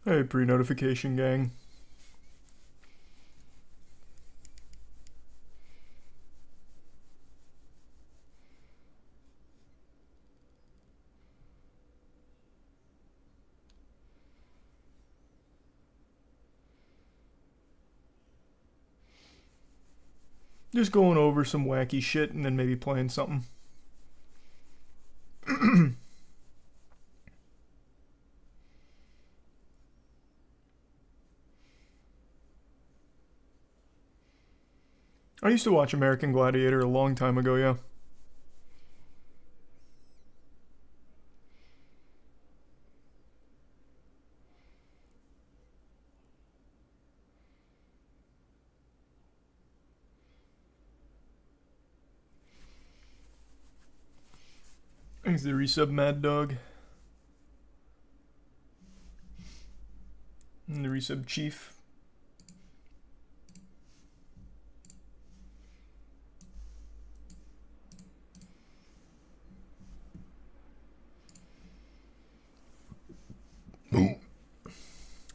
Hey, pre-notification gang. Just going over some wacky shit and then maybe playing something. I used to watch American Gladiator a long time ago, yeah. Thanks the resub Mad Dog. And the resub Chief.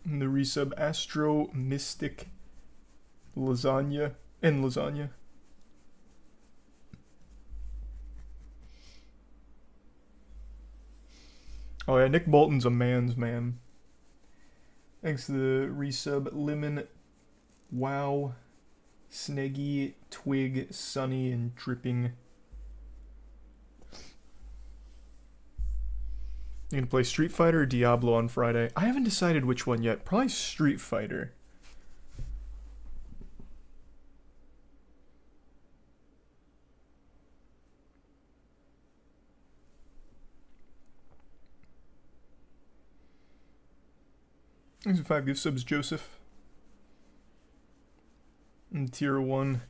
And the resub Astro Mystic Lasagna and Lasagna. Oh yeah, Nick Bolton's a man's man. Thanks to the resub Lemon, Wow, Sneggy, Twig, Sunny, and Dripping. You gonna play Street Fighter or Diablo on Friday? I haven't decided which one yet. Probably Street Fighter. Thanks for 5 gift subs, Joseph. And tier 1,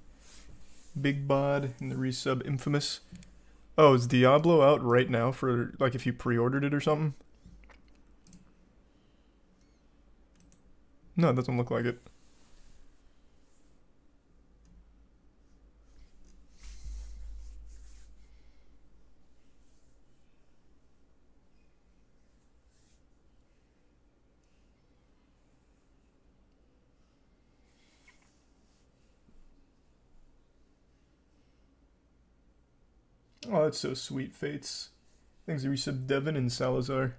Big Bod, and the resub Infamous. Oh, is Diablo out right now for, like, if you pre-ordered it or something? No, it doesn't look like it. Oh, that's so sweet, Fates. Thanks to resub Devin and Salazar.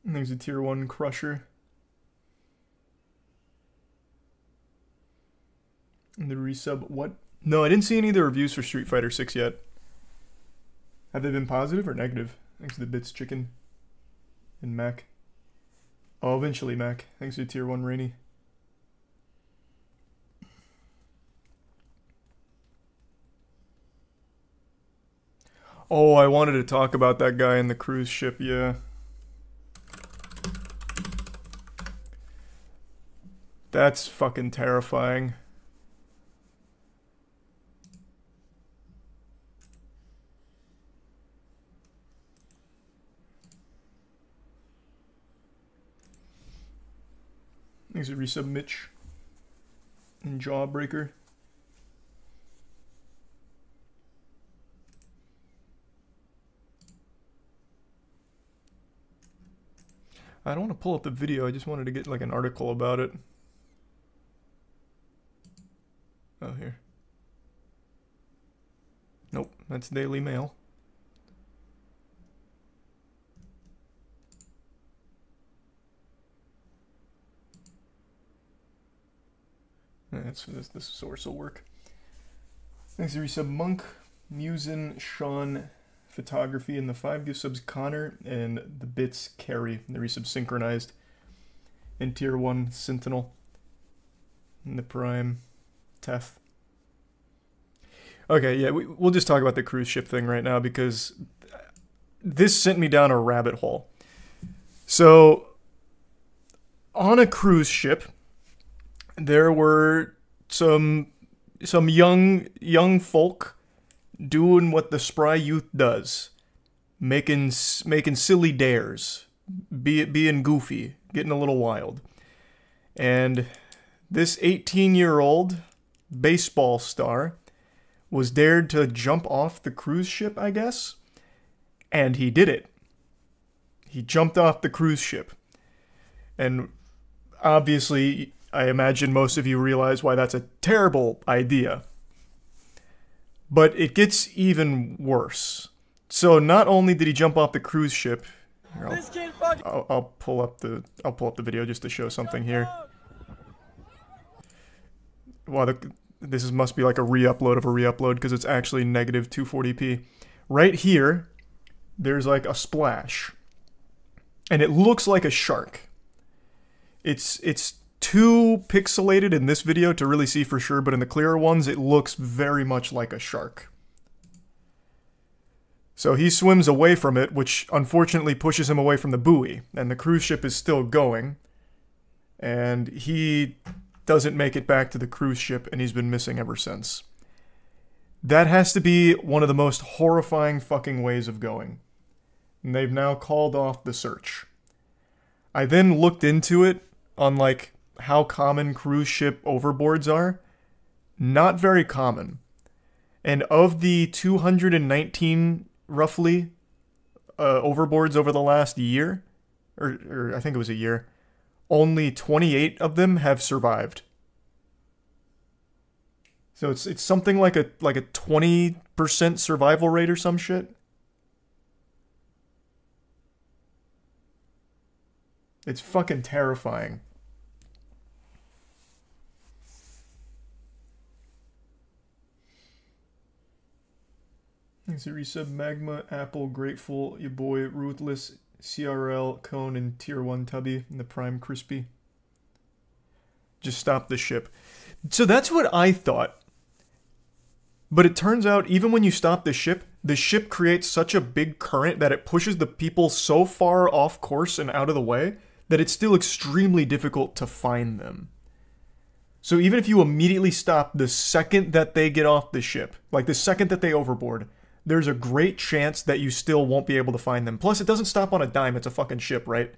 And there's a tier 1 Crusher. And the resub, what? No, I didn't see any of the reviews for Street Fighter 6 yet. Have they been positive or negative? Thanks to the Bits Chicken. And Mac. Oh, eventually Mac. Thanks to tier 1 Rainy. Oh, I wanted to talk about that guy in the cruise ship, yeah. That's fucking terrifying. Thanks to resub Mitch. And Jawbreaker. I don't want to pull up the video, I just wanted to get like an article about it. Oh, here. Nope, that's Daily Mail. That's this source will work. Thanks to resub Monk, Musin, Sean, Photography, and the 5 gift subs Connor, and the Bits Carry, and the resub Synchronized, and tier 1 Sentinel, and the Prime Teth. Okay, yeah, we'll just talk about the cruise ship thing right now because this sent me down a rabbit hole. So, on a cruise ship, there were some young folk doing what the spry youth does, making silly dares, being goofy, getting a little wild. And this 18-year-old baseball star was dared to jump off the cruise ship, I guess, and he did it. He jumped off the cruise ship. And obviously, I imagine most of you realize why that's a terrible idea. But it gets even worse. So not only did he jump off the cruise ship, here, I'll pull up the video just to show something here. Wow, this must be like a re-upload of a re-upload because it's actually negative 240p. Right here, there's like a splash, and it looks like a shark. It's too pixelated in this video to really see for sure, but in the clearer ones, it looks very much like a shark. So he swims away from it, which unfortunately pushes him away from the buoy, and the cruise ship is still going, and he doesn't make it back to the cruise ship, and he's been missing ever since. That has to be one of the most horrifying fucking ways of going. And they've now called off the search. I then looked into it on, like, how common cruise ship overboards are. Not very common. And of the 219, roughly, overboards over the last year, or I think it was a year, only 28 of them have survived. So it's something like a 20% survival rate or some shit. It's fucking terrifying. Thanks to resub Magma, Apple, Grateful, your boy, Ruthless, CRL, Cone, and Tier 1 Tubby, and the Prime Crispy. Just stop the ship. So that's what I thought. But it turns out, even when you stop the ship creates such a big current that it pushes the people so far off course and out of the way that it's still extremely difficult to find them. So even if you immediately stop the second that they get off the ship, like the second that they overboard, there's a great chance that you still won't be able to find them. Plus, it doesn't stop on a dime. It's a fucking ship, right?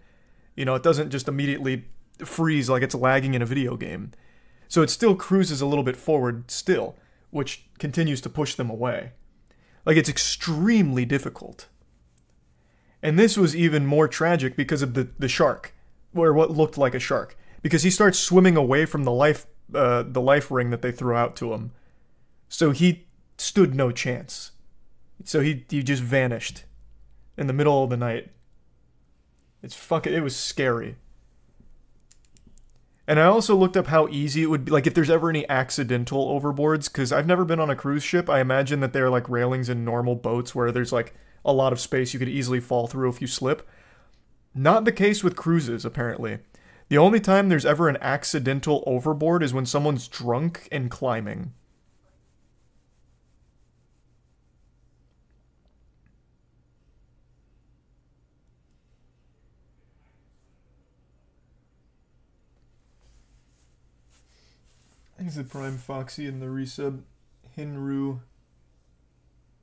You know, it doesn't just immediately freeze like it's lagging in a video game. So it still cruises a little bit forward still, which continues to push them away. Like, it's extremely difficult. And this was even more tragic because of the shark, or what looked like a shark. Because he starts swimming away from the life ring that they threw out to him. So he stood no chance. So he just vanished in the middle of the night. It was scary. And I also looked up how easy it would be, like if there's ever any accidental overboards, because I've never been on a cruise ship. I imagine that there are like railings in normal boats where there's like a lot of space you could easily fall through if you slip. Not the case with cruises, apparently. The only time there's ever an accidental overboard is when someone's drunk and climbing. Thanks to Prime Foxy and the resub. Hinru,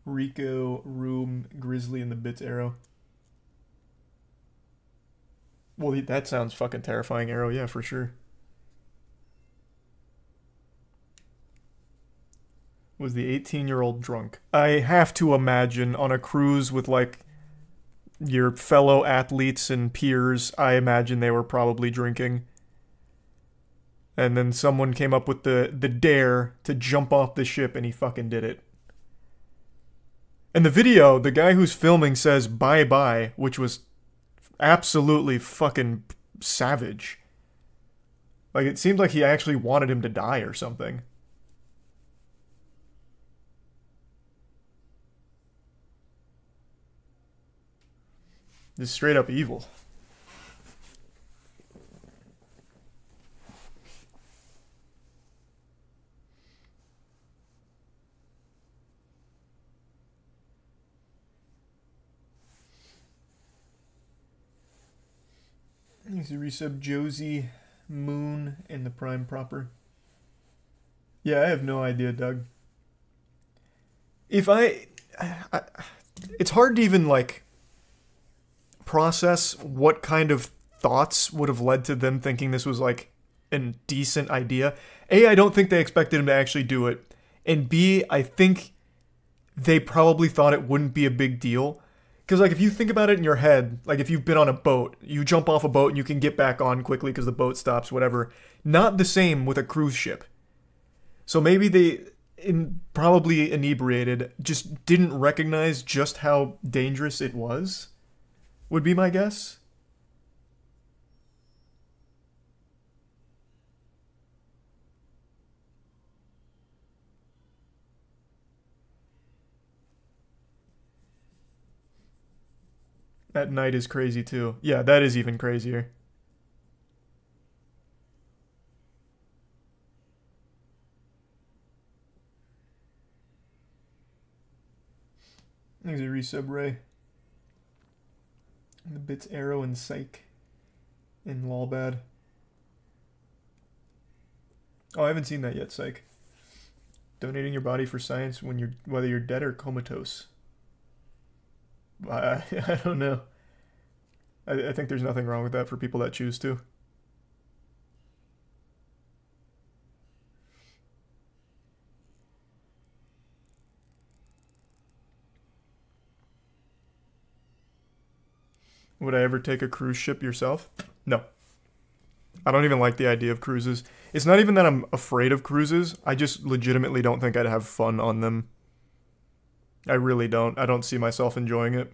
Rico, Room, Grizzly, and the Bits Arrow. Well, that sounds fucking terrifying, Arrow. Yeah, for sure. Was the 18-year-old drunk? I have to imagine on a cruise with, like, your fellow athletes and peers, I imagine they were probably drinking. And then someone came up with the dare to jump off the ship, and he fucking did it. In the video, the guy who's filming says bye-bye, which was absolutely fucking savage. Like, it seemed like he actually wanted him to die or something. Just straight up evil. Thanks to resub Josie, Moon, and the Prime Proper. Yeah, I have no idea, Doug. If it's hard to even, like, process what kind of thoughts would have led to them thinking this was like a decent idea. A, I don't think they expected him to actually do it. And B, I think they probably thought it wouldn't be a big deal. Because, like, if you think about it in your head, like, if you've been on a boat, you jump off a boat and you can get back on quickly because the boat stops, whatever. Not the same with a cruise ship. So maybe they, probably inebriated, just didn't recognize just how dangerous it was, would be my guess. At night is crazy too. Yeah, that is even crazier. There's a resub Ray. And the bits Arrow and Psych. And Lolbad. Oh, I haven't seen that yet, Psych. Donating your body for science when whether you're dead or comatose. I don't know. I think there's nothing wrong with that for people that choose to. Would I ever take a cruise ship yourself? No. I don't even like the idea of cruises. It's not even that I'm afraid of cruises. I just legitimately don't think I'd have fun on them. I really don't. I don't see myself enjoying it.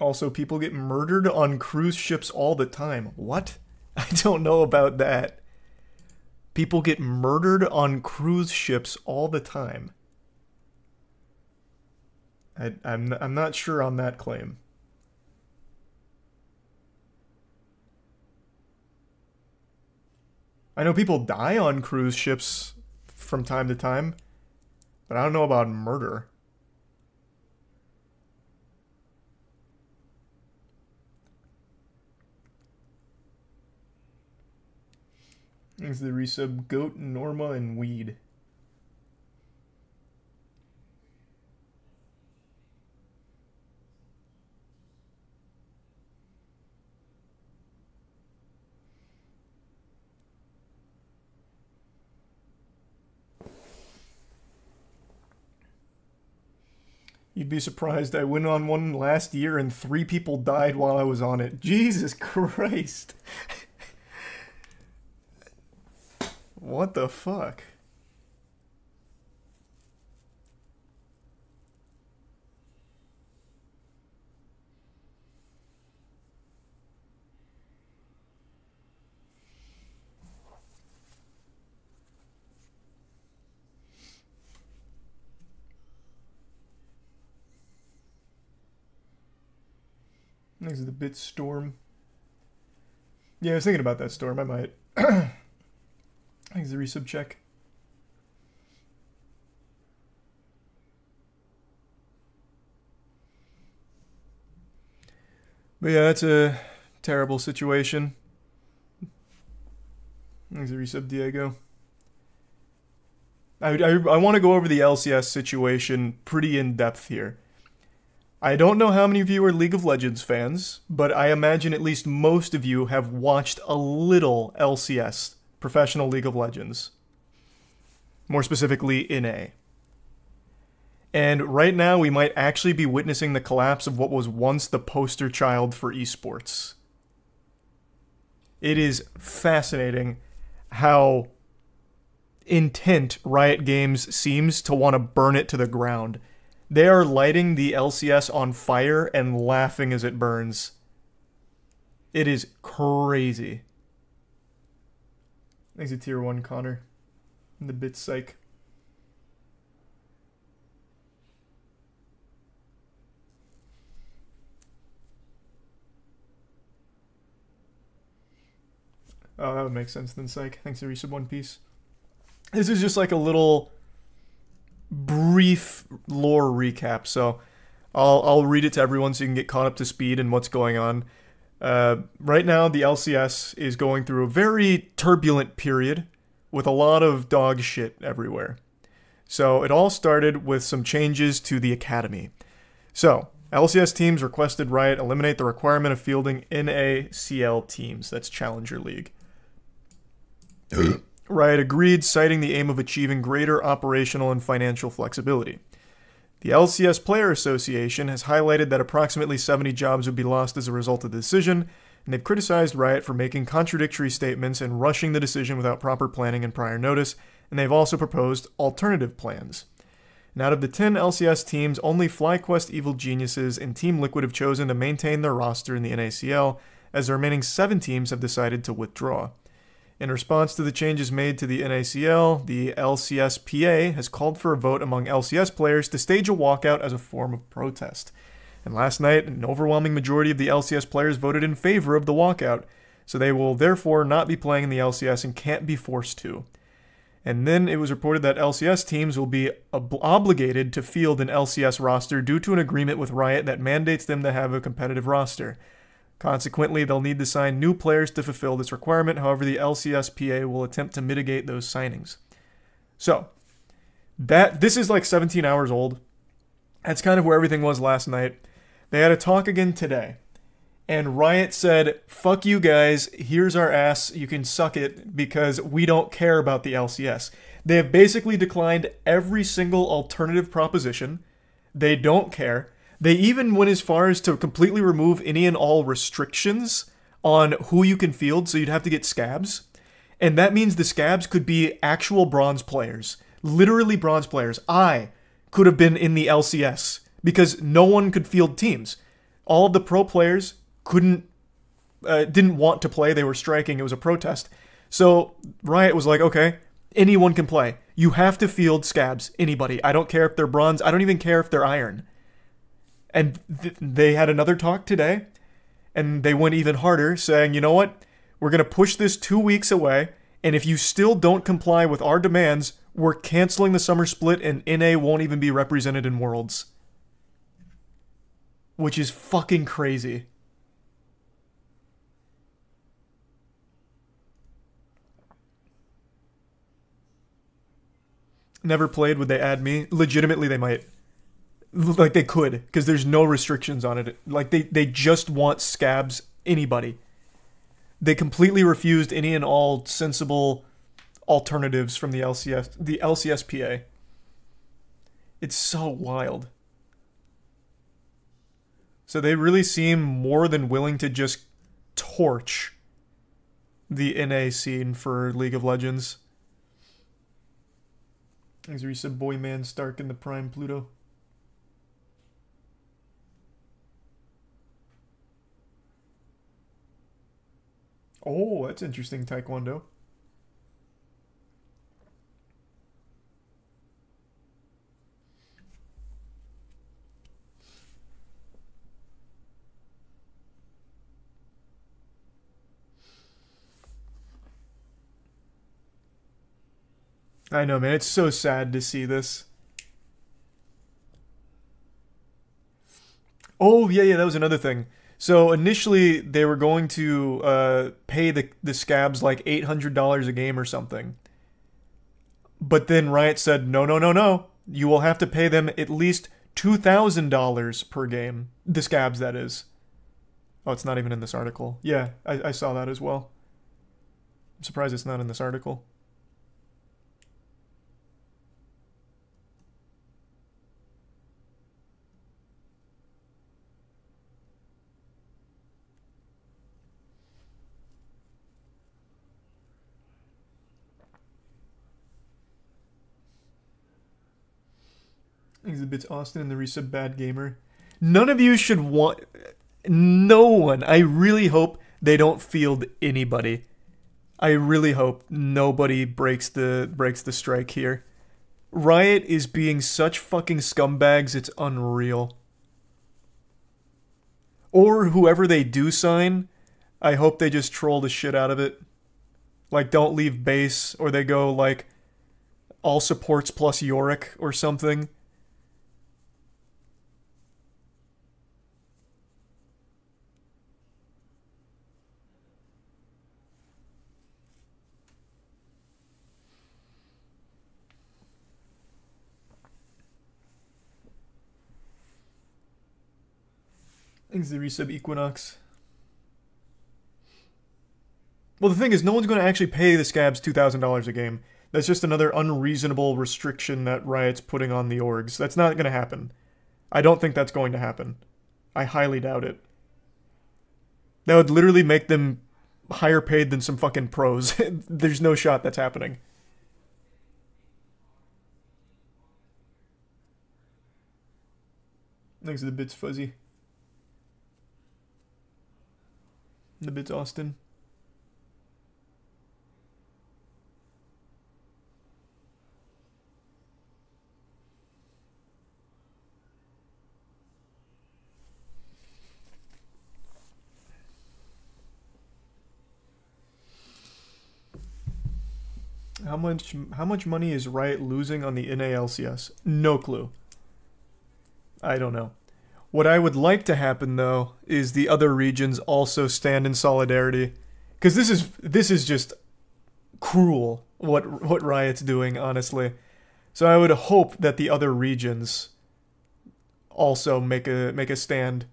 Also, people get murdered on cruise ships all the time. What? I don't know about that. People get murdered on cruise ships all the time. I'm not sure on that claim. I know people die on cruise ships from time to time, but I don't know about murder. Thanks to the resub Goat, Norma, and Weed. You'd be surprised. I went on one last year and 3 people died while I was on it. Jesus Christ. What the fuck? Next is the bit Storm. Yeah, I was thinking about that, Storm. I might. Thanks the resub check. But yeah, that's a terrible situation. Thanks the resub, Diego. I want to go over the LCS situation pretty in depth here. I don't know how many of you are League of Legends fans, but I imagine at least most of you have watched a little LCS, Professional League of Legends. More specifically, NA. And right now, we might actually be witnessing the collapse of what was once the poster child for esports. It is fascinating how intent Riot Games seems to want to burn it to the ground. They are lighting the LCS on fire and laughing as it burns. It is crazy. Thanks to Tier 1, Connor. And the bit Psych. Oh, that would make sense then, Psych. Thanks to resub One Piece. This is just like a little brief lore recap. So, I'll read it to everyone so you can get caught up to speed in what's going on. Right now, the LCS is going through a very turbulent period with a lot of dog shit everywhere. So it all started with some changes to the academy. So LCS teams requested Riot eliminate the requirement of fielding NACL teams. That's Challenger League. Riot agreed, citing the aim of achieving greater operational and financial flexibility. The LCS Player Association has highlighted that approximately 70 jobs would be lost as a result of the decision, and they've criticized Riot for making contradictory statements and rushing the decision without proper planning and prior notice, and they've also proposed alternative plans. And out of the 10 LCS teams, only FlyQuest, Evil Geniuses, and Team Liquid have chosen to maintain their roster in the NACL, as the remaining 7 teams have decided to withdraw. In response to the changes made to the NACL, the LCSPA has called for a vote among LCS players to stage a walkout as a form of protest. And last night, an overwhelming majority of the LCS players voted in favor of the walkout, so they will therefore not be playing in the LCS and can't be forced to. And then it was reported that LCS teams will be obligated to field an LCS roster due to an agreement with Riot that mandates them to have a competitive roster. Consequently, they'll need to sign new players to fulfill this requirement. However, the LCSPA will attempt to mitigate those signings. So, this is like 17 hours old. That's kind of where everything was last night. They had a talk again today. And Riot said, fuck you guys, here's our ass, you can suck it, because we don't care about the LCS. They have basically declined every single alternative proposition. They don't care. They even went as far as to completely remove any and all restrictions on who you can field, so you'd have to get scabs. And that means the scabs could be actual bronze players. Literally bronze players. I could have been in the LCS, because no one could field teams. All of the pro players didn't want to play, they were striking, it was a protest. So Riot was like, okay, anyone can play. You have to field scabs, anybody. I don't care if they're bronze, I don't even care if they're iron. And they had another talk today, and they went even harder, saying, you know what, we're going to push this 2 weeks away, and if you still don't comply with our demands, we're canceling the summer split, and NA won't even be represented in Worlds. Which is fucking crazy. Never played, would they add me? Legitimately, they might. Like, they could, because there's no restrictions on it. Like, they just want scabs, anybody. They completely refused any and all sensible alternatives from the LCSPA. It's so wild. So they really seem more than willing to just torch the NA scene for League of Legends. As we said, Boyman Stark in the Prime Pluto. Oh, that's interesting, Taekwondo. I know, man. It's so sad to see this. Oh, yeah, that was another thing. So initially, they were going to pay the scabs like $800 a game or something. But then Riot said, no. You will have to pay them at least $2,000 per game. The scabs, that is. Oh, it's not even in this article. Yeah, I saw that as well. I'm surprised it's not in this article. Exhibits Austin and the resub Bad Gamer. None of you should want... No one. I really hope they don't field anybody. I really hope nobody breaks the strike here. Riot is being such fucking scumbags, it's unreal. Or whoever they do sign, I hope they just troll the shit out of it. Like, don't leave base, or they go, like, all supports plus Yorick or something. Thanks to the resub Equinox. Well, the thing is, no one's going to actually pay the scabs $2,000 a game. That's just another unreasonable restriction that Riot's putting on the orgs. That's not going to happen. I don't think that's going to happen. I highly doubt it. That would literally make them higher paid than some fucking pros. There's no shot that's happening. Thanks to the bits Fuzzy. The bits Austin. How much money is Riot losing on the NALCS? No clue. I don't know. What I would like to happen though is the other regions also stand in solidarity, because this is just cruel what Riot's doing, honestly. So I would hope that the other regions also make a stand.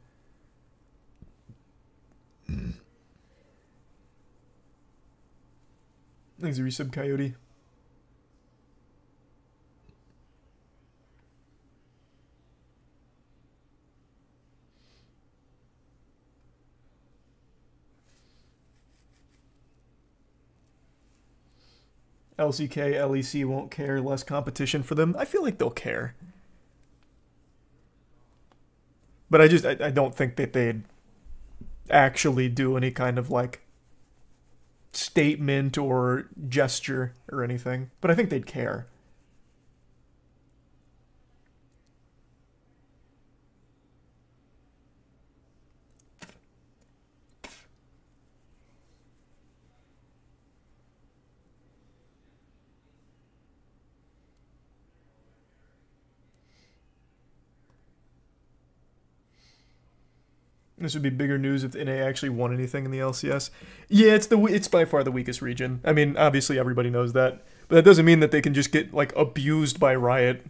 Thanks, resub Coyote. LCK, LEC won't care, less competition for them. I feel like they'll care. But I don't think that they'd actually do any kind of like statement or gesture or anything. But I think they'd care. This would be bigger news if NA actually won anything in the LCS. Yeah, it's by far the weakest region. I mean, obviously everybody knows that, but that doesn't mean that they can just get like abused by Riot.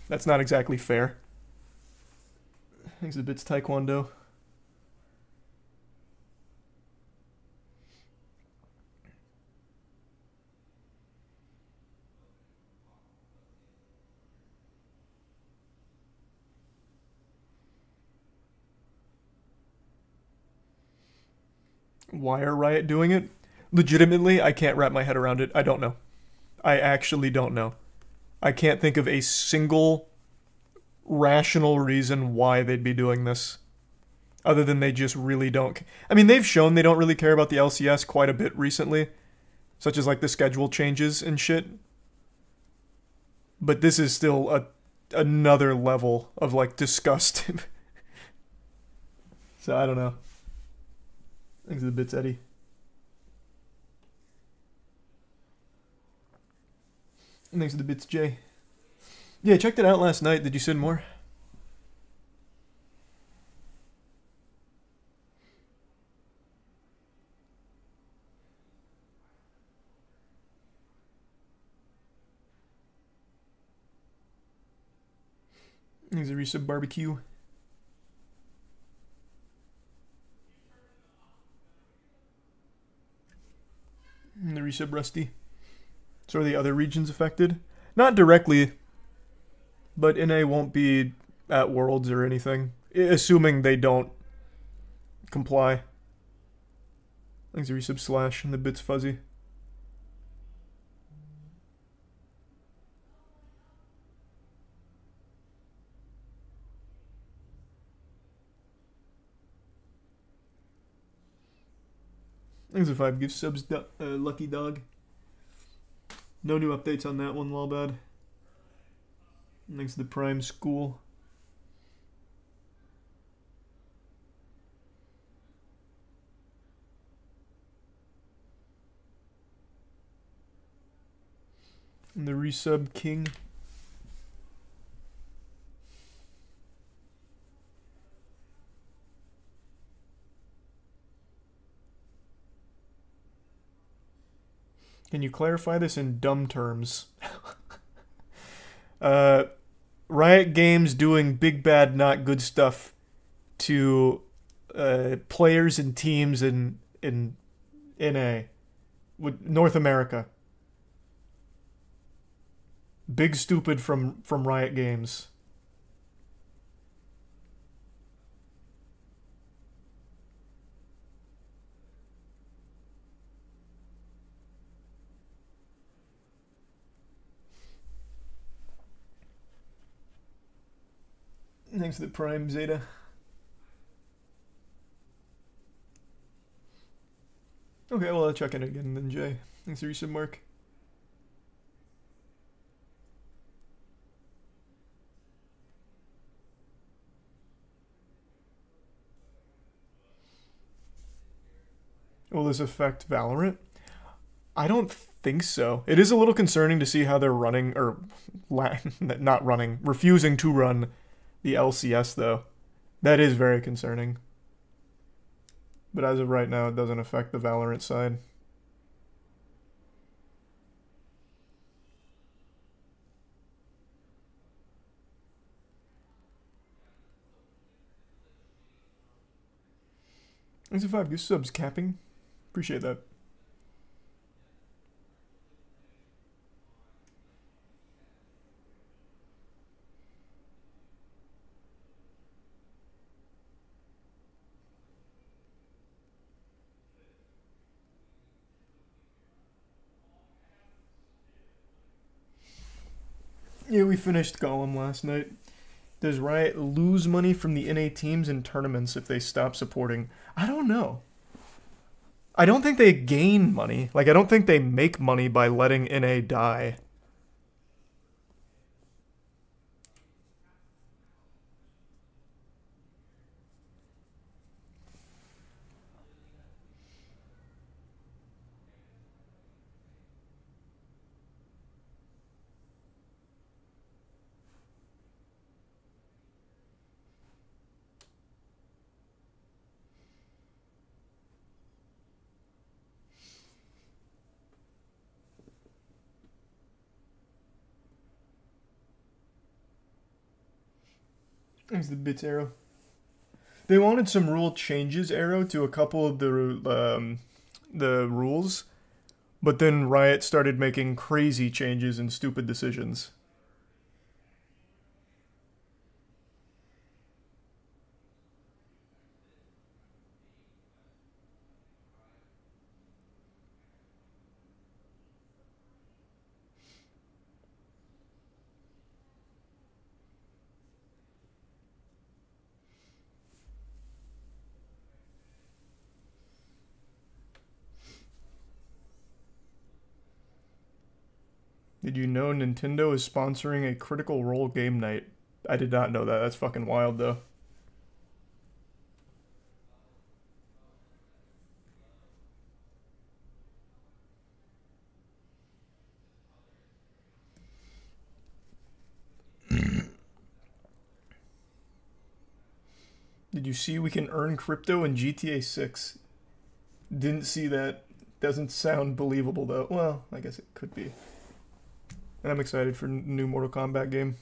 That's not exactly fair. Thanks a bit, Taekwondo. Why are Riot doing it? Legitimately, I can't wrap my head around it. I don't know. I actually don't know. I can't think of a single rational reason why they'd be doing this. Other than they just really don't. I mean, they've shown they don't really care about the LCS quite a bit recently. Such as like the schedule changes and shit. But this is still another level of like disgust. So I don't know. Thanks to the bits, Eddie. And thanks to the bits, Jay. Yeah, I checked it out last night. Did you send more? Thanks to resub barbecue. And the resub Rusty. So are the other regions affected? Not directly, but NA won't be at Worlds or anything, assuming they don't comply. Thanks to resub Slash and the bits Fuzzy. Thanks to 5 gift subs, Lucky Dog. No new updates on that one, Lawbad. Thanks to the Prime School. And the resub King. Can you clarify this in dumb terms? Riot Games doing big bad not good stuff to players and teams in NA with North America. Big Stupid from Riot Games. Thanks to the Prime Zeta. Okay, well, I'll check in again then, Jay. Thanks for your resub, Mark. Will this affect Valorant? I don't think so. It is a little concerning to see how they're running, or not running, refusing to run the LCS, though. That is very concerning. But as of right now, it doesn't affect the Valorant side. Thanks for 5 goose subs, capping. Appreciate that. Yeah, we finished Golem last night. Does Riot lose money from the NA teams in tournaments if they stop supporting? I don't know. I don't think they gain money. Like, I don't think they make money by letting NA die. Thanks the bits, Arrow. They wanted some rule changes, Arrow, to a couple of the rules, but then Riot started making crazy changes and stupid decisions. Did you know Nintendo is sponsoring a Critical Role game night? I did not know that. That's fucking wild, though. Did you see we can earn crypto in GTA 6? Didn't see that. Doesn't sound believable, though. Well, I guess it could be. And I'm excited for new Mortal Kombat game.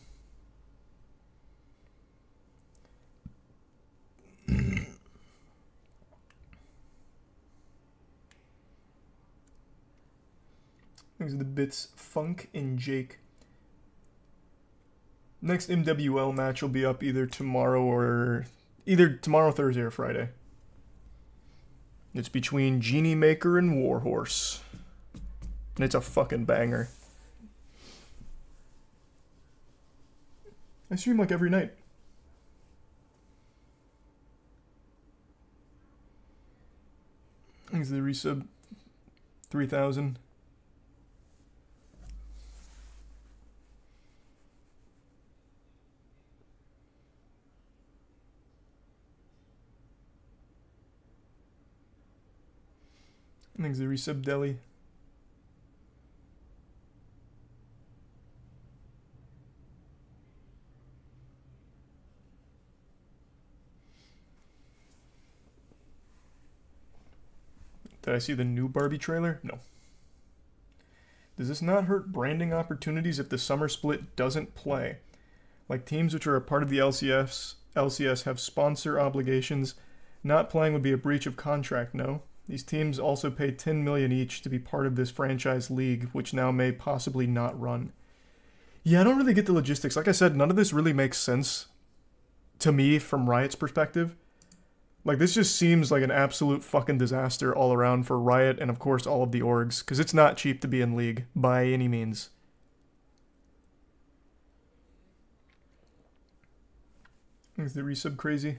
Thanks to the bits, Funk and Jake. Next MWL match will be up either tomorrow, Thursday, or Friday. It's between Genie Maker and Warhorse. And it's a fucking banger. I stream like every night. Thanks to the resub. 3,000. Thanks to the resub, Deli. Did I see the new Barbie trailer? No. Does this not hurt branding opportunities if the summer split doesn't play? Like teams which are a part of the LCS have sponsor obligations Not playing would be a breach of contract, no? These teams also pay $10 million each to be part of this franchise league, which now may possibly not run. Yeah, I don't really get the logistics. Like I said, none of this really makes sense to me from Riot's perspective. Like, this just seems like an absolute fucking disaster all around for Riot and, of course, all of the orgs, because it's not cheap to be in League, by any means. Is the resub crazy?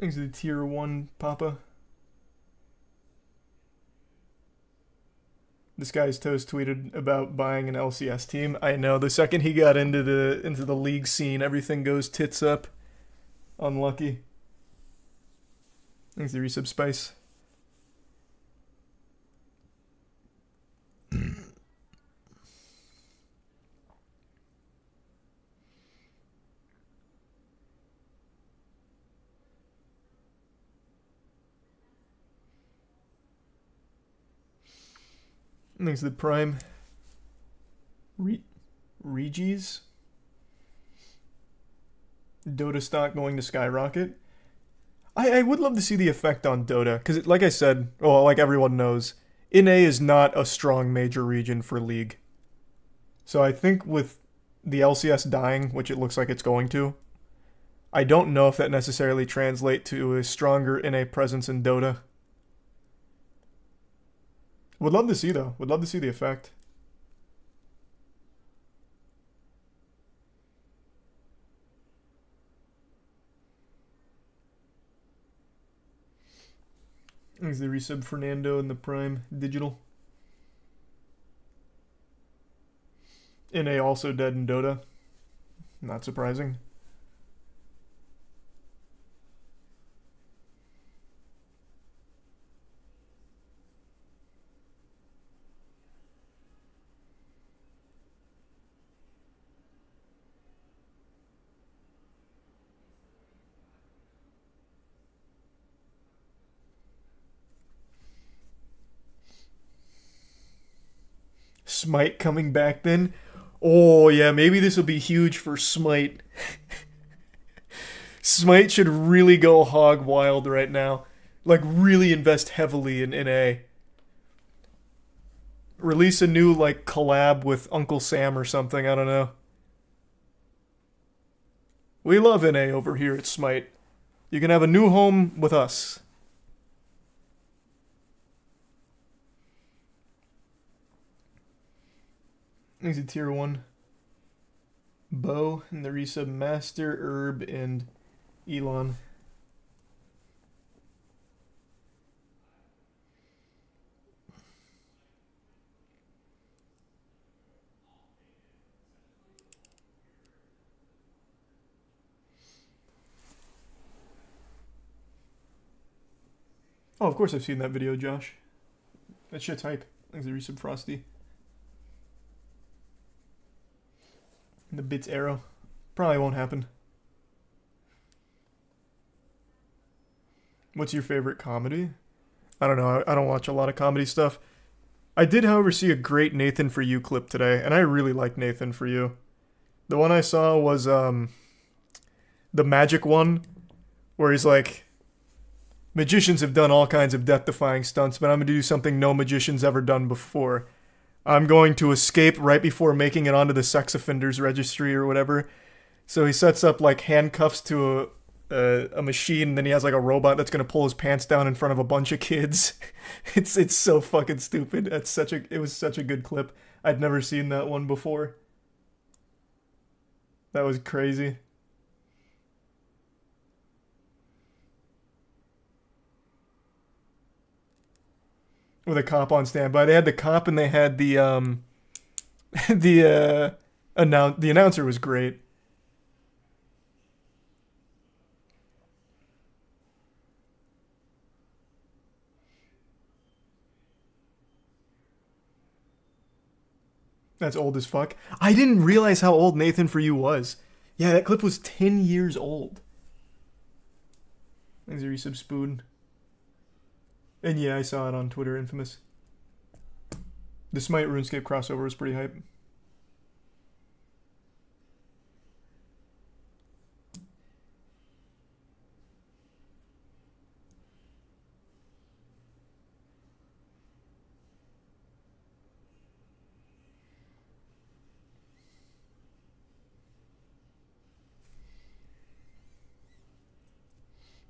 Thanks to the tier 1, Papa. This guy's toast tweeted about buying an LCS team. I know, the second he got into the league scene, everything goes tits up. Unlucky. Thanks to resub Spice. Thanks to the Prime. Regis? Dota stock going to skyrocket. I would love to see the effect on Dota, because like I said, well, like everyone knows, NA is not a strong major region for League. So I think with the LCS dying, which it looks like it's going to, I don't know if that necessarily translates to a stronger NA presence in Dota. Would love to see, though. Would love to see the effect. There's the resub Fernando in the Prime Digital. NA also dead in Dota. Not surprising. Smite coming back then. Oh yeah, maybe this will be huge for Smite. Smite should really go hog wild right now. Like, really invest heavily in NA. Release a new, like, collab with Uncle Sam or something, I don't know. We love NA over here at Smite. You can have a new home with us. He's a tier 1. Bo and the resub Master, Herb, and Elon. Oh, of course I've seen that video, Josh. That shit's hype. Thanks to resub Frosty. And the Bits Arrow. Probably won't happen. What's your favorite comedy? I don't know. I don't watch a lot of comedy stuff. I did, however, see a great Nathan For You clip today, and I really like Nathan For You. The one I saw was the magic one, where he's like, magicians have done all kinds of death-defying stunts, but I'm going to do something no magician's ever done before. I'm going to escape right before making it onto the sex offenders registry or whatever. So he sets up like handcuffs to a machine, and then he has like a robot that's gonna pull his pants down in front of a bunch of kids. It's so fucking stupid. It was such a good clip. I'd never seen that one before. That was crazy. With a cop on standby. They had the cop and they had the the announcer was great. That's old as fuck. I didn't realize how old Nathan For You was. Yeah, that clip was 10 years old. Thanks, Resub Spoon. And yeah, I saw it on Twitter, Infamous. The Smite RuneScape crossover was pretty hype.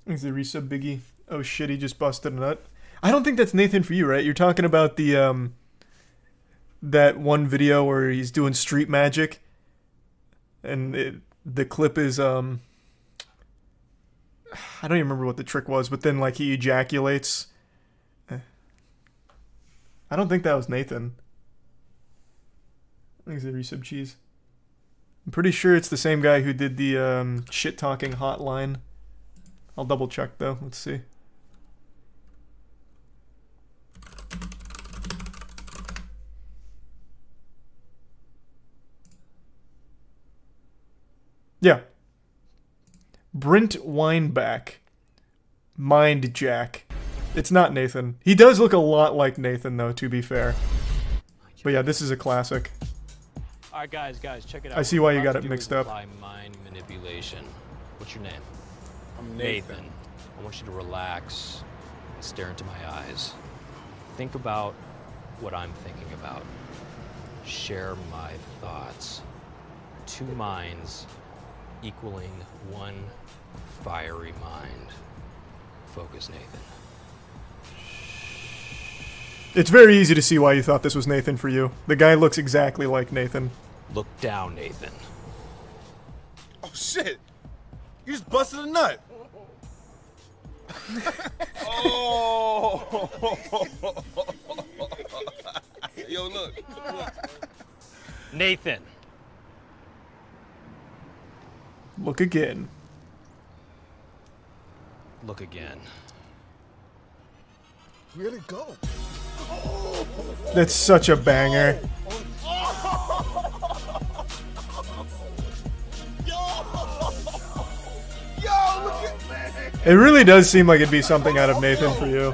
Thanks, the Resub Biggie. Oh shit, he just busted a nut. I don't think that's Nathan For You, right? You're talking about the, that one video where he's doing street magic. And the clip is, I don't even remember what the trick was, but then, like, he ejaculates. I don't think that was Nathan. I think it's the Resub Cheese. I'm pretty sure it's the same guy who did the, shit-talking hotline. I'll double check, though. Let's see. Yeah. Brent Weinbach. Mind Jack. It's not Nathan. He does look a lot like Nathan, though, to be fair. But yeah, this is a classic. Alright, guys, check it out. I see why you got it mixed up. Mind manipulation. What's your name? I'm Nathan. I want you to relax and stare into my eyes. Think about what I'm thinking about. Share my thoughts. Two minds equaling one fiery mind. Focus, Nathan. It's very easy to see why you thought this was Nathan For You. The guy looks exactly like Nathan. Look down, Nathan. Oh shit! You just busted a nut. Oh! Yo, look. Nathan. Look again. Look again. Where'd it go? That's such a banger. It really does seem like it'd be something out of Nathan For You.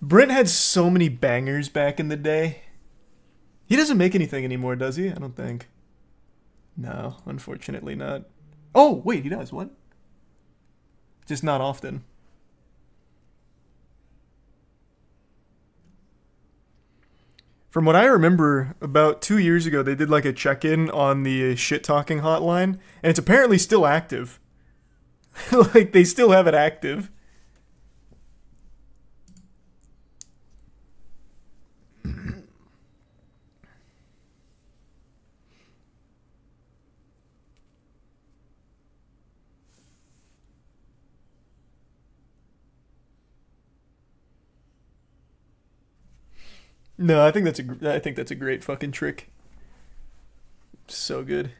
Brent had so many bangers back in the day. He doesn't make anything anymore, does he? I don't think. No, unfortunately not. Oh, wait, he does. What? Just not often. From what I remember, about 2 years ago, they did like a check-in on the shit-talking hotline, and it's apparently still active. Like, they still have it active. No, I think that's a great fucking trick. So good.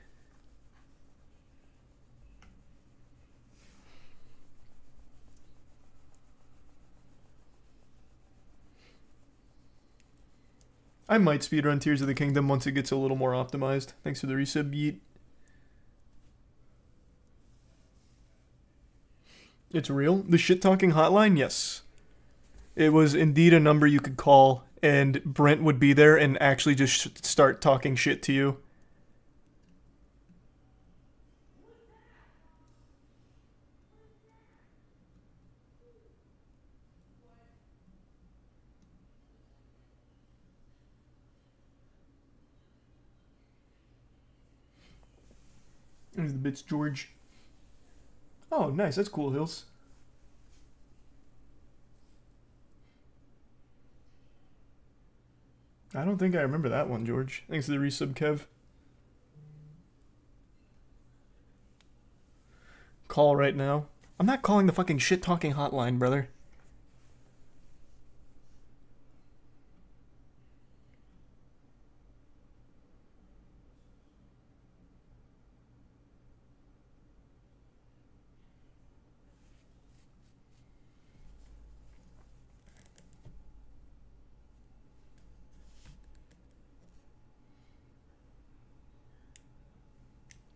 I might speedrun Tears of the Kingdom once it gets a little more optimized. Thanks for the resub, Yeet. It's real? The shit-talking hotline? Yes. It was indeed a number you could call, and Brent would be there and actually just start talking shit to you. There's the bits, George. Oh, nice. That's cool, Hills. I don't think I remember that one, George. Thanks for the resub, Kev. Call right now. I'm not calling the fucking shit-talking hotline, brother.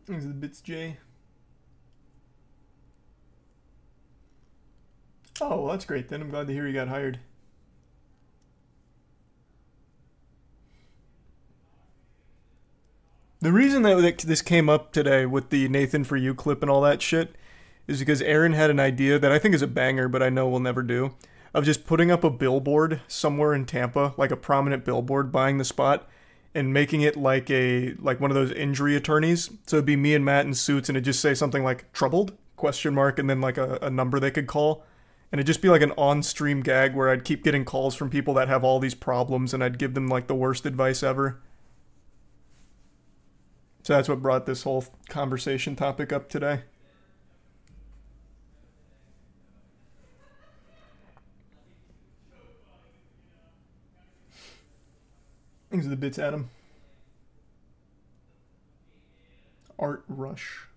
These are the bits, J. Oh, well, that's great then. I'm glad to hear you got hired. The reason that this came up today with the Nathan For You clip and all that shit is because Aaron had an idea that I think is a banger, but I know we'll never do, of just putting up a billboard somewhere in Tampa, like a prominent billboard, buying the spot, and making it like one of those injury attorneys. So it'd be me and Matt in suits, and it'd just say something like "troubled?" question mark, and then like a number they could call. And it'd just be like an on-stream gag where I'd keep getting calls from people that have all these problems, and I'd give them like the worst advice ever. So that's what brought this whole conversation topic up today. Things are the bits, Adam. Art Rush.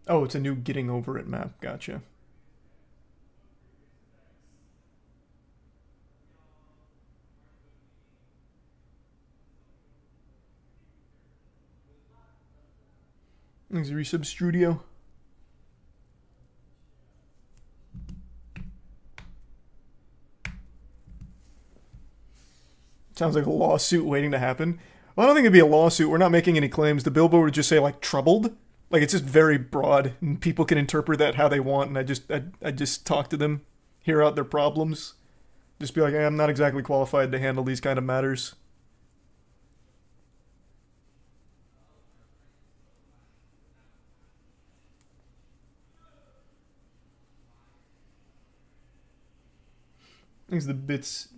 Oh, it's a new Getting Over It map. Gotcha. Things are Resub Studio. Sounds like a lawsuit waiting to happen. Well, I don't think it'd be a lawsuit. We're not making any claims. The billboard would just say, like, troubled. Like, it's just very broad, and people can interpret that how they want, and I just talk to them, hear out their problems. Just be like, hey, I'm not exactly qualified to handle these kind of matters. Things the bits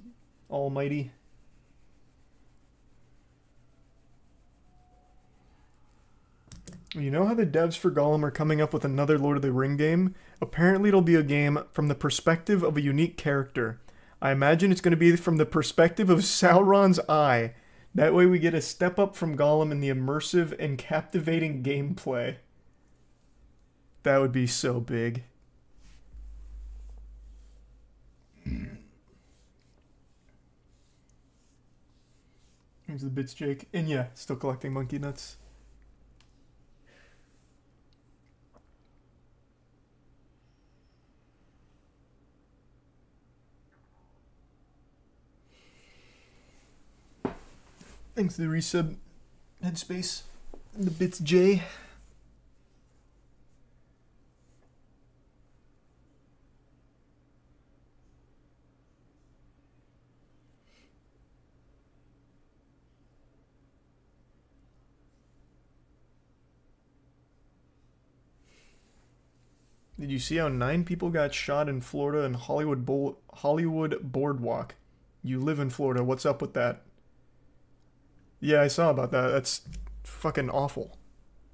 almighty. You know how the devs for Gollum are coming up with another Lord of the Ring game? Apparently it'll be a game from the perspective of a unique character. I imagine it's going to be from the perspective of Sauron's eye. That way we get a step up from Gollum in the immersive and captivating gameplay. That would be so big. Here's the bits, Jake. And yeah, still collecting monkey nuts. Thanks to the resub headspace. The bits, J. Did you see how 9 people got shot in Florida and Hollywood Boardwalk? You live in Florida. What's up with that? Yeah, I saw about that. That's fucking awful.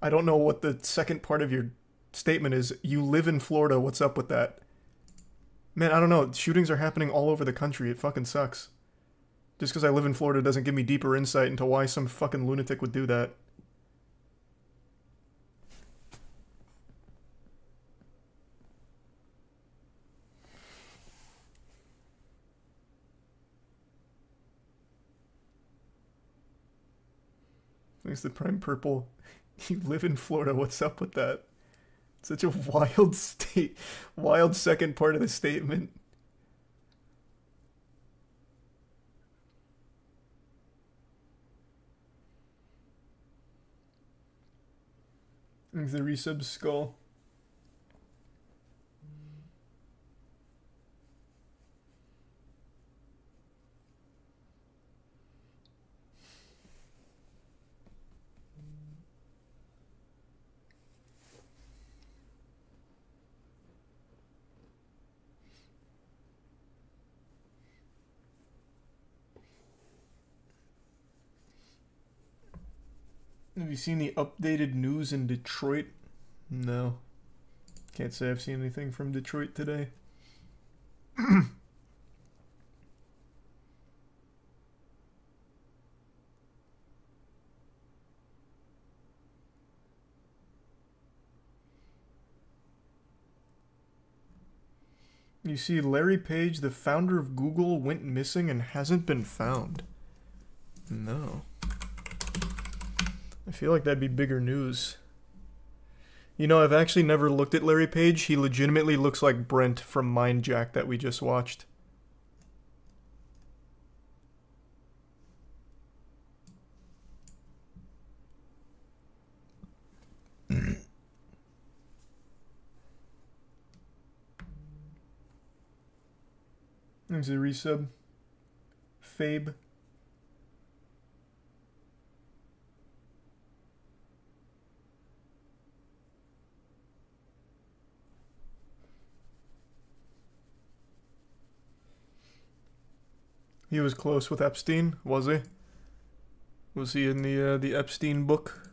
I don't know what the second part of your statement is. You live in Florida. What's up with that? Man, I don't know. Shootings are happening all over the country. It fucking sucks. Just because I live in Florida doesn't give me deeper insight into why some fucking lunatic would do that. Thanks to Prime Purple. You live in Florida. What's up with that? Such a wild wild second part of the statement. Thanks to Resub Skull. Have you seen the updated news in Detroit? No. Can't say I've seen anything from Detroit today. You see, Larry Page, the founder of Google, went missing and hasn't been found. No. I feel like that'd be bigger news. You know, I've actually never looked at Larry Page. He legitimately looks like Brent from Mind Jack that we just watched. There's a resub. Fabe. He was close with Epstein, was he? Was he in the Epstein book?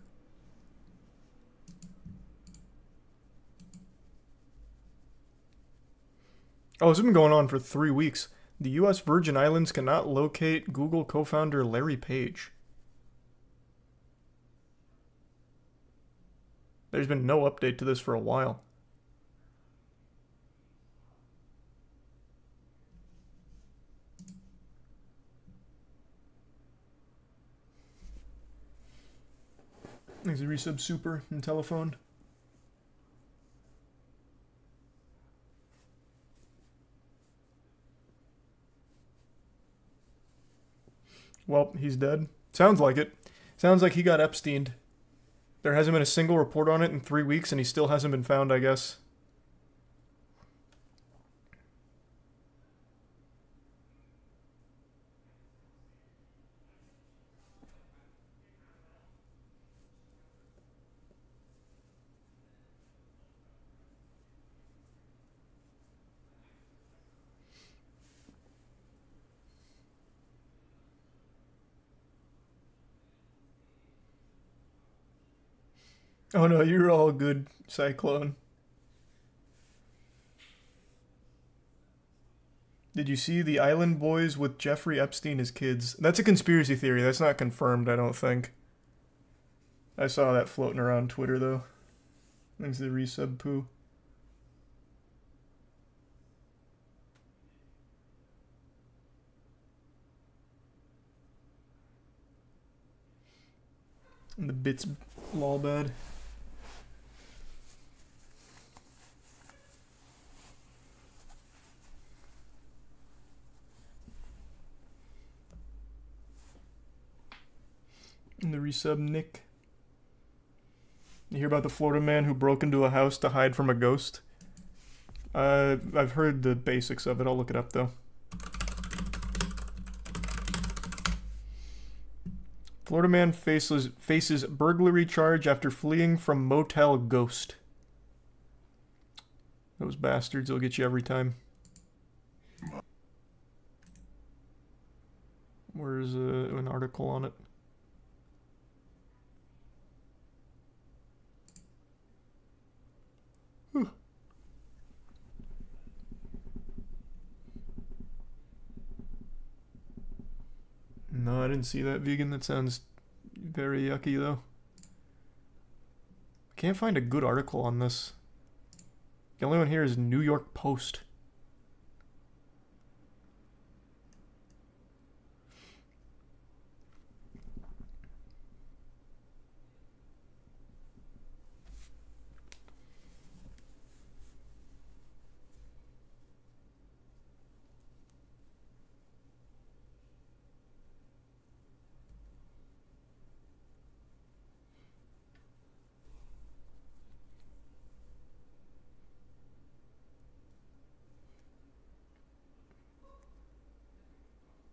Oh, this has been going on for 3 weeks. The U.S. Virgin Islands cannot locate Google co-founder Larry Page. There's been no update to this for a while. There's a resub super and telephone. Well, he's dead. Sounds like it. Sounds like he got Epsteined. There hasn't been a single report on it in 3 weeks, and he still hasn't been found, I guess. Oh no, you're all good, Cyclone. Did you see the Island Boys with Jeffrey Epstein as kids? That's a conspiracy theory. That's not confirmed, I don't think. I saw that floating around Twitter, though. Thanks to the resub poo. And the bits lol bad. And the resub Nick. You hear about the Florida man who broke into a house to hide from a ghost? I've heard the basics of it. I'll look it up though. Florida man faces burglary charge after fleeing from motel ghost. Those bastards will get you every time. Where's an article on it? No, I didn't see that, vegan. That sounds very yucky, though. Can't find a good article on this. The only one here is New York Post.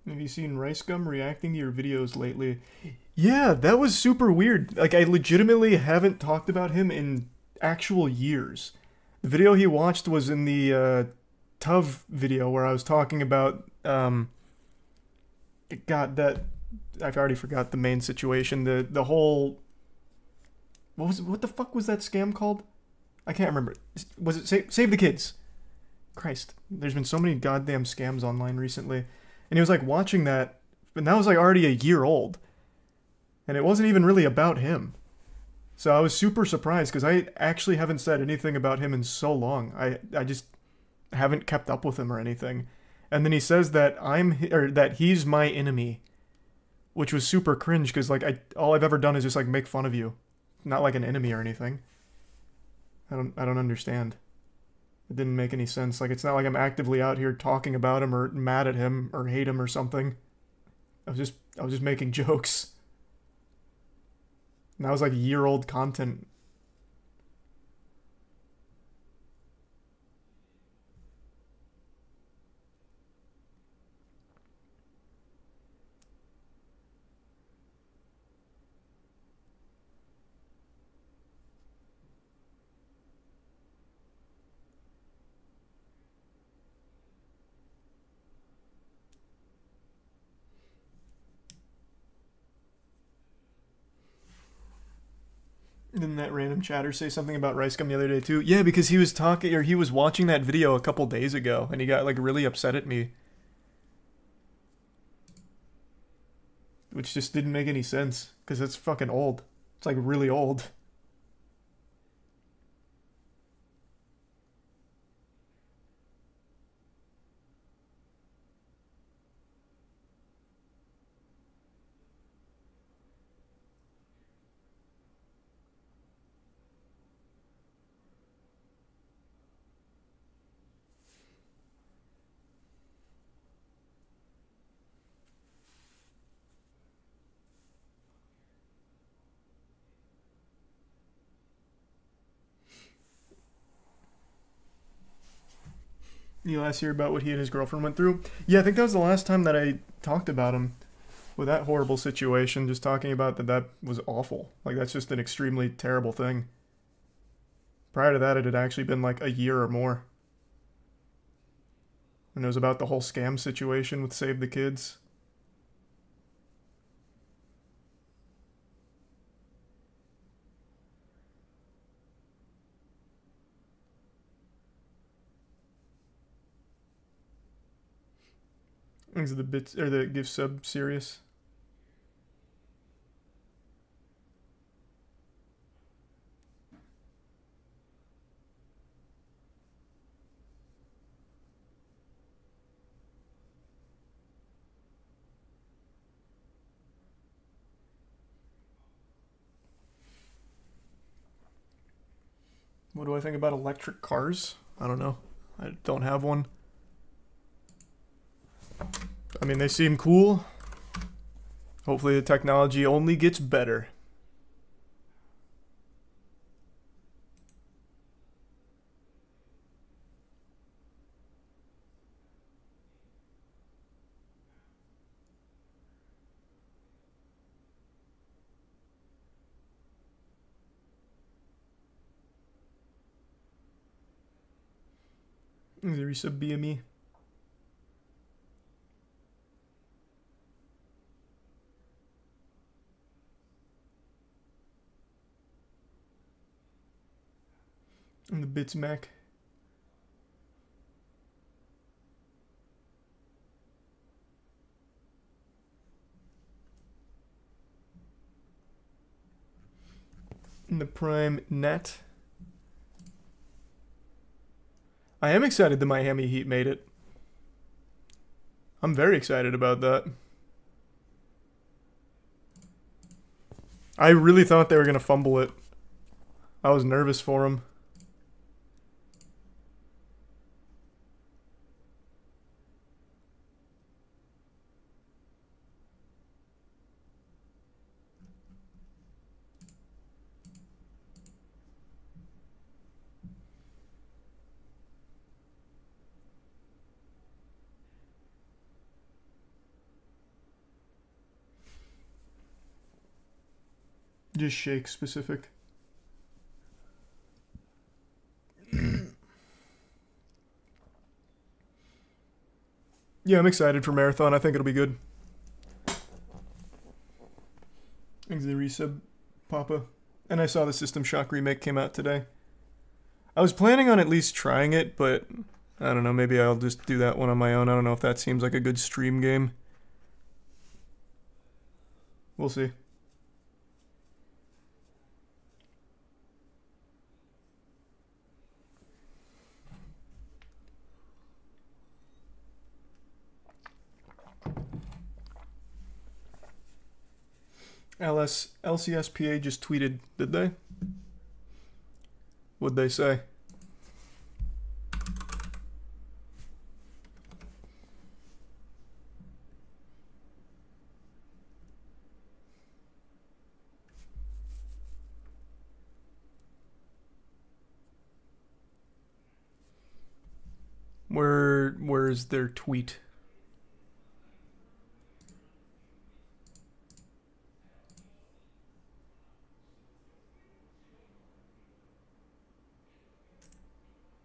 Have you seen Rice Gum reacting to your videos lately? Yeah, that was super weird. Like, I legitimately haven't talked about him in actual years. The video he watched was in the Tuv video where I was talking about, God, that, I've already forgot the main situation. The whole, what the fuck was that scam called? I can't remember. Was it Save the Kids? Christ, there's been so many goddamn scams online recently. And he was like watching that, and that was like already a year old. And it wasn't even really about him. So I was super surprised because I actually haven't said anything about him in so long. I just haven't kept up with him or anything. And then he says that that he's my enemy. which was super cringe because like all I've ever done is just like make fun of you, not like an enemy or anything. I don't understand. It didn't make any sense. Like, it's not like I'm actively out here talking about him or mad at him or hate him or something. I was just making jokes. And that was like year-old content. Didn't that random chatter say something about RiceGum the other day too? Yeah, because he was talking, or he was watching that video a couple days ago, and he got like really upset at me. Which just didn't make any sense, because it's fucking old. It's like really old. You last hear about what he and his girlfriend went through? Yeah, I think that was the last time that I talked about him with that horrible situation, just talking about that was awful. Like, that's just an extremely terrible thing. Prior to that, it had actually been like a year or more. And it was about the whole scam situation with Save the Kids. Is the bits or the give sub serious? What do I think about electric cars? I don't know. I don't have one. I mean, they seem cool. Hopefully the technology only gets better. Is there resub BME? And the Bits Mac. And the Prime Net. I am excited the Miami Heat made it. I'm very excited about that. I really thought they were going to fumble it. I was nervous for them. Just Shake specific. Yeah, I'm excited for Marathon. I think it'll be good. Thanks for the resub, Papa. And I saw the System Shock remake came out today. I was planning on at least trying it, but I don't know. Maybe I'll just do that one on my own. I don't know if that seems like a good stream game. We'll see. LCSPA just tweeted, did they? What'd they say? Where's their tweet?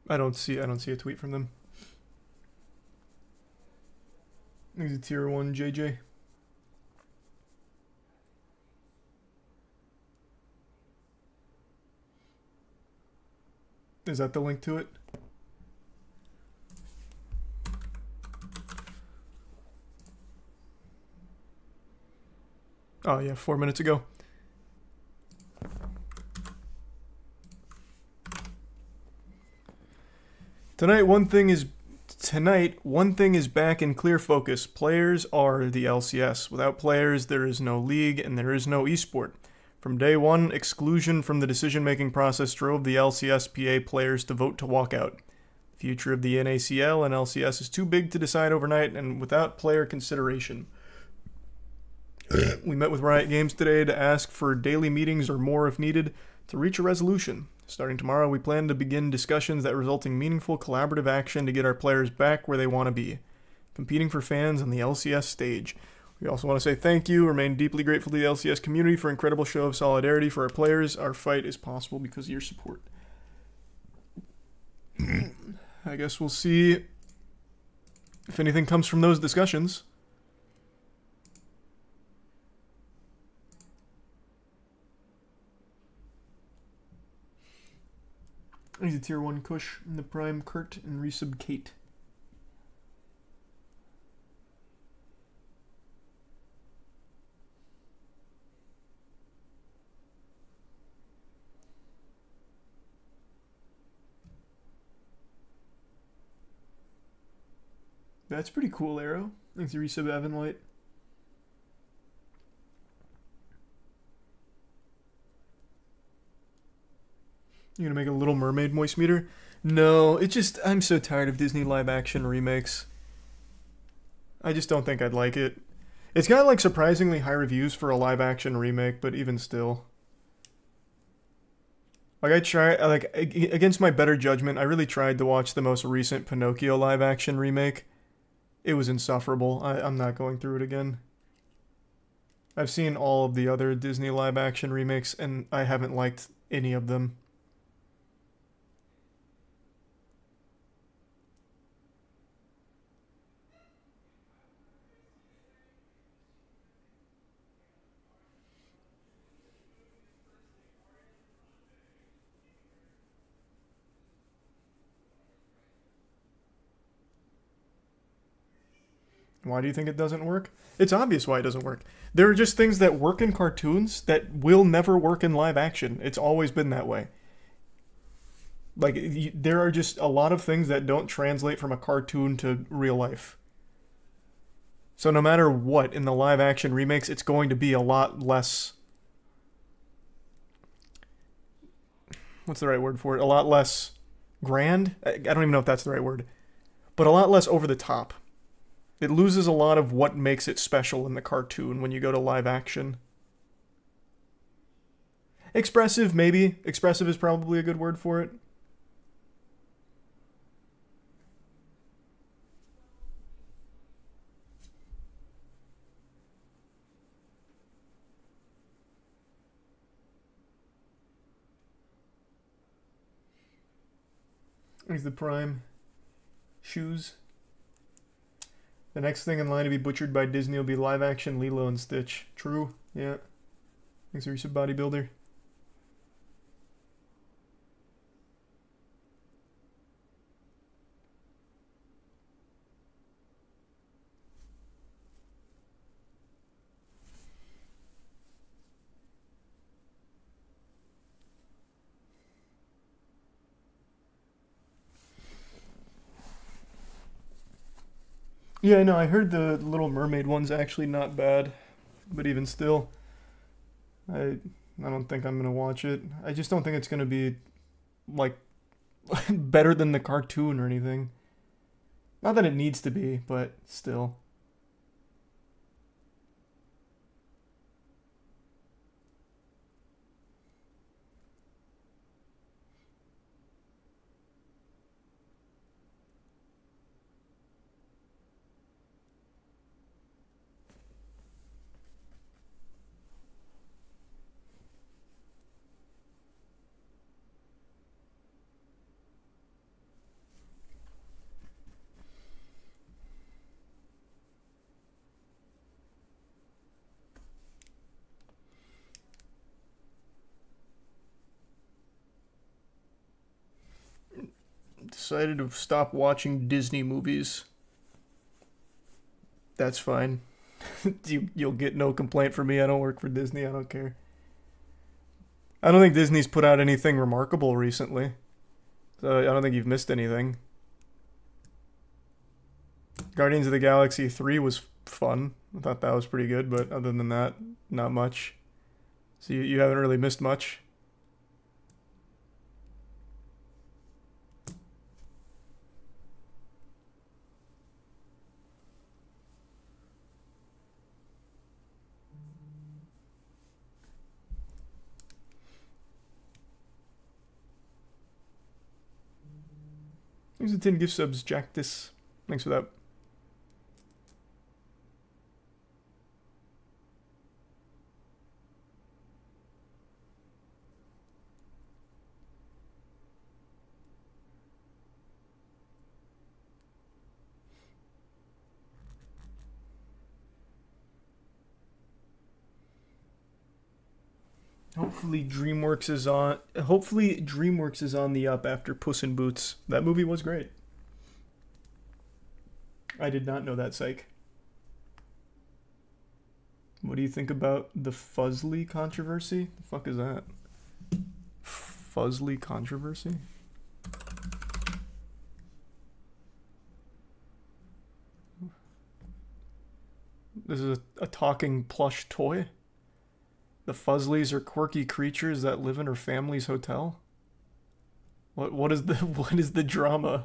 I don't see a tweet from them. There's a tier 1 JJ. Is that the link to it? Oh yeah, 4 minutes ago. Tonight, one thing is back in clear focus. Players are the LCS. Without players, there is no league and there is no esport. From day one, exclusion from the decision-making process drove the LCSPA players to vote to walk out. The future of the NACL and LCS is too big to decide overnight and without player consideration. We met with Riot Games today to ask for daily meetings or more if needed to reach a resolution. Starting tomorrow, we plan to begin discussions that result in meaningful collaborative action to get our players back where they want to be, competing for fans on the LCS stage. We also want to say thank you, remain deeply grateful to the LCS community for an incredible show of solidarity for our players. Our fight is possible because of your support. I guess we'll see if anything comes from those discussions. He's a tier 1 Kush in the Prime, Kurt, and Resub Kate. That's pretty cool, Arrow. Thanks to Resub Evan White. You gonna make a Little Mermaid moist meter? No, I'm so tired of Disney live action remakes. I just don't think I'd like it. It's got like surprisingly high reviews for a live action remake, but even still. Like against my better judgment, I really tried to watch the most recent Pinocchio live action remake. It was insufferable. I'm not going through it again. I've seen all of the other Disney live action remakes and I haven't liked any of them. Why do you think it doesn't work? It's obvious why it doesn't work. There are just things that work in cartoons that will never work in live action. It's always been that way. Like, there are just a lot of things that don't translate from a cartoon to real life. So no matter what in the live action remakes, it's going to be a lot less... What's the right word for it? A lot less grand? I don't even know if that's the right word. But a lot less over the top. It loses a lot of what makes it special in the cartoon when you go to live action. Expressive, maybe. Expressive is probably a good word for it. Here's the Prime. Shoes. The next thing in line to be butchered by Disney will be live-action Lilo and Stitch. True, yeah. Thanks, Arisa Bodybuilder. Yeah, no, I heard the Little Mermaid one's actually not bad, but even still. I don't think I'm gonna watch it. I just don't think it's gonna be like better than the cartoon or anything. Not that it needs to be, but still. Decided to stop watching Disney movies. That's fine. You'll get no complaint from me. I don't work for Disney. I don't care. I don't think Disney's put out anything remarkable recently. So I don't think you've missed anything. Guardians of the Galaxy 3 was fun. I thought that was pretty good, but other than that, not much. So you haven't really missed much. Thanks for 10 gift subs, Jactus. Thanks for that. Hopefully DreamWorks is on the up after Puss in Boots. That movie was great. I did not know that, psych. What do you think about the Fuzzly controversy? The fuck is that? Fuzzly controversy? This is a talking plush toy? The Fuzzlies are quirky creatures that live in her family's hotel? What is the drama?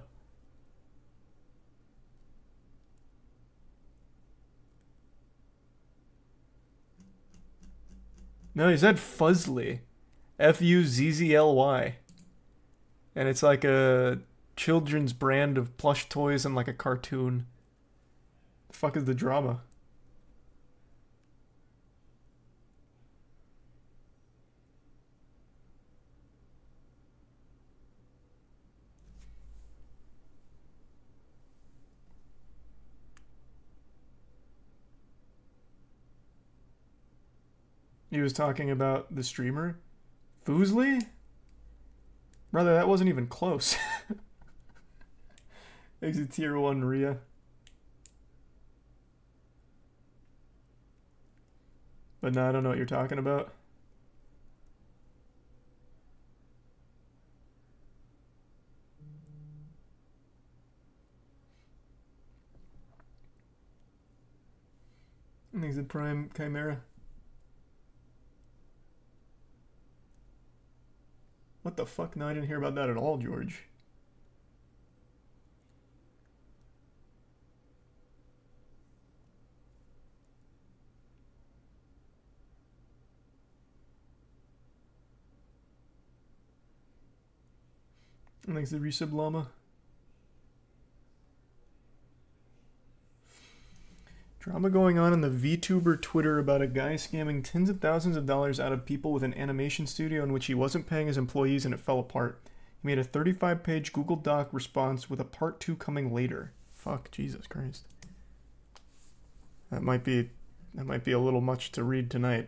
No, he said Fuzzly. Fuzzly. And it's like a children's brand of plush toys and like a cartoon. The fuck is the drama? He was talking about the streamer? Foozly? Brother, that wasn't even close. Exit tier 1 Rhea. But no, I don't know what you're talking about. Exit Prime Chimera. What the fuck? No, I didn't hear about that at all, George. Thanks to Resub Llama. Drama going on in the VTuber Twitter about a guy scamming tens of thousands of dollars out of people with an animation studio in which he wasn't paying his employees and it fell apart. He made a 35-page Google Doc response with a part 2 coming later. Fuck, Jesus Christ. That might be a little much to read tonight.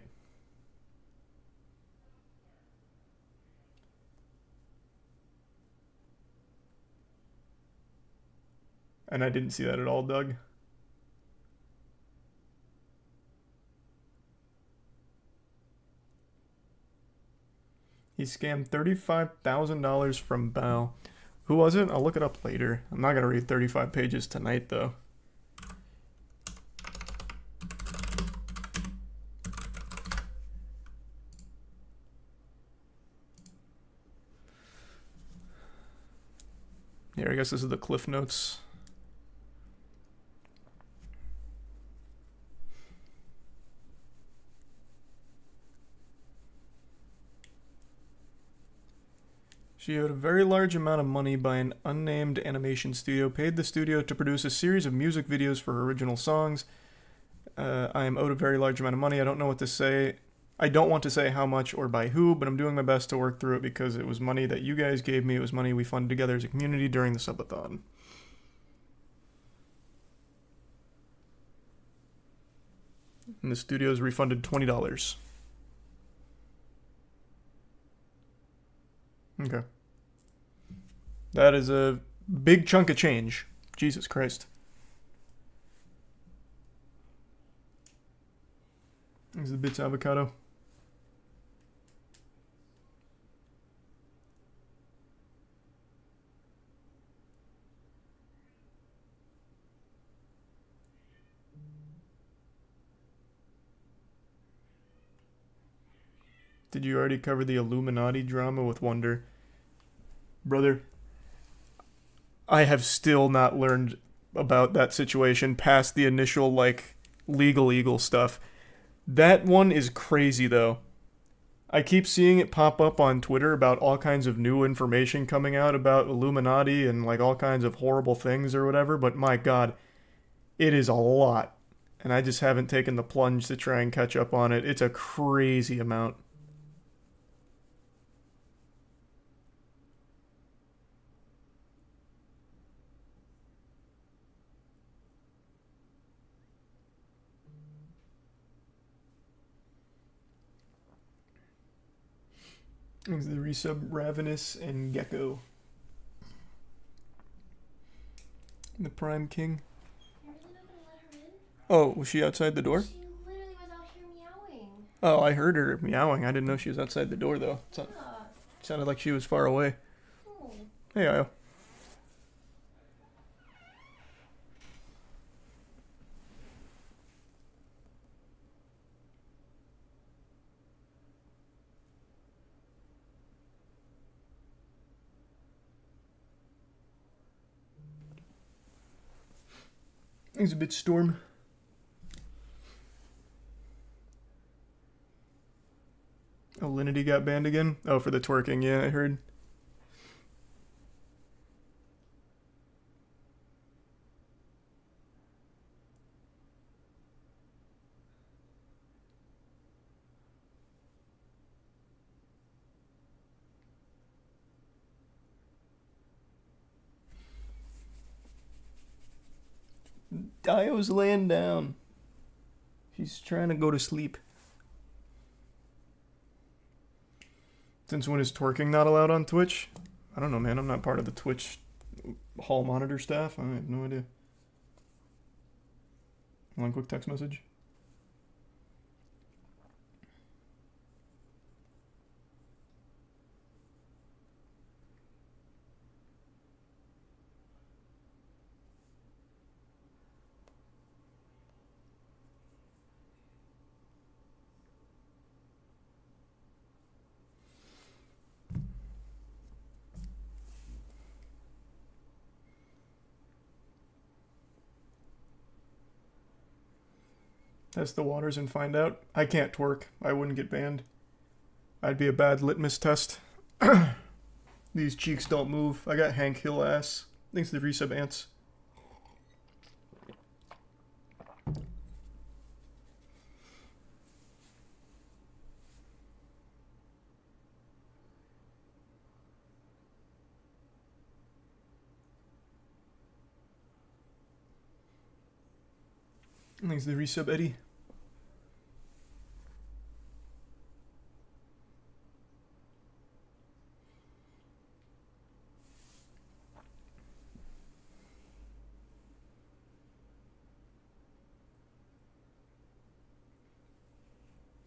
And I didn't see that at all, Doug. He scammed $35,000 from Bao. Who was it? I'll look it up later. I'm not going to read 35 pages tonight, though. Here, I guess this is the Cliff Notes. She owed a very large amount of money by an unnamed animation studio, paid the studio to produce a series of music videos for her original songs. I am owed a very large amount of money. I don't know what to say. I don't want to say how much or by who, but I'm doing my best to work through it because it was money that you guys gave me. It was money we funded together as a community during the subathon. And the studio's refunded $20. Okay. That is a big chunk of change. Jesus Christ. There's the Bits avocado. Did you already cover the Illuminati drama with Wonder? Brother, I have still not learned about that situation past the initial, like, legal eagle stuff. That one is crazy, though. I keep seeing it pop up on Twitter about all kinds of new information coming out about Illuminati and, like, all kinds of horrible things or whatever, but my god, it is a lot. And I just haven't taken the plunge to try and catch up on it. It's a crazy amount. Thanks to the resub Ravenous and Gecko. The Prime King. You're really not gonna let her in? Oh, was she outside the door? She literally was out here meowing. Oh, I heard her meowing. I didn't know she was outside the door, though. It sounded like she was far away. Oh. Hey, Io. It's a bit storm. Oh, Linity got banned again? Oh, for the twerking, yeah, I heard. Dio's laying down. She's trying to go to sleep. Since when is twerking not allowed on Twitch? I don't know, man. I'm not part of the Twitch hall monitor staff. I have no idea. One quick text message. Test the waters and find out. I can't twerk. I wouldn't get banned. I'd be a bad litmus test. These cheeks don't move. I got Hank Hill ass. Thanks to the resub ants. Thanks to the resub Eddie.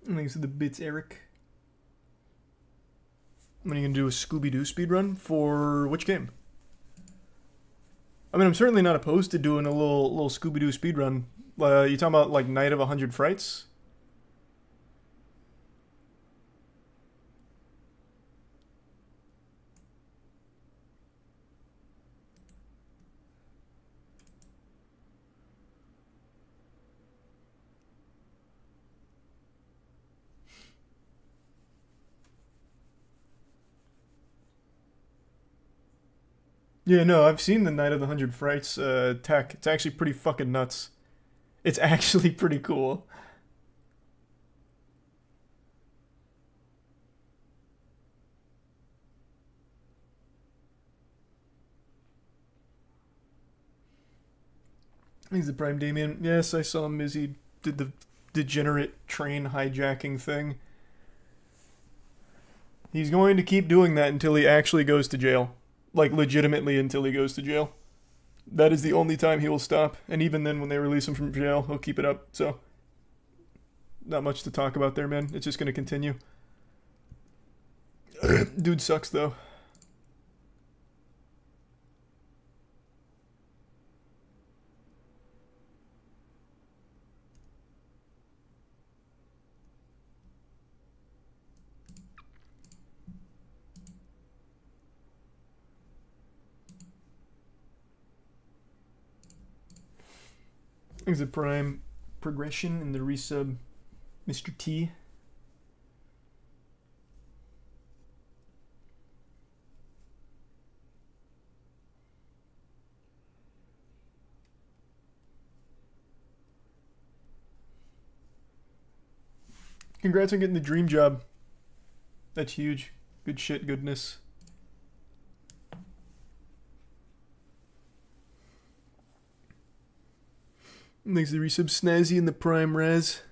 Thanks to the bits, Eric. When are you gonna do a Scooby-Doo speedrun? For which game? I mean, I'm certainly not opposed to doing a little Scooby-Doo speedrun. You talking about, like, Night of 100 Frights? Yeah, no, I've seen the Night of the Hundred Frights tech. It's actually pretty fucking nuts. It's actually pretty cool. He's the Prime Damien. Yes, I saw Mizzy did the degenerate train hijacking thing. He's going to keep doing that until he actually goes to jail. Like, legitimately until he goes to jail. That is the only time he will stop. And even then, when they release him from jail, he'll keep it up. So, not much to talk about there, man. It's just going to continue. Dude sucks, though. There's a Prime progression in the resub Mr. T. Congrats on getting the dream job. That's huge. Good shit, goodness. Thanks to the resub Snazzy and the Prime Res.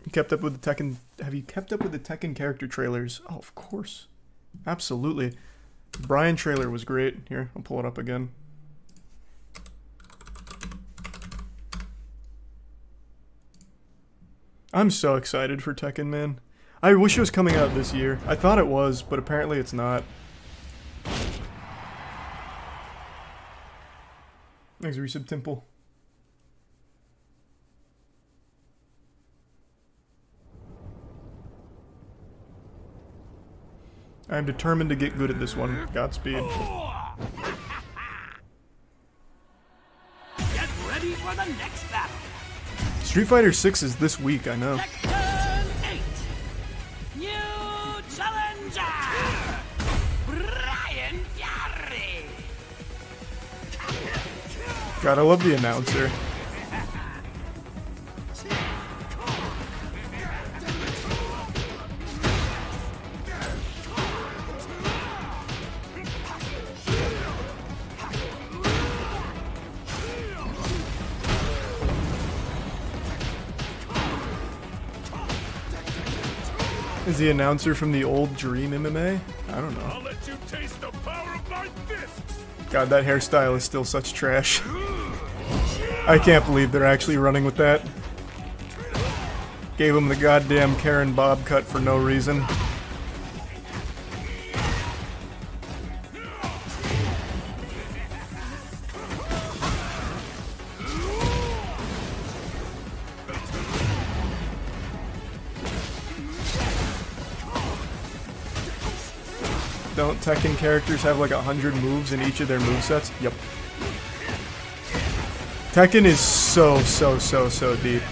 You kept up with the Tekken. Have you kept up with the Tekken character trailers? Oh, of course. Absolutely. Brian trailer was great. Here, I'll pull it up again. I'm so excited for Tekken, man. I wish it was coming out this year. I thought it was, but apparently it's not. Thanks, Resub Temple. I am determined to get good at this one. Godspeed. Get ready for the next battle. Street Fighter 6 is this week, I know. Tekken 8. New challenger. Brian Fury. God, I love the announcer. Is the announcer from the old Dream MMA? I don't know. I'll let you taste the power of my fists. God, that hairstyle is still such trash. I can't believe they're actually running with that. Gave him the goddamn Karen Bob cut for no reason. Don't Tekken characters have like 100 moves in each of their movesets? Yep. Tekken is so deep.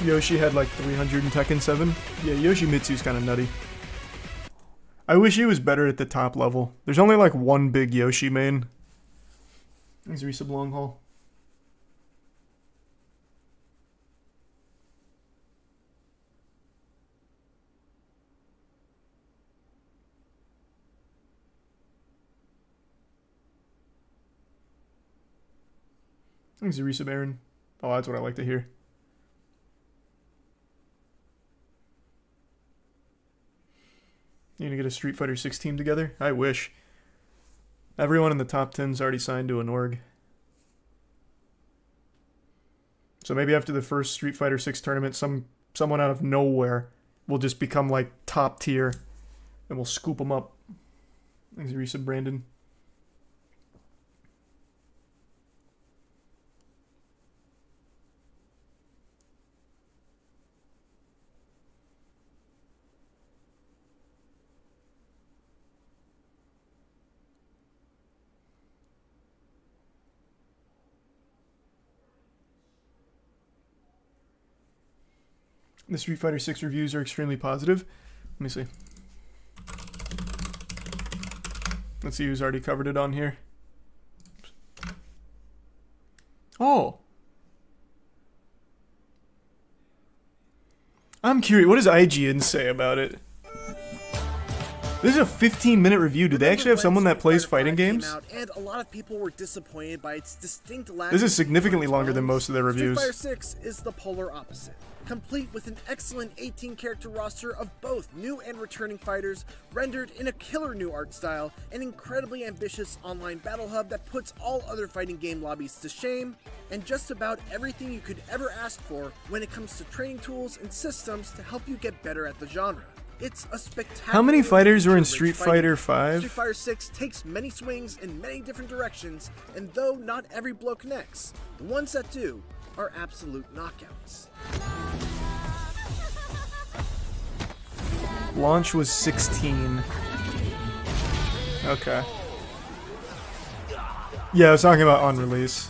Yoshi had like 300 in Tekken 7. Yeah, Yoshimitsu's kind of nutty. I wish he was better at the top level. There's only like one big Yoshi main. Thanks, Resub Long Haul. Thanks, Resub Aaron. Oh, that's what I like to hear. You gonna get a Street Fighter 6 team together? I wish. Everyone in the top 10's already signed to an org. So maybe after the first Street Fighter 6 tournament, someone out of nowhere will just become like top tier, and we'll scoop them up. Thanks, Risa Brandon. The Street Fighter 6 reviews are extremely positive. Let me see. Let's see who's already covered it on here. Oh. I'm curious. What does IGN say about it? This is a 15-minute review. Do they actually have someone that plays fighting games? And a lot of people were disappointed by its distinct lack. This is significantly longer than most of their reviews. Street Fighter 6 is the polar opposite. Complete with an excellent 18-character roster of both new and returning fighters, rendered in a killer new art style, an incredibly ambitious online battle hub that puts all other fighting game lobbies to shame, and just about everything you could ever ask for when it comes to training tools and systems to help you get better at the genre. It's a spectacular. How many fighters were in Street Fighter V? 5? Street Fighter 6 takes many swings in many different directions, and though not every blow connects, the ones that do are absolute knockouts. Launch was 16. Okay. Yeah, I was talking about on release.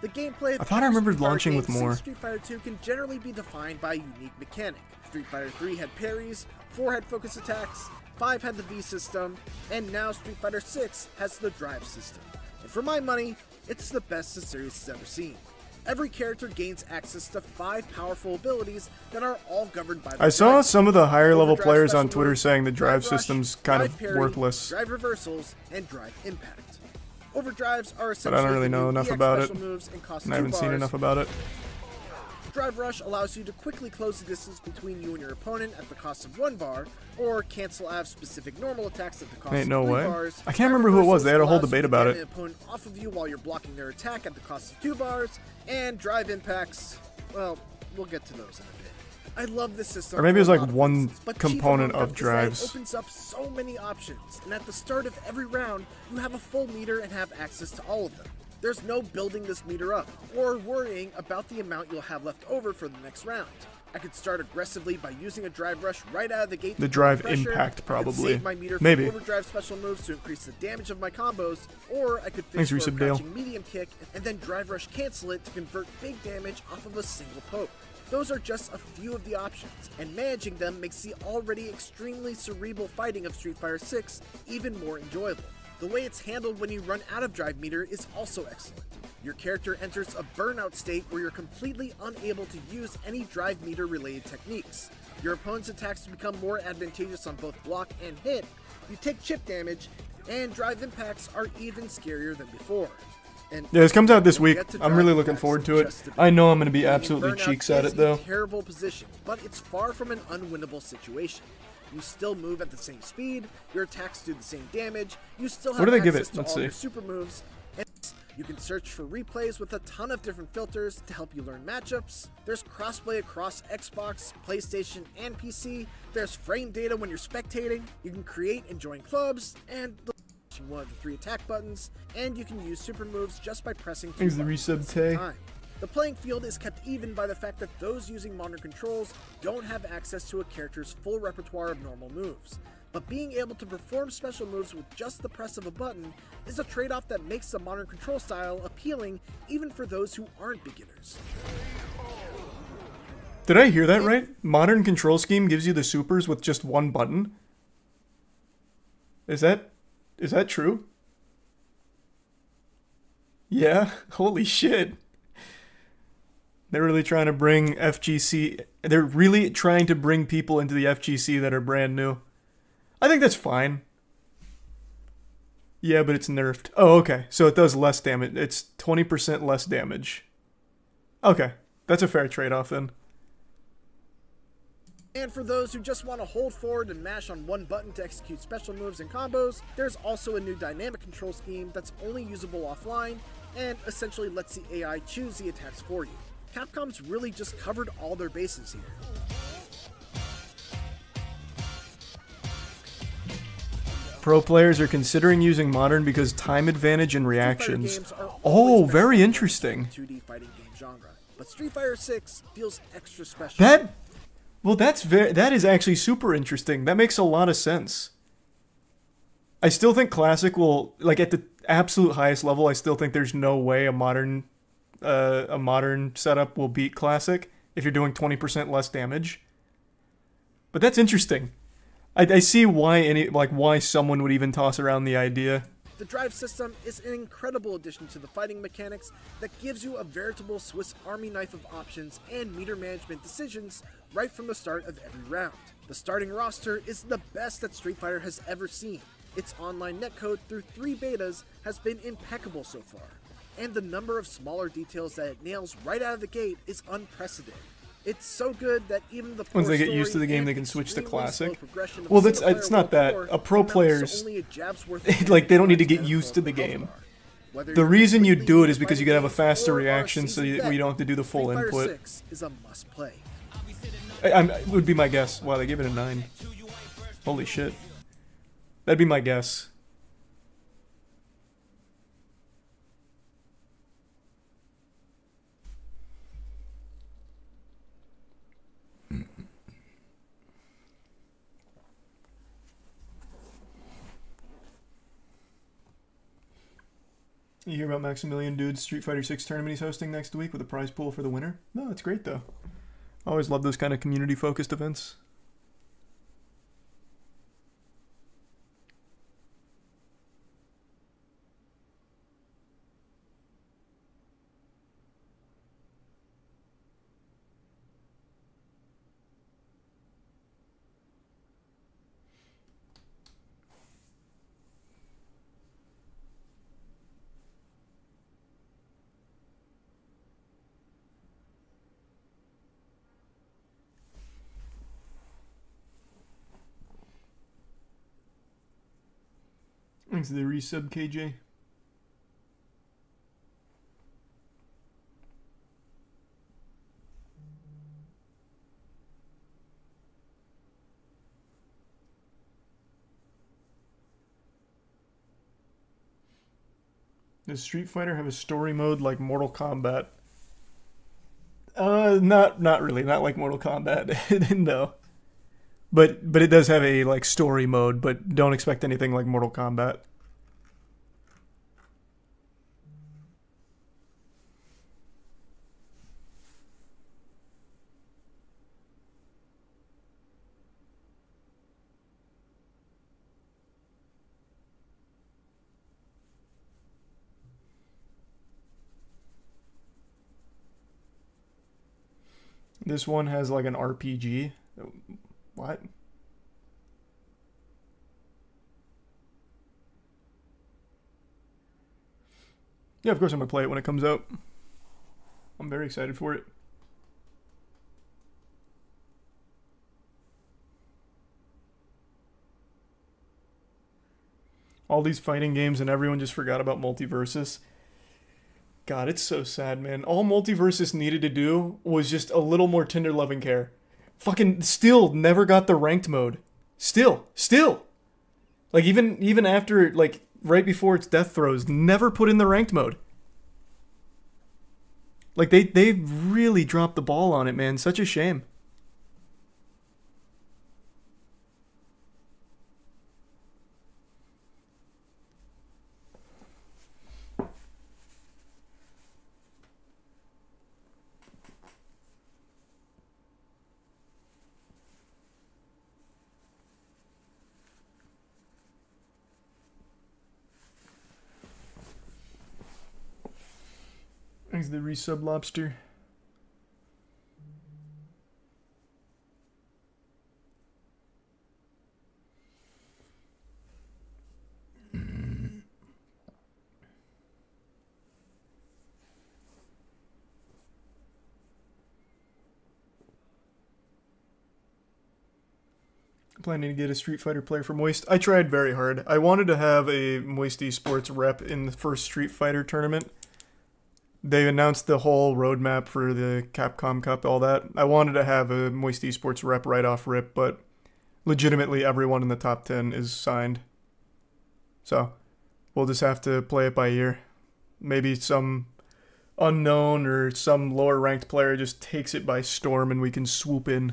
The gameplay of I thought I remembered Street Fighter launching with games more. since Street Fighter 2 can generally be defined by a unique mechanic. Street Fighter 3 had parries, 4 had focus attacks, 5 had the V system, and now Street Fighter 6 has the drive system. And for my money, it's the best the series has ever seen. Every character gains access to 5 powerful abilities that are all governed by the I saw drive. some of the higher level Overdrive players on special Twitter moves, saying the drive rush, system's kind drive of parry, worthless. Drive reversals, and drive impact. Overdrives are But essentially I don't really the know new enough EX about it. special moves and cost And I haven't 2 seen bars. enough about it. Drive Rush allows you to quickly close the distance between you and your opponent at the cost of 1 bar, or cancel out specific normal attacks at the cost Ain't of no 3 way. bars. I can't remember who it was. They had a whole Reversals debate allows about you to it. get an opponent off of you while you're blocking their attack at the cost of 2 bars, and Drive Impacts, well, we'll get to those in a bit. I love this system. Or maybe it was for a like lot of one reasons, but chief component among of them is that drives. It opens up so many options, and at the start of every round, you have a full meter and have access to all of them. There's no building this meter up, or worrying about the amount you'll have left over for the next round. I could start aggressively by using a drive rush right out of the gate. The to drive put pressure. impact, I could probably. save my meter Maybe. for overdrive special moves to increase the damage of my combos, or I could Thanks, fish for a Resub Dale. crouching medium kick and then drive rush cancel it to convert big damage off of a single poke. Those are just a few of the options, and managing them makes the already extremely cerebral fighting of Street Fighter 6 even more enjoyable. The way it's handled when you run out of drive meter is also excellent. Your character enters a burnout state where you're completely unable to use any drive meter related techniques. Your opponent's attacks become more advantageous on both block and hit, you take chip damage, and drive impacts are even scarier than before. And Yeah, this comes out this we'll week. get to I'm drive really looking impacts forward to in it. just a bit. I know I'm going to be Being in absolutely burnout cheeks at is it, though. a terrible position, but it's far from an unwinnable situation. You still move at the same speed, your attacks do the same damage, you still have What do they give access it? to Let's all see. your super moves, and you can search for replays with a ton of different filters to help you learn matchups. There's crossplay across Xbox, PlayStation, and PC. There's frame data when you're spectating. You can create and join clubs, and one of the 3 attack buttons, and you can use super moves just by pressing 2 Thanks, the buttons resub, at the same Tay. time. The playing field is kept even by the fact that those using modern controls don't have access to a character's full repertoire of normal moves. But being able to perform special moves with just the press of a button is a trade-off that makes the modern control style appealing even for those who aren't beginners. Did I hear that right? Modern control scheme gives you the supers with just 1 button? Is that true? Yeah? Holy shit. They're really trying to bring FGC... They're really trying to bring people into the FGC that are brand new. I think that's fine. Yeah, but it's nerfed. Oh, okay. So it does less damage. It's 20% less damage. Okay. That's a fair trade-off then. And for those who just want to hold forward and mash on one button to execute special moves and combos, there's also a new dynamic control scheme that's only usable offline and essentially lets the AI choose the attacks for you. Capcom's really just covered all their bases here. Pro players are considering using Modern because time advantage and reactions. Street Fighter games are Oh, always very best interesting. in the 2D fighting game genre, but Street Fighter 6 feels extra special. That is actually super interesting. That makes a lot of sense. I still think Classic will, like, at the absolute highest level, I still think there's no way a modern setup will beat Classic if you're doing 20% less damage. But that's interesting. I see why someone would even toss around the idea. The drive system is an incredible addition to the fighting mechanics that gives you a veritable Swiss Army knife of options and meter management decisions right from the start of every round. The starting roster is the best that Street Fighter has ever seen. Its online netcode through 3 betas has been impeccable so far, and the number of smaller details that it nails right out of the gate is unprecedented. It's so good that even the Once they get used to the game, they can switch to Classic. Well, it's not that. Pro players, like, they don't need to get used to the game. The reason you do it is because you can have a faster reaction, so you don't have to do the full input. Is a must play. It would be my guess. Wow, they gave it a 9. Holy shit. That'd be my guess. You hear about Maximilian Dude's Street Fighter 6 tournament he's hosting next week with a prize pool for the winner? No, it's great though. I always love those kind of community-focused events. Thanks to the resub, KJ. Does Street Fighter have a story mode like Mortal Kombat? Not really. Not like Mortal Kombat. No. But it does have a like story mode, but don't expect anything like Mortal Kombat. This one has like an RPG. What? Yeah, of course I'm going to play it when it comes out. I'm very excited for it. All these fighting games and everyone just forgot about Multiversus. God, it's so sad, man. All Multiversus needed to do was just a little more tender loving care. Fucking still never got the ranked mode. Still. Like even after, like, right before its death throes, never put in the ranked mode. Like, they really dropped the ball on it, man. Such a shame. Thanks the resub lobster. Planning to get a Street Fighter player for Moist. I tried very hard. I wanted to have a Moist Esports rep in the first Street Fighter tournament. They announced the whole roadmap for the Capcom Cup, all that. I wanted to have a Moist Esports rep right off rip, but legitimately everyone in the top 10 is signed. So we'll just have to play it by ear. Maybe some unknown or some lower ranked player just takes it by storm and we can swoop in.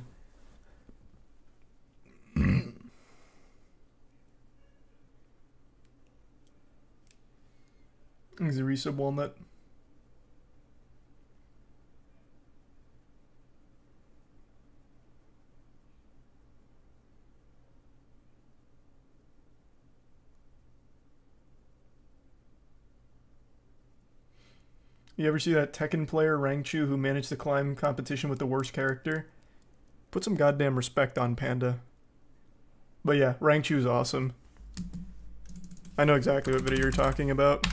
Is a resub walnut. You ever see that Tekken player Rangchu who managed to climb competition with the worst character? Put some goddamn respect on Panda. But yeah, Rangchu's awesome. I know exactly what video you're talking about.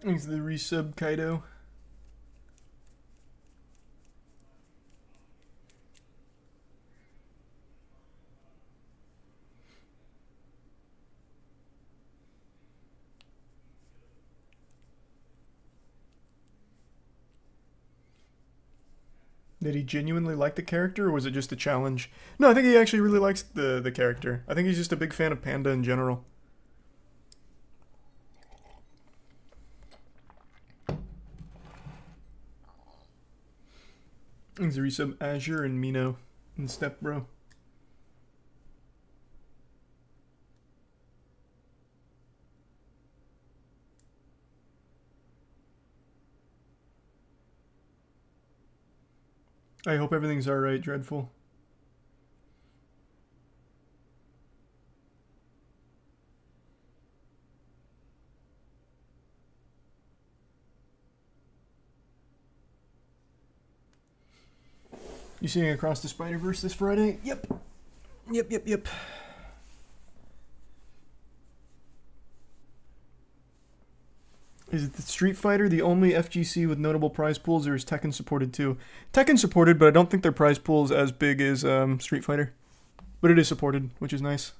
Thanks to the resub, Kaido. Did he genuinely like the character, or was it just a challenge? No, I think he actually really likes the character. I think he's just a big fan of Panda in general. Thanks to resub, Azure and Mino and Step Bro. I hope everything's alright, Dreadful. You seeing Across the Spider-Verse this Friday? Yep. Yep. Is it the Street Fighter the only FGC with notable prize pools, or is Tekken supported too? Tekken supported, but I don't think their prize pool is as big as Street Fighter. But it is supported, which is nice.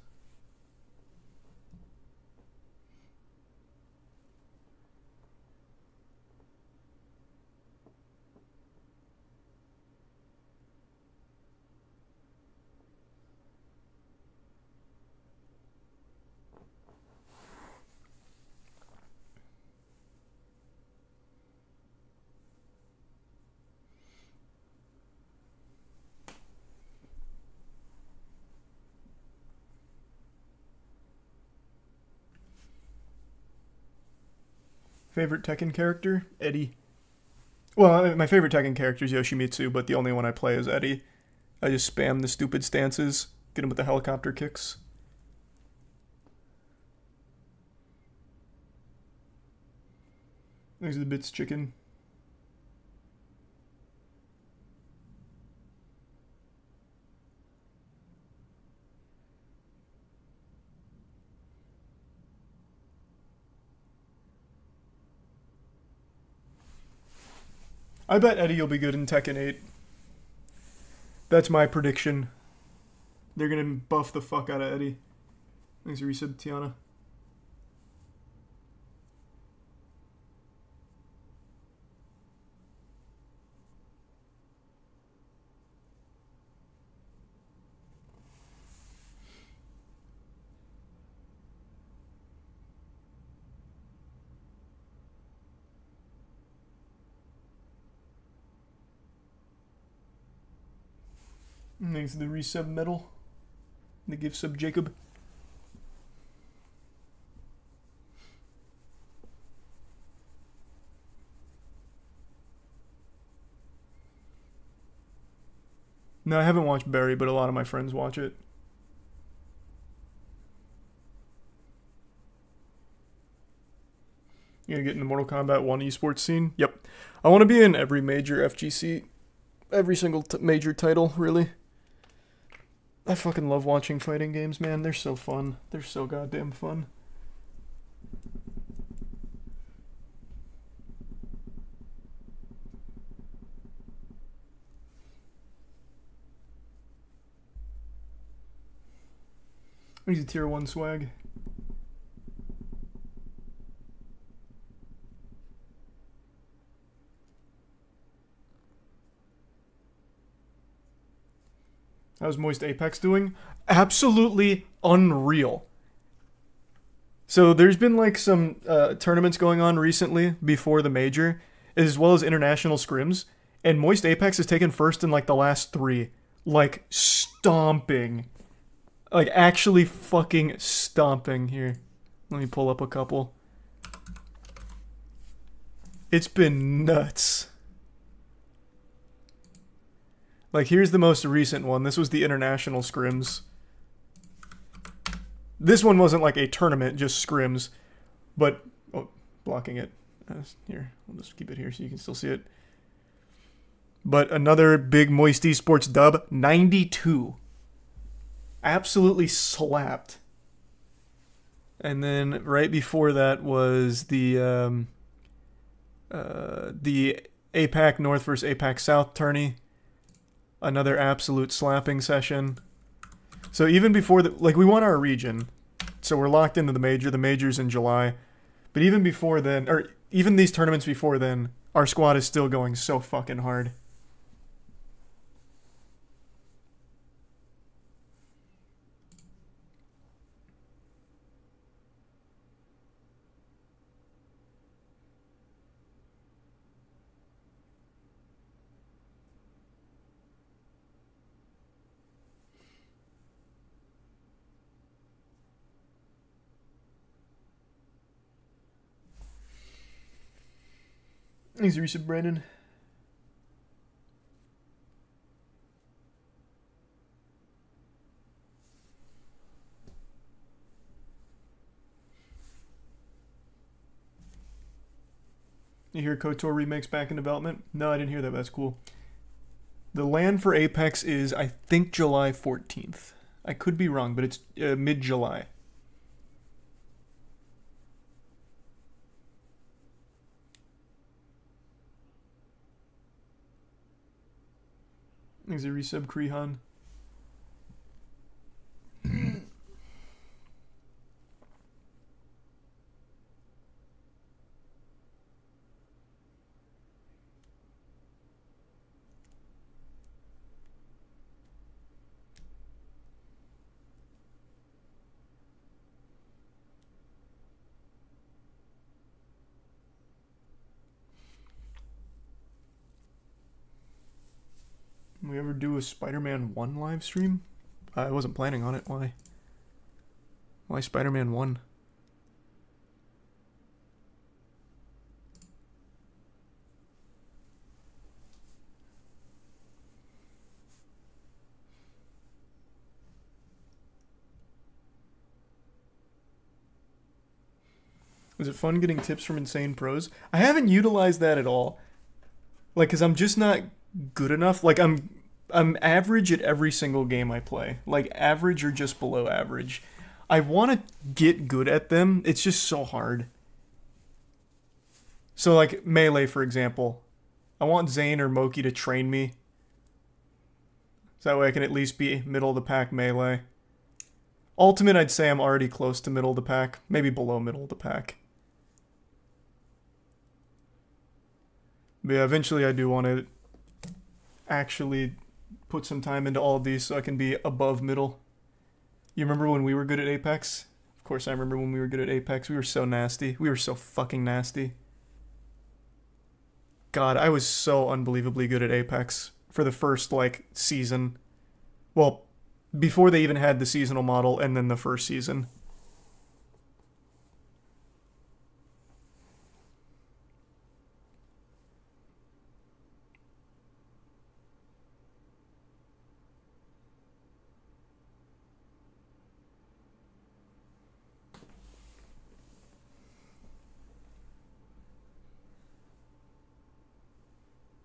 Favorite Tekken character? Eddie. Well, my favorite Tekken character is Yoshimitsu, but the only one I play is Eddie. I just spam the stupid stances, get him with the helicopter kicks. There's the Bits Chicken. I bet Eddie will be good in Tekken 8. That's my prediction. They're gonna buff the fuck out of Eddie. Thanks for resub, Tiana. Thanks to the resub Metal. The gift sub Jacob. No, I haven't watched Barry, but a lot of my friends watch it. You gonna get in the Mortal Kombat 1 esports scene? Yep. I want to be in every major FGC. Every single major title, really. I fucking love watching fighting games, man. They're so fun. They're so goddamn fun. He's a tier 1 swag. How's Moist Apex doing? Absolutely unreal. So there's been like some tournaments going on recently before the major, as well as international scrims, and Moist Apex has taken first in like the last 3. Like stomping. Like actually fucking stomping here. Let me pull up a couple. It's been nuts. Like, here's the most recent one. This was the international scrims. This one wasn't like a tournament, just scrims. But, oh, blocking it. Here, I'll just keep it here so you can still see it. But another big Moist Esports dub, 92. Absolutely slapped. And then right before that was the APAC North versus APAC South tourney. Another absolute slapping session. So even before the, like, we won our region, so we're locked into the major. The major's in July. But even before then, or even these tournaments before then, our squad is still going so fucking hard. Thanks, Risa Brandon. You hear KOTOR remakes back in development? No, I didn't hear that, but that's cool. The land for Apex is, I think, July 14th. I could be wrong, but it's mid-July. Thanks, a resub, Krehan. We ever do a Spider-Man 1 live stream? I wasn't planning on it. Why? Why Spider-Man 1? Was it fun getting tips from Insane Pros? I haven't utilized that at all. Like, cause I'm just not good enough. Like, I'm average at every single game I play. Like, average or just below average. I want to get good at them. It's just so hard. So, like, Melee, for example. I want Zane or Moki to train me. So that way I can at least be middle of the pack Melee. Ultimate, I'd say I'm already close to middle of the pack. Maybe below middle of the pack. But yeah, eventually I do want to actually put some time into all of these so I can be above middle. You remember when we were good at Apex? Of course I remember when we were good at Apex. We were so nasty. We were so fucking nasty. God, I was so unbelievably good at Apex for the first, like, season. Well, before they even had the seasonal model and then the first season.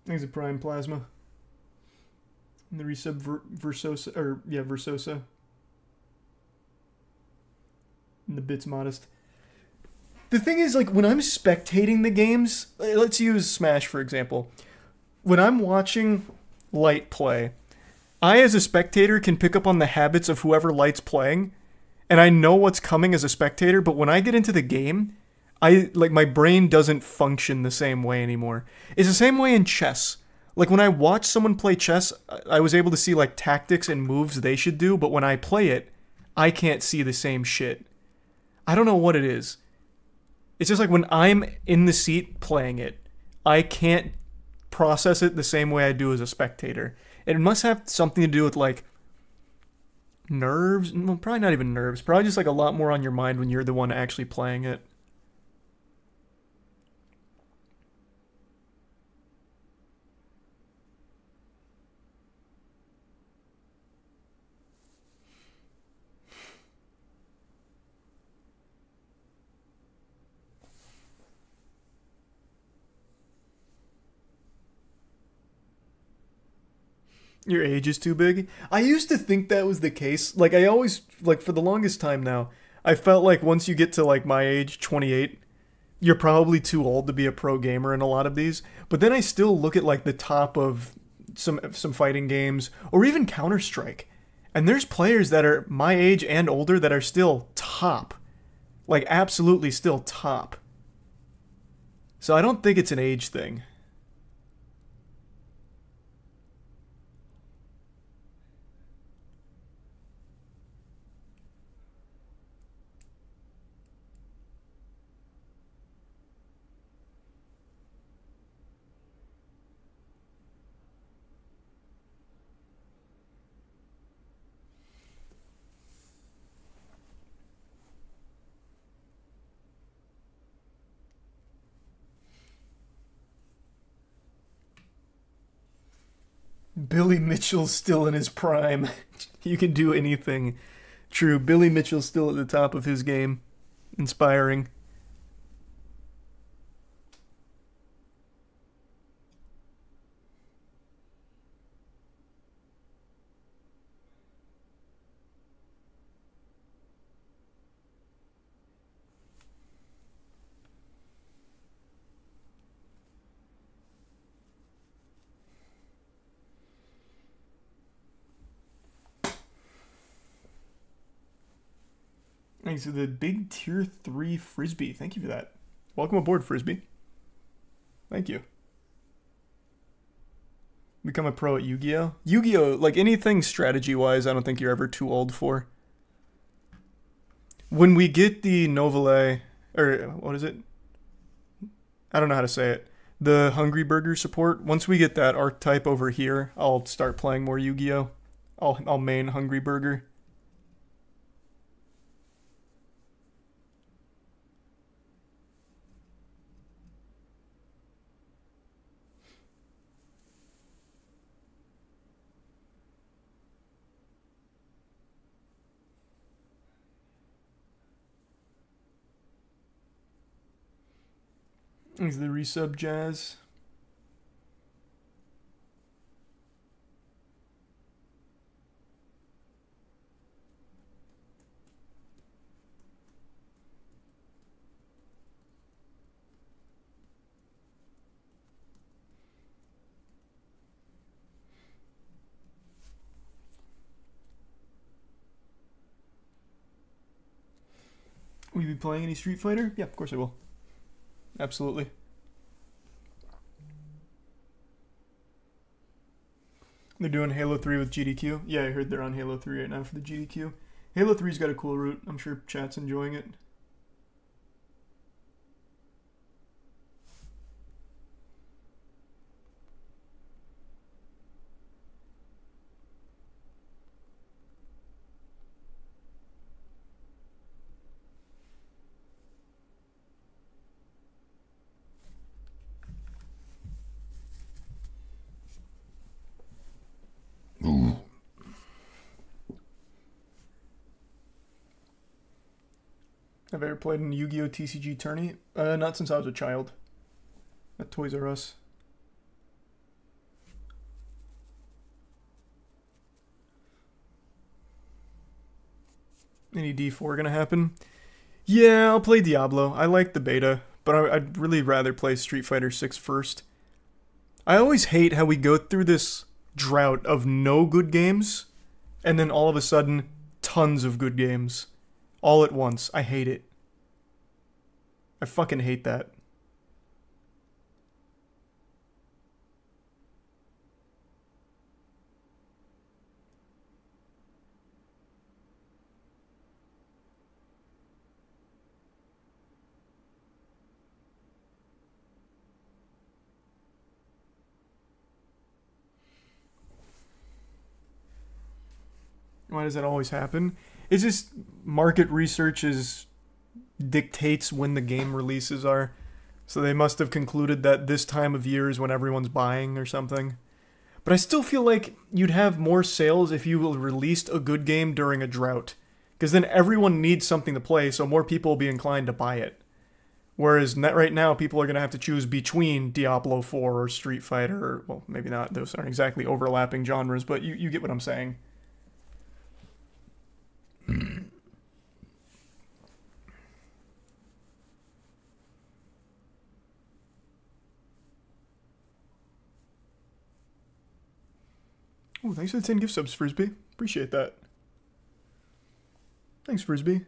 There's a Prime Plasma. And the resub Versosa, or yeah, Versosa. And the Bits Modest. The thing is, like, when I'm spectating the games, let's use Smash for example. When I'm watching Light play, I as a spectator can pick up on the habits of whoever Light's playing, and I know what's coming as a spectator, but when I get into the game, my brain doesn't function the same way anymore. It's the same way in chess. Like, when I watch someone play chess, I was able to see, like, tactics and moves they should do, but when I play it, I can't see the same shit. I don't know what it is. It's just like when I'm in the seat playing it, I can't process it the same way I do as a spectator. It must have something to do with, like, nerves. Well, probably not even nerves. Probably just, like, a lot more on your mind when you're the one actually playing it. Your age is too big? I used to think that was the case. Like, I always, like, for the longest time now, I felt like once you get to, like, my age, 28, you're probably too old to be a pro gamer in a lot of these. But then I still look at, like, the top of some fighting games, or even Counter-Strike. And there's players that are my age and older that are still top. Like, absolutely still top. So I don't think it's an age thing. Billy Mitchell's still in his prime. You can do anything. True, Billy Mitchell's still at the top of his game. Inspiring. Thanks to the big tier 3 Frisbee. Thank you for that. Welcome aboard, Frisbee. Thank you. Become a pro at Yu-Gi-Oh? Yu-Gi-Oh, like anything strategy-wise, I don't think you're ever too old for. When we get the Novale, or what is it? I don't know how to say it. The Hungry Burger support. Once we get that archetype over here, I'll start playing more Yu-Gi-Oh. I'll main Hungry Burger. Is the resub Jazz? Will you be playing any Street Fighter? Yeah, of course I will. Absolutely. They're doing Halo 3 with GDQ. Yeah, I heard they're on Halo 3 right now for the GDQ. Halo 3's got a cool route. I'm sure chat's enjoying it. Have I ever played in Yu-Gi-Oh! TCG tourney? Not since I was a child. At Toys R Us. Any D4 gonna happen? Yeah, I'll play Diablo. I like the beta, but I'd really rather play Street Fighter 6 first. I always hate how we go through this drought of no good games, and then all of a sudden, tons of good games. All at once. I hate it. I fucking hate that. Why does that always happen? It's just market research dictates when the game releases are. So they must have concluded that this time of year is when everyone's buying or something. But I still feel like you'd have more sales if you released a good game during a drought. Because then everyone needs something to play, so more people will be inclined to buy it. Whereas right now, people are going to have to choose between Diablo 4 or Street Fighter. Or, well, maybe not. Those aren't exactly overlapping genres, but you get what I'm saying. Oh, thanks for the 10 gift subs, Frisbee. Appreciate that. Thanks, Frisbee.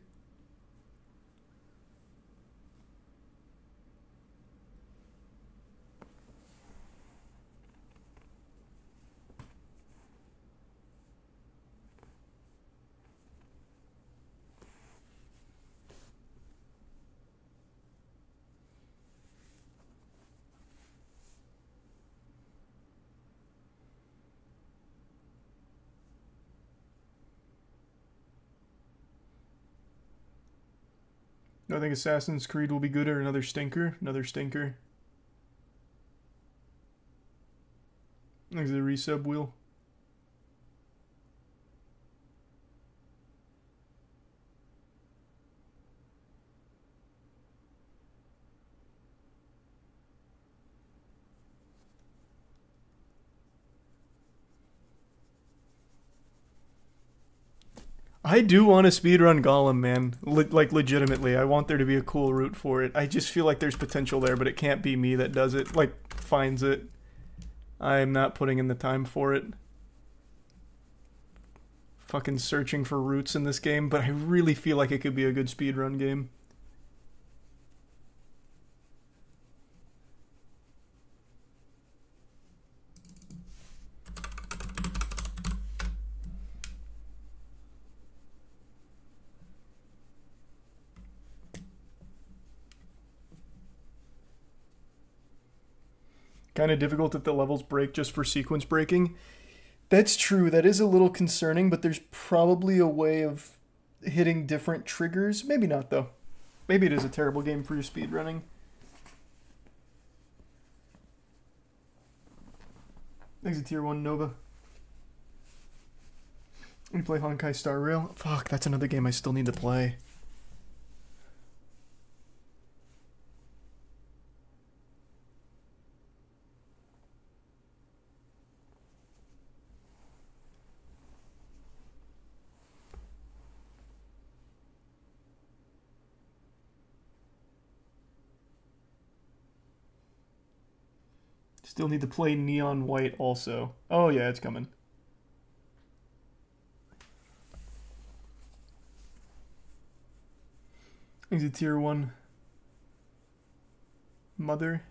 I think Assassin's Creed will be good or another stinker. Another stinker. Thanks the resub wheel. I do want to speedrun Gollum, man. Like, legitimately. I want there to be a cool route for it. I just feel like there's potential there, but it can't be me that does it. Like, finds it. I'm not putting in the time for it. Fucking searching for routes in this game, but I really feel like it could be a good speedrun game. Kind of difficult if the levels break just for sequence breaking. That's true. That is a little concerning, but there's probably a way of hitting different triggers. Maybe not, though. Maybe it is a terrible game for your speedrunning. Thanks to Tier 1 Nova. We play Honkai Star Rail. Fuck, that's another game I still need to play. Still need to play Neon White also. Oh yeah, it's coming. Is it Tier 1? Mother?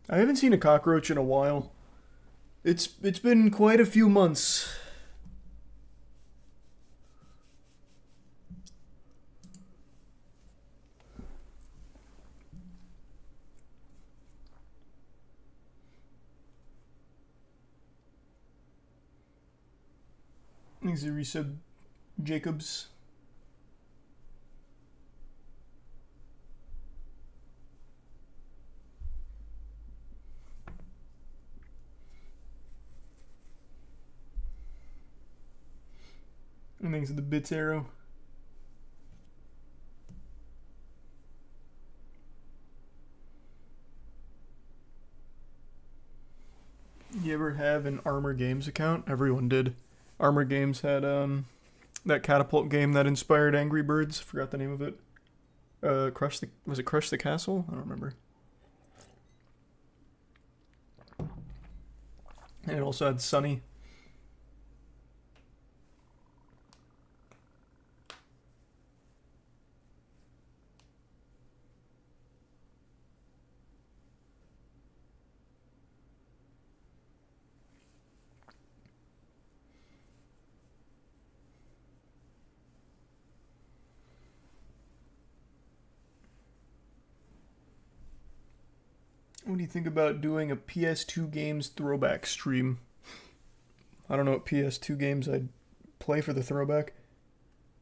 I haven't seen a cockroach in a while. It's been quite a few months. Thanks to resub Jacobs. Thanks to the bits arrow. You ever have an Armor Games account? Everyone did. Armor Games had that catapult game that inspired Angry Birds. Forgot the name of it. Was it Crush the Castle? I don't remember. And it also had Sunny. What do you think about doing a PS2 games throwback stream? I don't know what PS2 games I'd play for the throwback.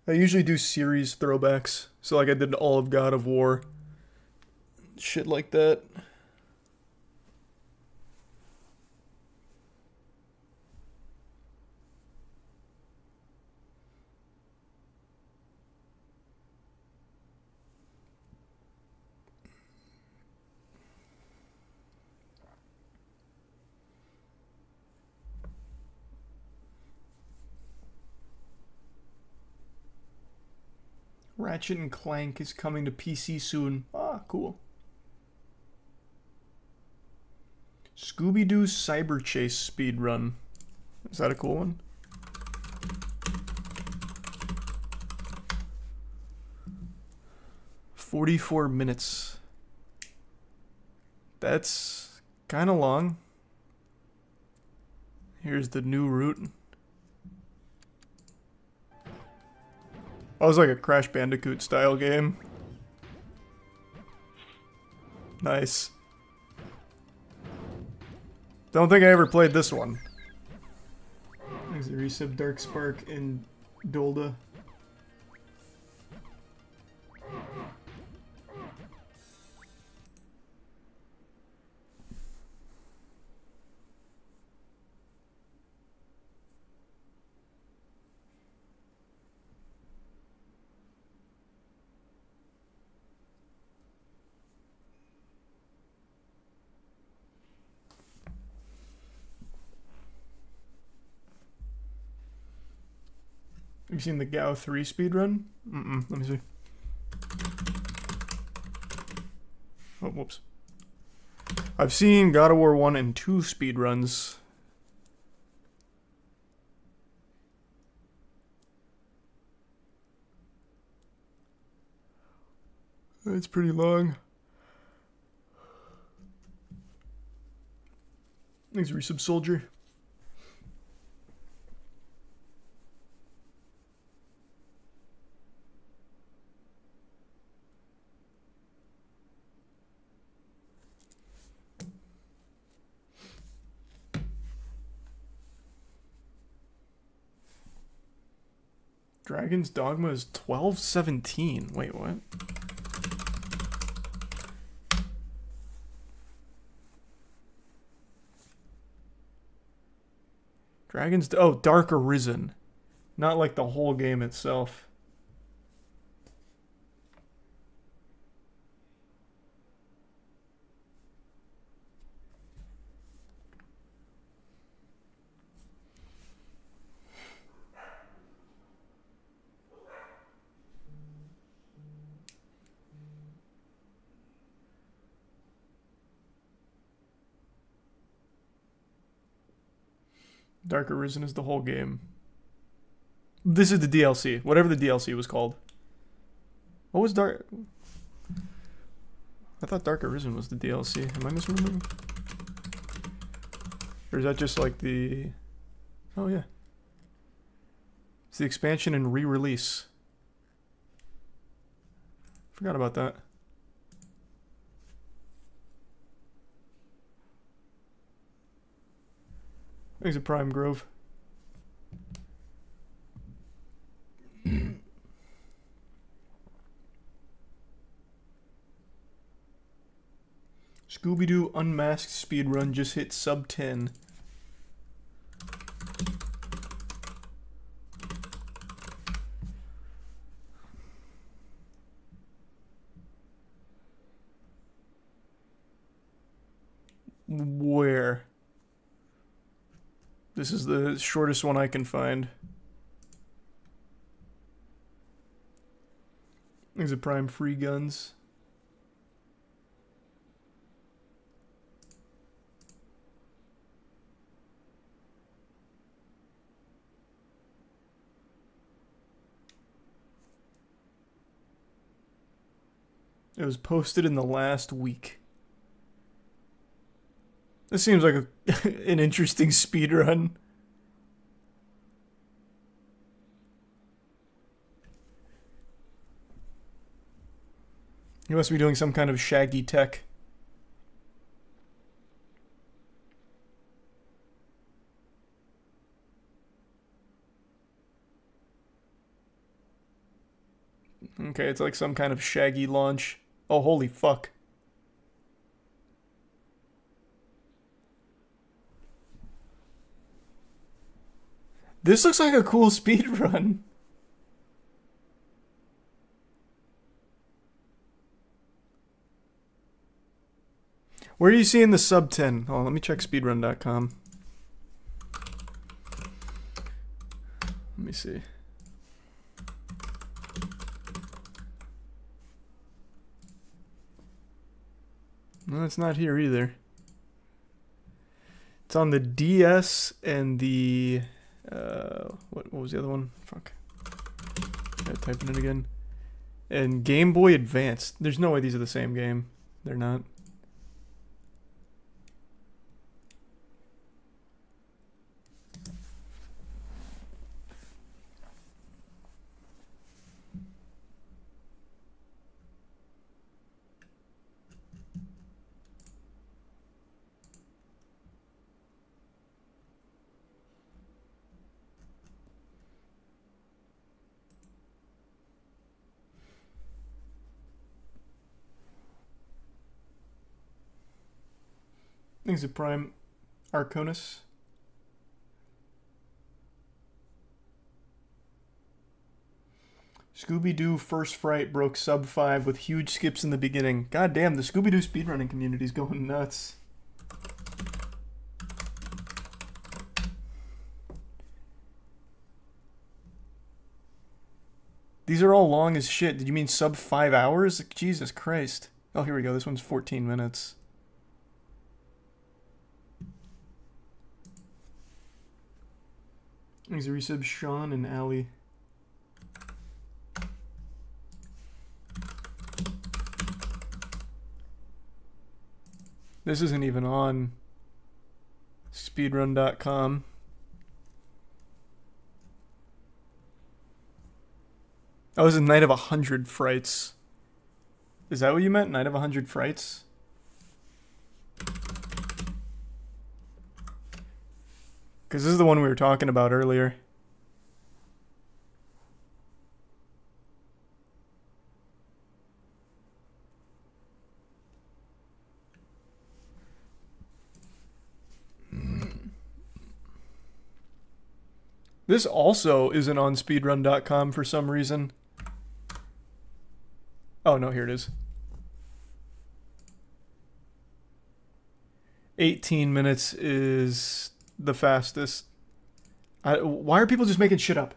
I usually do series throwbacks. So like I did all of God of War. Shit like that. Ratchet and Clank is coming to PC soon. Ah, cool. Scooby-Doo Cyber Chase speedrun. Is that a cool one? "44 minutes. That's kind of long. Here's the new route. Oh, it was like a Crash Bandicoot style game. Nice. Don't think I ever played this one. There's the resub Dark Spark and Dolda. Have you seen the Gao 3 speedrun? Let me see. Oh, whoops. I've seen God of War 1 and 2 speedruns. It's pretty long. Thanks, Resub Soldier. Dragon's Dogma is 12:17. Wait, what? Oh, Dark Arisen. Not like the whole game itself. Dark Arisen is the whole game. This is the DLC. Whatever the DLC was called. What was Dark... I thought Dark Arisen was the DLC. Am I misremembering? Or is that just like the... Oh, yeah. It's the expansion and re-release. Forgot about that. Thanks to Prime Grove. Scooby-Doo Unmasked speedrun just hit sub 10. This is the shortest one I can find. These are Prime free guns. It was posted in the last week. This seems like an interesting speed run. He must be doing some kind of shaggy tech. Okay, it's like some kind of shaggy launch. Oh, holy fuck. This looks like a cool speed run. Where are you seeing the sub 10? Oh, let me check speedrun.com. Let me see. No, it's not here either. It's on the DS and the... what was the other one? Fuck. Gotta type it in again. And Game Boy Advance. There's no way these are the same game. They're not. I think it's a Prime Arconus. Scooby-Doo First Fright broke sub 5 with huge skips in the beginning. God damn, the Scooby-Doo speedrunning community's going nuts. These are all long as shit. Did you mean sub 5 hours? Jesus Christ. Oh, here we go. This one's 14 minutes. These are resubs Sean and Ali. This isn't even on speedrun.com. Oh, this is Night of 100 Frights. Is that what you meant? Night of 100 Frights? Because this is the one we were talking about earlier. This also isn't on speedrun.com for some reason. Oh, no, here it is. 18 minutes is the fastest. Why are people just making shit up?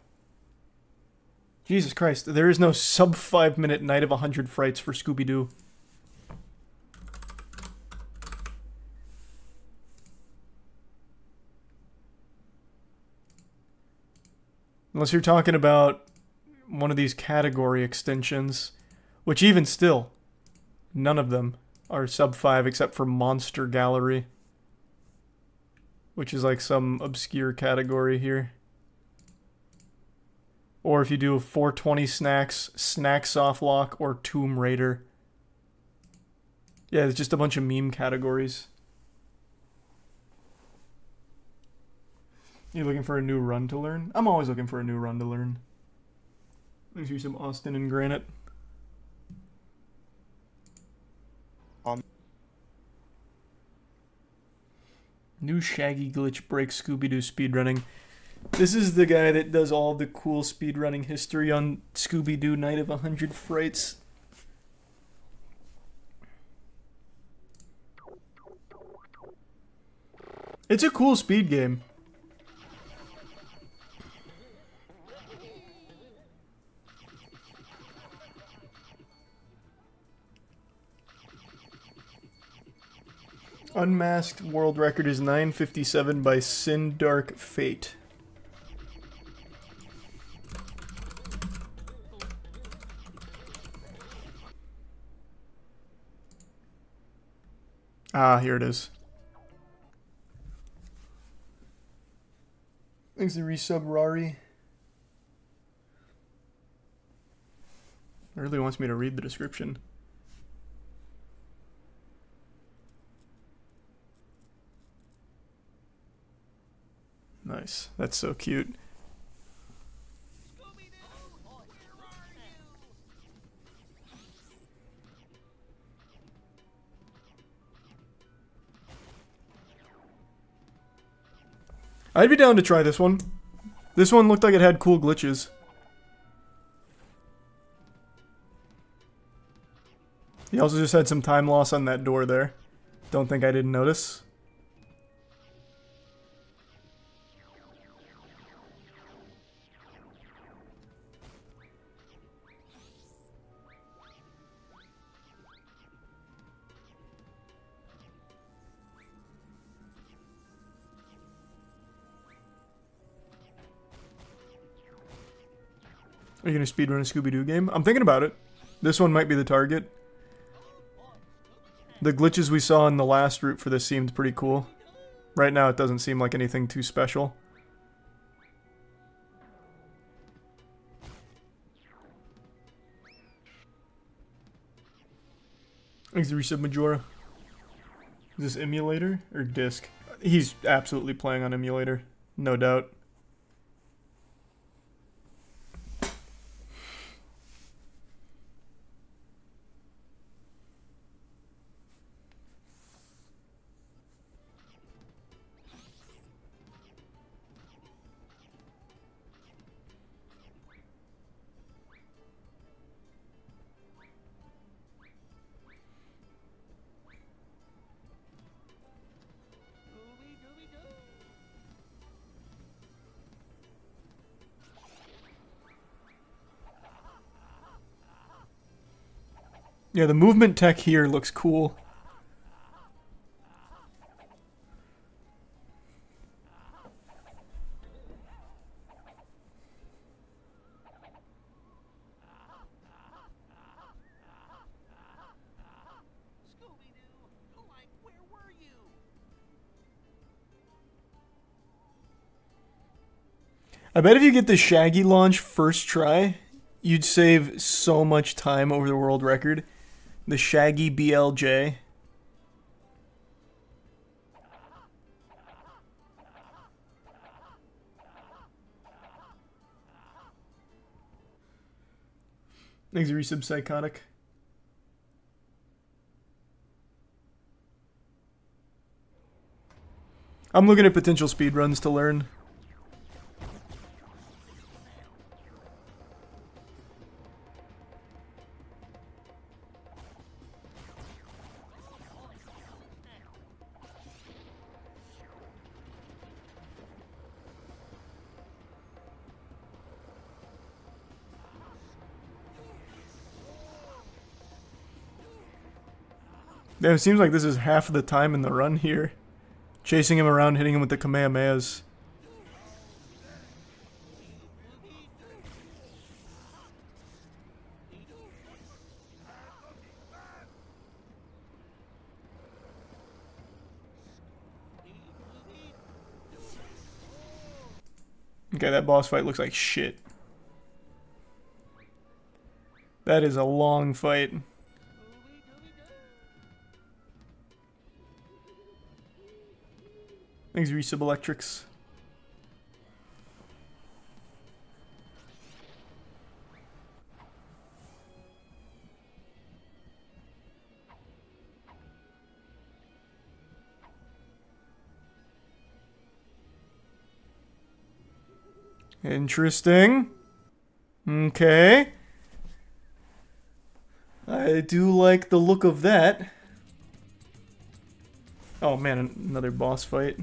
Jesus Christ, there is no sub 5 minute Night of 100 Frights for Scooby-Doo. Unless you're talking about one of these category extensions, which even still, none of them are sub 5 except for Monster Gallery, which is like some obscure category here. Or if you do 420 Snacks, Snack Soft Lock, or Tomb Raider. Yeah, it's just a bunch of meme categories. You looking for a new run to learn? I'm always looking for a new run to learn. Let's do some Austin and Granite. New Shaggy glitch breaks Scooby-Doo speedrunning. This is the guy that does all the cool speedrunning history on Scooby-Doo Night of 100 Frights. It's a cool speed game. unmasked world record is 9:57 by Sin Dark Fate. Ah, here it is. Thanks to resub Rari. It really wants me to read the description. Nice. That's so cute. I'd be down to try this one. This one looked like it had cool glitches. He also just had some time loss on that door there. Don't think I didn't notice. Are you gonna speedrun a Scooby-Doo game? I'm thinking about it. This one might be the target. The glitches we saw in the last route for this seemed pretty cool. Right now it doesn't seem like anything too special. Thanks to resub Majora. Is this emulator or disc? He's absolutely playing on emulator, no doubt. Yeah, the movement tech here looks cool. I bet if you get the Shaggy launch first try, you'd save so much time over the world record. The Shaggy BLJ. Thanks, resub Psychotic. I'm looking at potential speedruns to learn. Damn, it seems like this is half of the time in the run here. Chasing him around, hitting him with the Kamehamehas. Okay, that boss fight looks like shit. That is a long fight. Thanks, resub Electrics. Interesting. Okay. I do like the look of that. Oh man, another boss fight.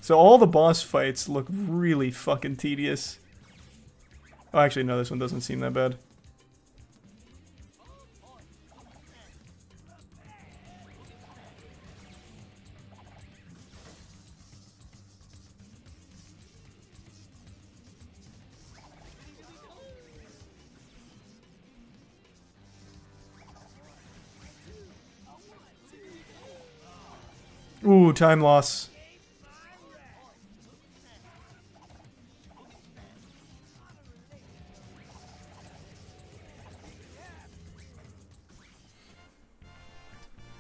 So all the boss fights look really fucking tedious. Oh, actually, no, this one doesn't seem that bad. Ooh, time loss.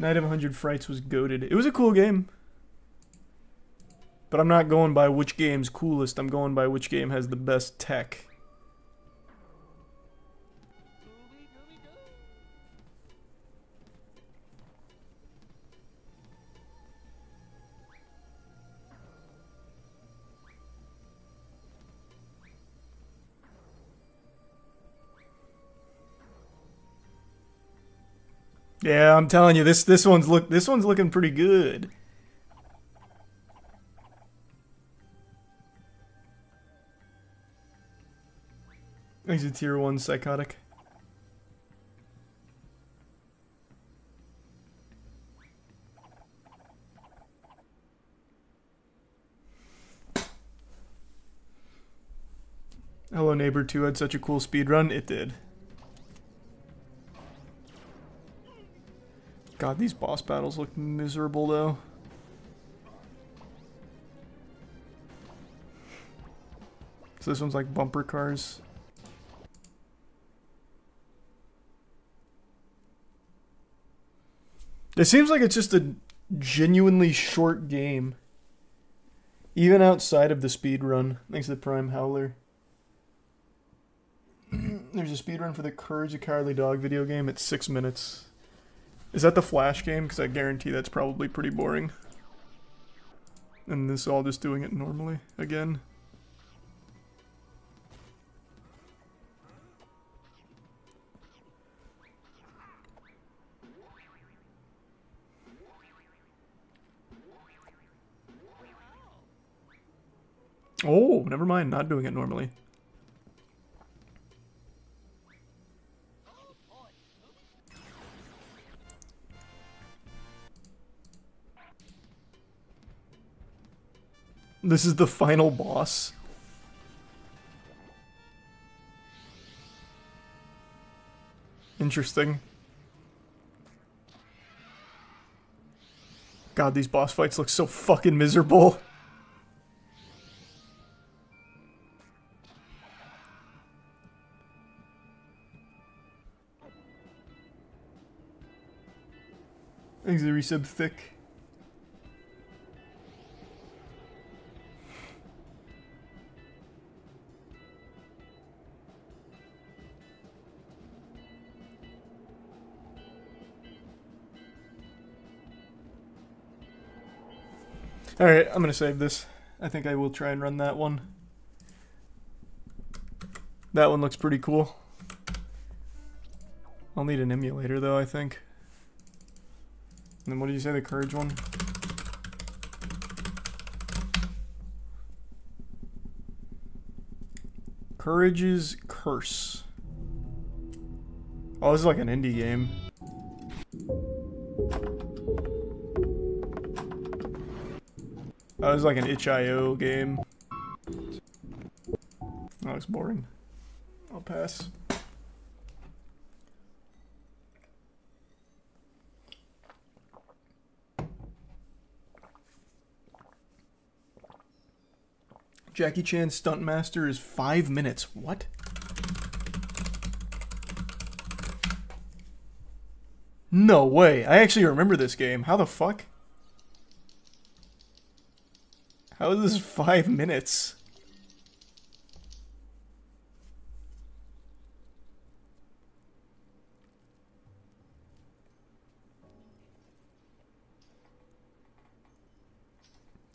Night of 100 Frights was goated. It was a cool game. But I'm not going by which game's coolest. I'm going by which game has the best tech. Yeah, I'm telling you, this one's looking pretty good. He's a tier 1 psychotic. Hello Neighbor 2 had such a cool speedrun. It did. God, these boss battles look miserable though. So this one's like bumper cars. It seems like it's just a genuinely short game. Even outside of the speedrun. Thanks to the Prime Howler. There's a speedrun for the Courage the Cowardly Dog video game at 6 minutes. Is that the Flash game? Because I guarantee that's probably pretty boring. And this is all just doing it normally again. Oh, never mind. Not doing it normally. This is the final boss. Interesting. God, these boss fights look so fucking miserable. Thanks to resub thick. Alright, I'm gonna save this. I think I will try and run that one. That one looks pretty cool. I'll need an emulator though, I think. And then what did you say, the Courage one? Courage's Curse. Oh, this is like an indie game. Oh, this is like an itch.io game. That looks boring. I'll pass. Jackie Chan Stunt Master is 5 minutes. What? No way. I actually remember this game. How the fuck? How is this 5 minutes?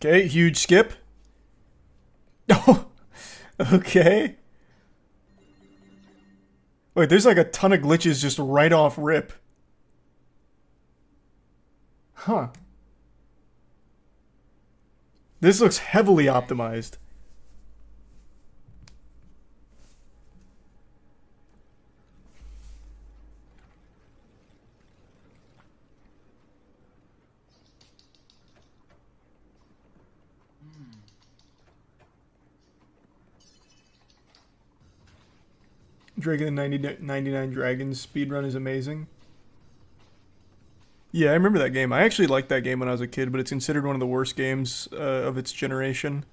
Okay, huge skip. Oh, okay. Wait, there's like a ton of glitches just right off rip. Huh. This looks heavily optimized. Dragon and 99 Dragons speedrun is amazing. Yeah, I remember that game. I actually liked that game when I was a kid, but it's considered one of the worst games of its generation.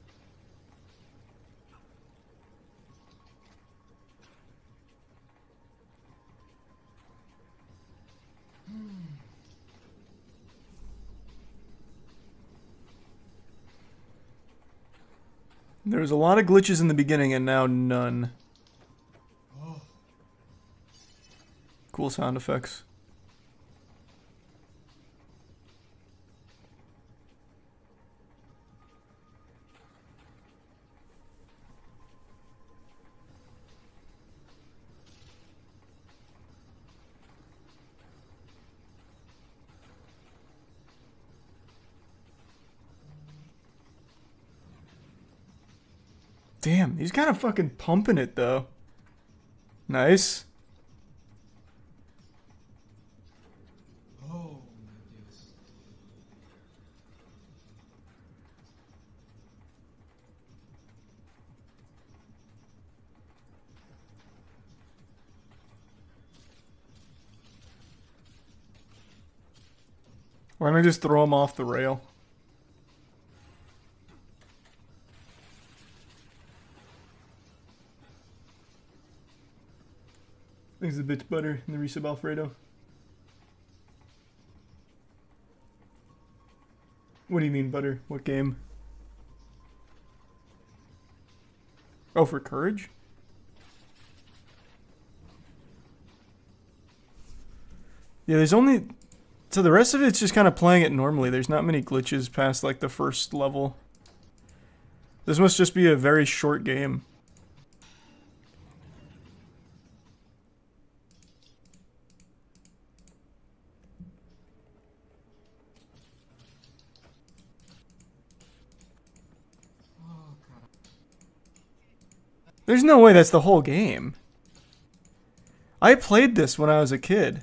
There was a lot of glitches in the beginning, and now none. Cool sound effects. Damn, he's kind of fucking pumping it, though. Nice. Oh, Why don't I just throw him off the rail? Thanks a bit butter in the resub Alfredo. What do you mean butter? What game? Oh, for Courage? Yeah, there's only... So the rest of it's just kind of playing it normally. There's not many glitches past like the first level. This must just be a very short game. There's no way that's the whole game. I played this when I was a kid.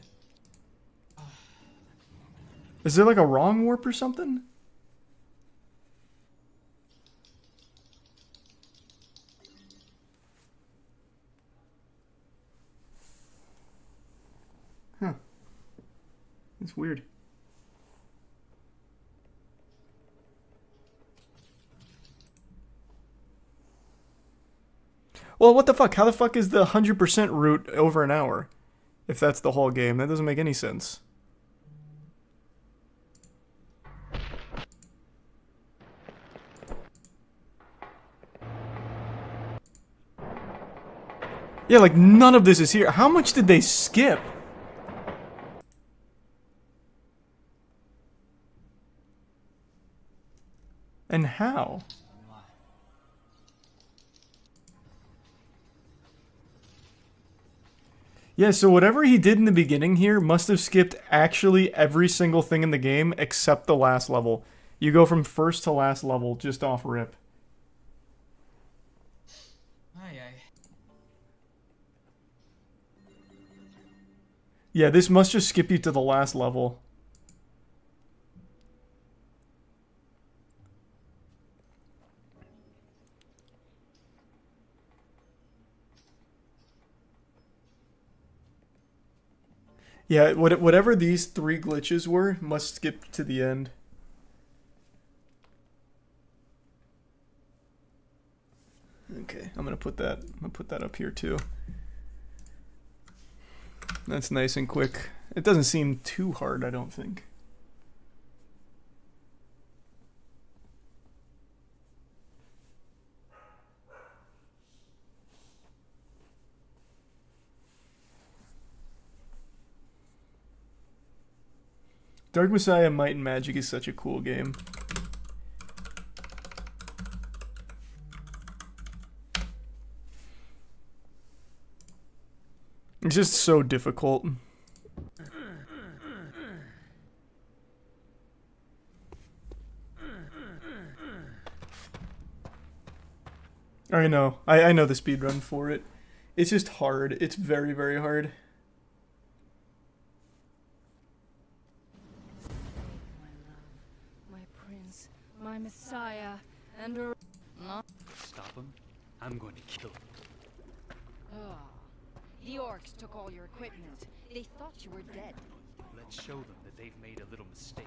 Is there like a wrong warp or something? Huh. It's weird. Well, what the fuck? How the fuck is the 100% route over an hour? If that's the whole game, that doesn't make any sense. Yeah, like none of this is here. How much did they skip? And how? Yeah, so whatever he did in the beginning here must have skipped actually every single thing in the game except the last level. You go from first to last level just off rip. Yeah, this must just skip you to the last level. Yeah, whatever these 3 glitches were must skip to the end. Okay, I'm gonna put that up here too. That's nice and quick. It doesn't seem too hard, I don't think. Dark Messiah Might and Magic is such a cool game. It's just so difficult. I know. I know the speedrun for it. It's just hard. It's very, very hard. My prince, my messiah, and a... No. Stop him. I'm going to kill him. Oh, the orcs took all your equipment. They thought you were dead. Let's show them that they've made a little mistake.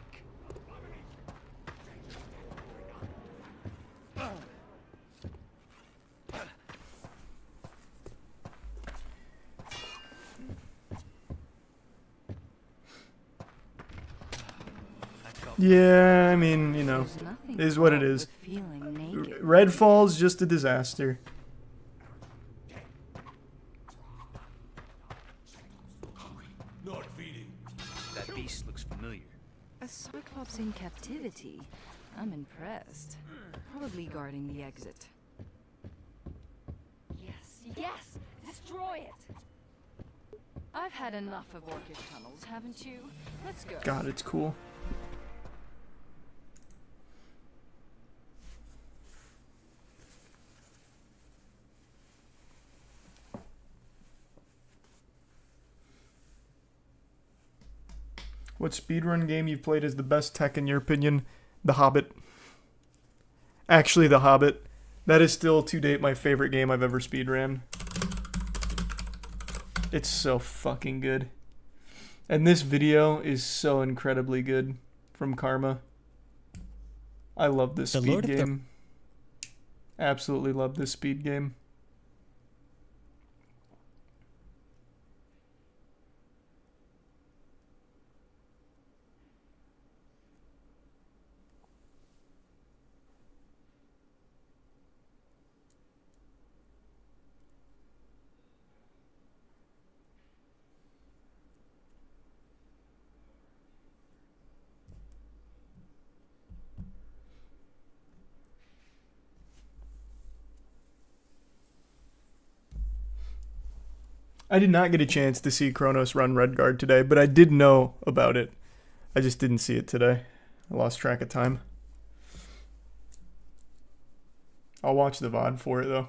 Yeah, I mean, you know, it is what it is. Redfall's just a disaster. Not feeding. That beast looks familiar. A Cyclops in captivity? I'm impressed. Probably guarding the exit. Yes, yes! Destroy it! I've had enough of Orchid tunnels, haven't you? Let's go. God, it's cool. What speedrun game you've played is the best tech in your opinion? The Hobbit. Actually, The Hobbit. That is still, to date, my favorite game I've ever speedran. It's so fucking good. And this video is so incredibly good from Karma. I love this speed game. Absolutely love this speed game. I did not get a chance to see Kronos run Redguard today, but I did know about it. I just didn't see it today. I lost track of time. I'll watch the VOD for it, though.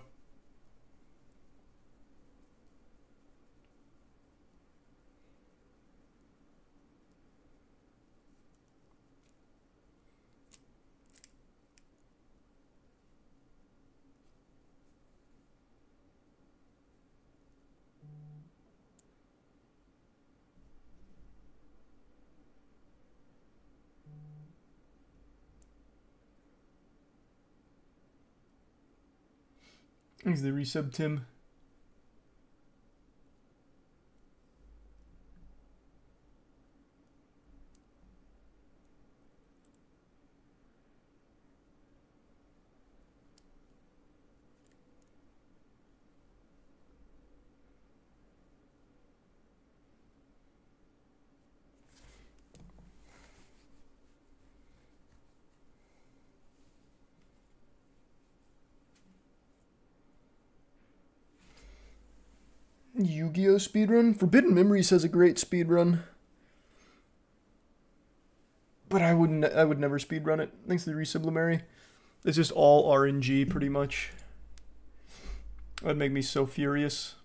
Thanks the resub, Tim. Yu-Gi-Oh speedrun? Forbidden Memories has a great speedrun. But I would never speedrun it. Thanks to the resublimary. It's just all RNG pretty much. That'd make me so furious.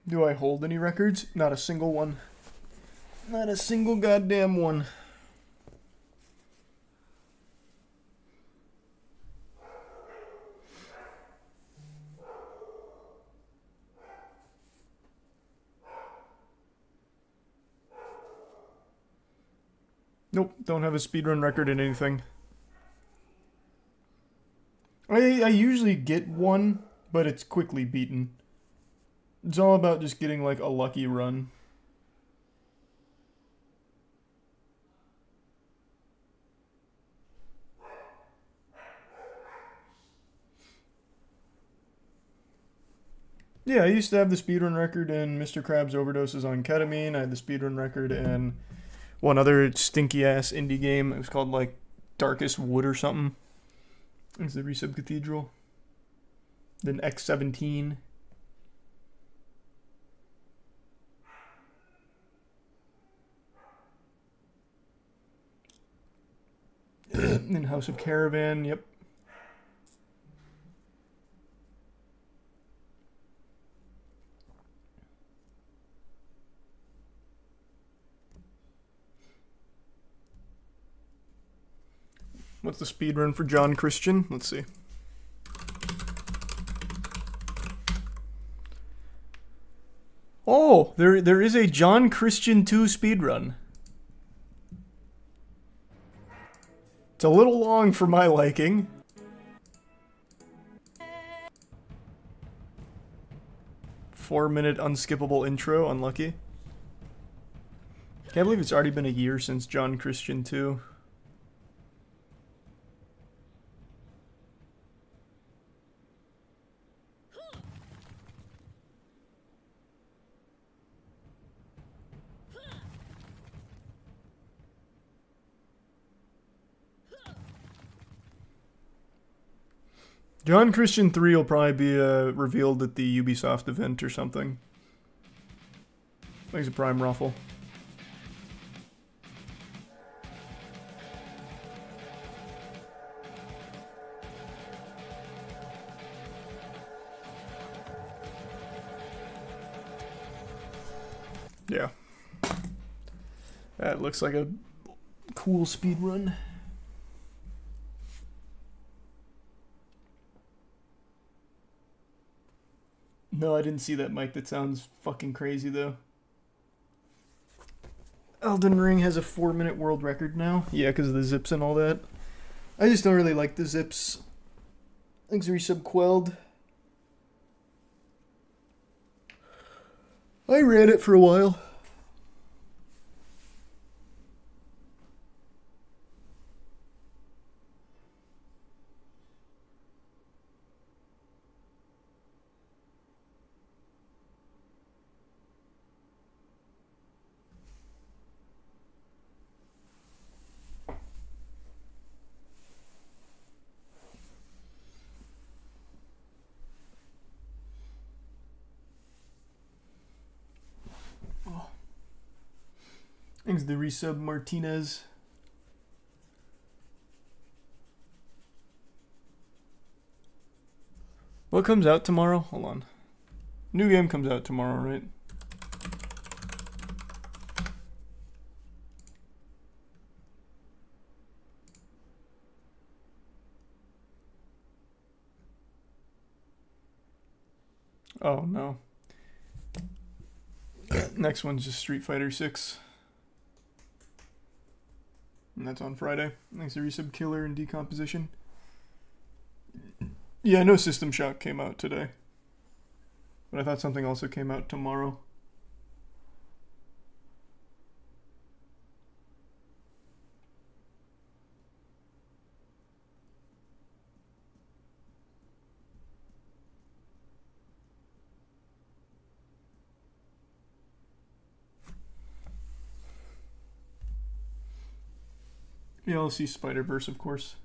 Do I hold any records? Not a single one. Not a single goddamn one. Nope, don't have a speedrun record in anything. I usually get one, but it's quickly beaten. It's all about just getting, like, a lucky run. Yeah, I used to have the speedrun record in Mr. Krabs Overdoses on Ketamine. I had the speedrun record in one other stinky-ass indie game. It was called, like, Darkest Wood or something. It's the Resub Cathedral. Then X-17. then House of Caravan, yep. What's the speed run for John Christian? Let's see. Oh, there is a John Christian 2 speedrun. It's a little long for my liking. Four-minute unskippable intro, unlucky. Can't believe it's already been a year since John Christian 2. John Christian 3 will probably be revealed at the Ubisoft event or something. Thanks a Prime Ruffle. Yeah. That looks like a cool speed run. No, I didn't see that, Mike. That sounds fucking crazy, though. Elden Ring has a 4-minute world record now. Yeah, because of the zips and all that. I just don't really like the zips. Thanks, Resub Quelled. I ran it for a while. Thanks, the Resub Martinez. What comes out tomorrow? Hold on. New game comes out tomorrow, right? Oh, no. Next one's just Street Fighter 6. And that's on Friday. Thanks to Resub Killer and Decomposition. Yeah, I know System Shock came out today. But I thought something also came out tomorrow. Yeah, I'll see Spider-Verse, of course.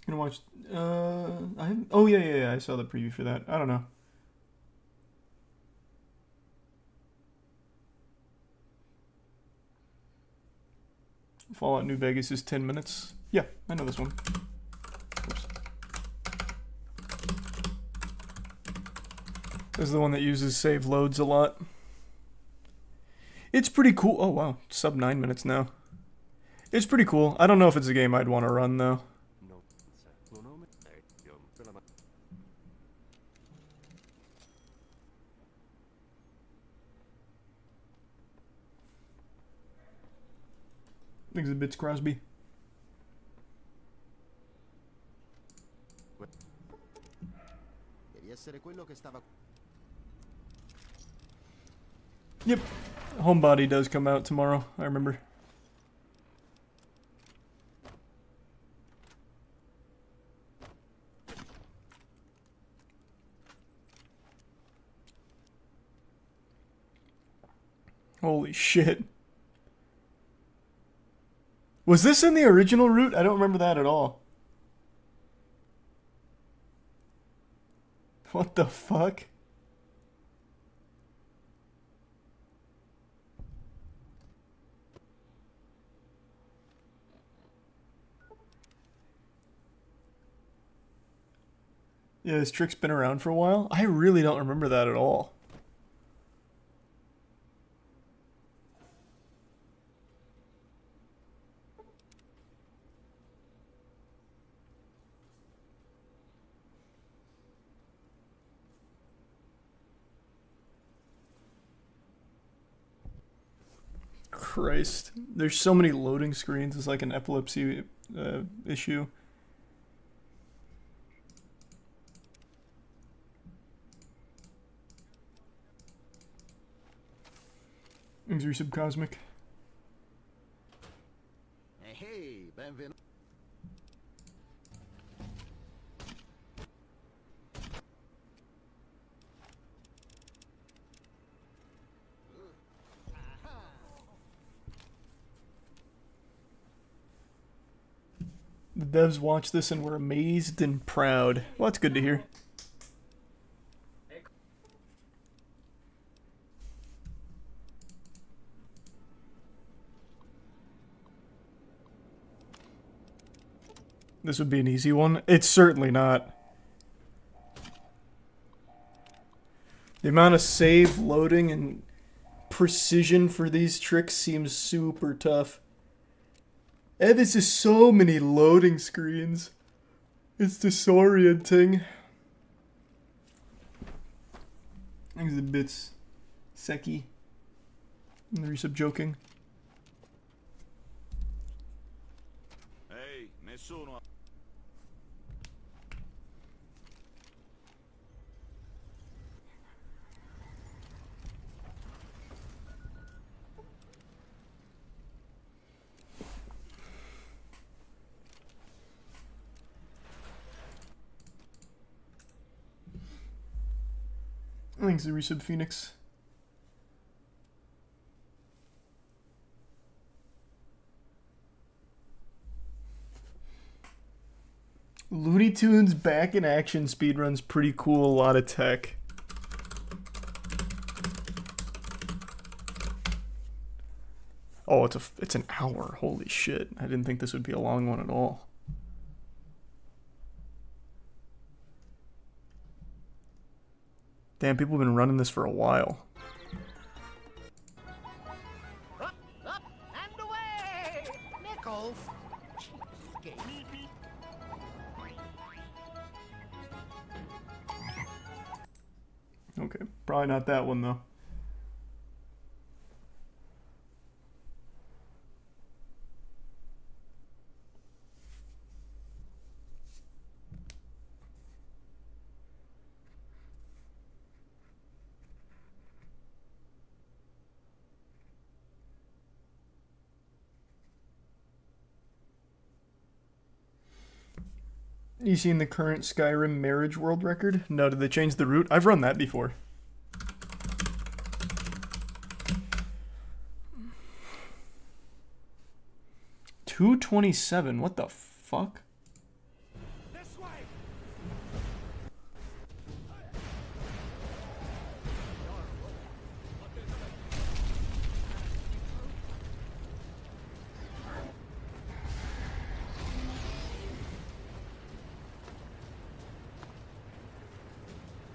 Gonna watch, oh yeah, I saw the preview for that. I don't know. Fallout New Vegas is 10 minutes. Yeah, I know this one. Oops. This is the one that uses save loads a lot. It's pretty cool. Oh wow, sub 9 minutes now. It's pretty cool. I don't know if it's a game I'd want to run though. Thanks a Bits Crosby. Yep. Homebody does come out tomorrow, I remember. Holy shit. Was this in the original route? I don't remember that at all. What the fuck? Yeah, this trick's been around for a while. I really don't remember that at all. Christ. There's so many loading screens. It's like an epilepsy issue. Thanks, Resubcosmic. Hey, benvenuto. The devs watched this and were amazed and proud. Well, that's good to hear. This would be an easy one. It's certainly not. The amount of save, loading, and precision for these tricks seems super tough. And there's just so many loading screens. It's disorienting. Thanks the bits. Seki. And the resub joking. Ehi, nessuno. Thanks the resub Phoenix. Looney Tunes back in action speedrun's pretty cool, a lot of tech. Oh, it's an hour. Holy shit. I didn't think this would be a long one at all. Damn, people have been running this for a while. Up, and away! Nickels! Cheapskate. Okay, probably not that one though. You seen the current Skyrim marriage world record? No, did they change the route? I've run that before. $227. What the fuck? This way.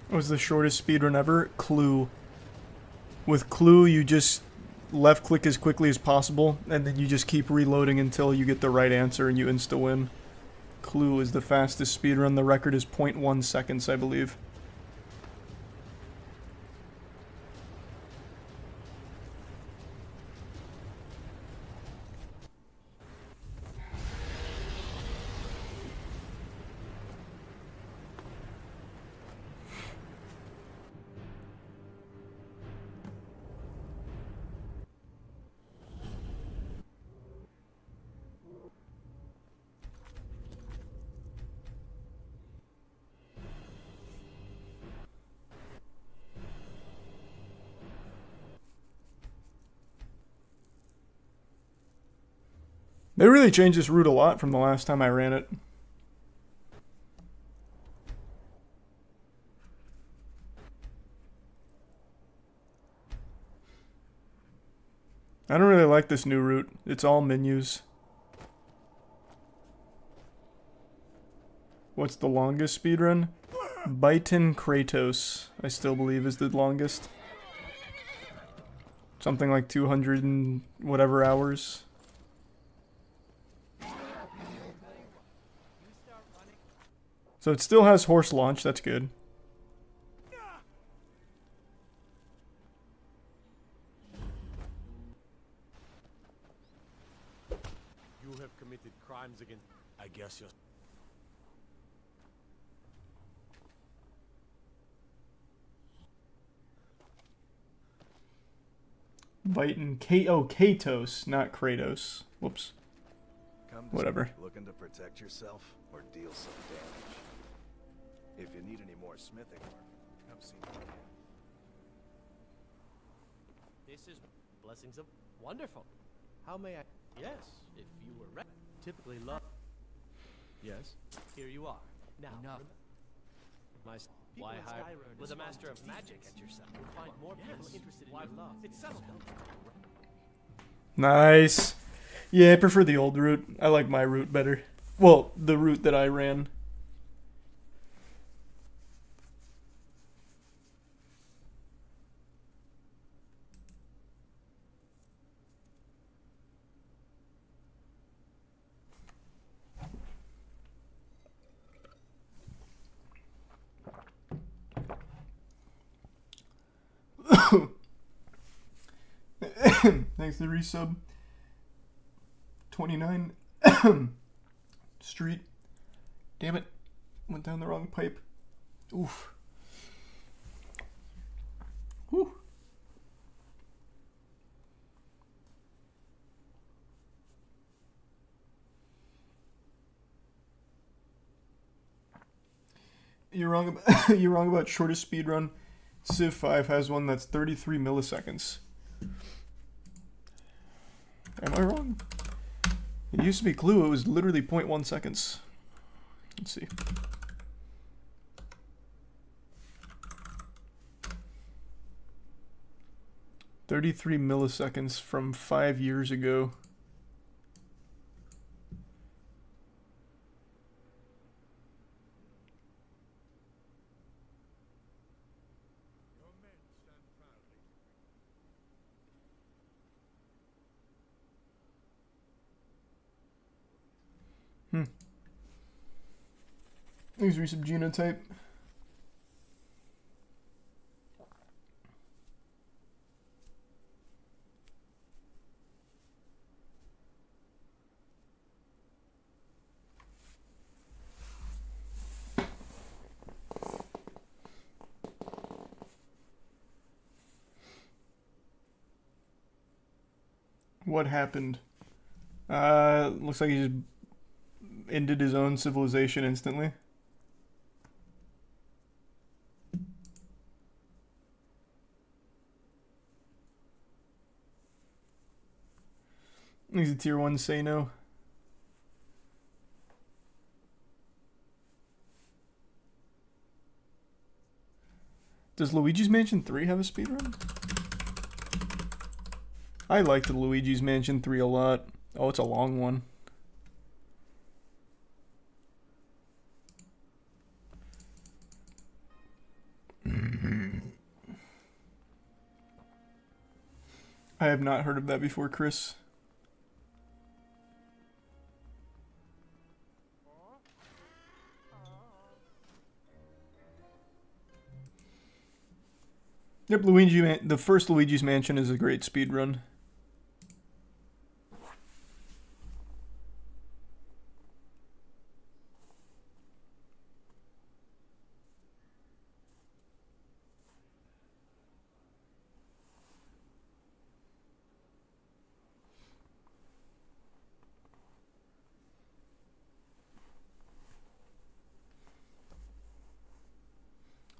What was the shortest speedrun ever? Clue. With Clue, you just left click as quickly as possible, and then you just keep reloading until you get the right answer and you insta-win. Clue is the fastest speedrun. The record is 0.1 seconds, I believe. They really changed this route a lot from the last time I ran it. I don't really like this new route. It's all menus. What's the longest speedrun? Byton Kratos, I still believe, is the longest. Something like 200 and whatever hours. So it still has horse launch, that's good. You have committed crimes against... I guess you're... Byton Kratos, not Kratos. Whoops. Whatever. Looking to protect yourself or deal some damage. If you need any more smithing work, come see me again. This is blessings of wonderful. How may I? Yes, if you were ready. Typically love. Yes. Here you are. Now. Enough. My why hire with a master of magic at your side? You'll find more people interested in your love. It's settled. Nice. Yeah, I prefer the old route. I like my route better. Well, the route that I ran. Thanks to resub. 29 Street. Damn it. Went down the wrong pipe. Oof. Whew. You're wrong about you're wrong about shortest speedrun. Civ 5 has one that's 33 milliseconds. Am I wrong? It used to be Clue, it was literally 0.1 seconds. Let's see. $33 milliseconds from 5 years ago. These are some genotype. What happened? Looks like he just ended his own civilization instantly. He's a tier 1 say no. Does Luigi's Mansion 3 have a speedrun? I liked the Luigi's Mansion 3 a lot. Oh, it's a long one. I have not heard of that before, Chris. Yep, the first Luigi's Mansion is a great speedrun.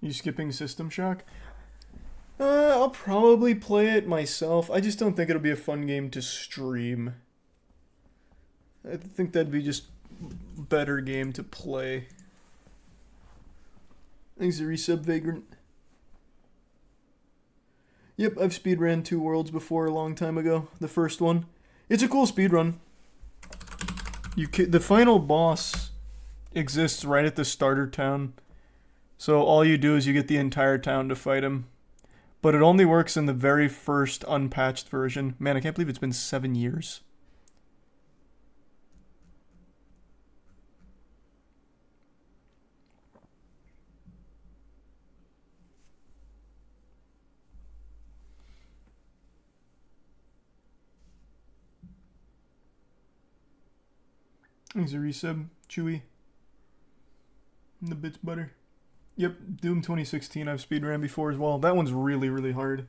You skipping System Shock? I'll probably play it myself. I just don't think it'll be a fun game to stream. I think that'd be just better game to play. Thanks to Resub Vagrant. Yep, I've speedran 2 Worlds before a long time ago. The first one. It's a cool speedrun. The final boss exists right at the starter town. So all you do is you get the entire town to fight him. But it only works in the very first unpatched version. Man, I can't believe it's been 7 years. Thanks a resub, Chewy. And the bits butter. Yep, Doom 2016 I've speedran before as well. That one's really, really hard.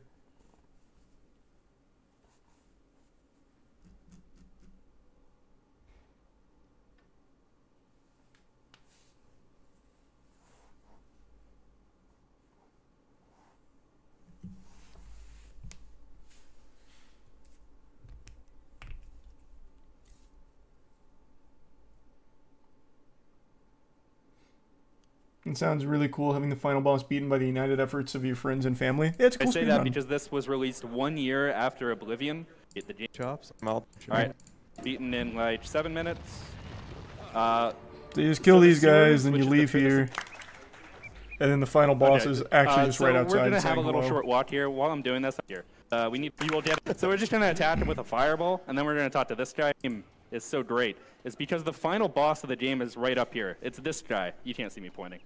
It sounds really cool having the final boss beaten by the united efforts of your friends and family. Yeah, it's a cool I say that speedrun. because this was released 1 year after Oblivion. Get the game. Chops. Alright. Beaten in like 7 minutes. So you just kill these guys, then you leave here. And then the final boss is actually just right outside. We're gonna have a saying little hello. short walk here. While I'm doing this here, we need people dead. So we're just gonna attack him with a fireball, and then we're gonna talk to this guy. Is so great. It's because the final boss of the game is right up here. It's this guy. You can't see me pointing.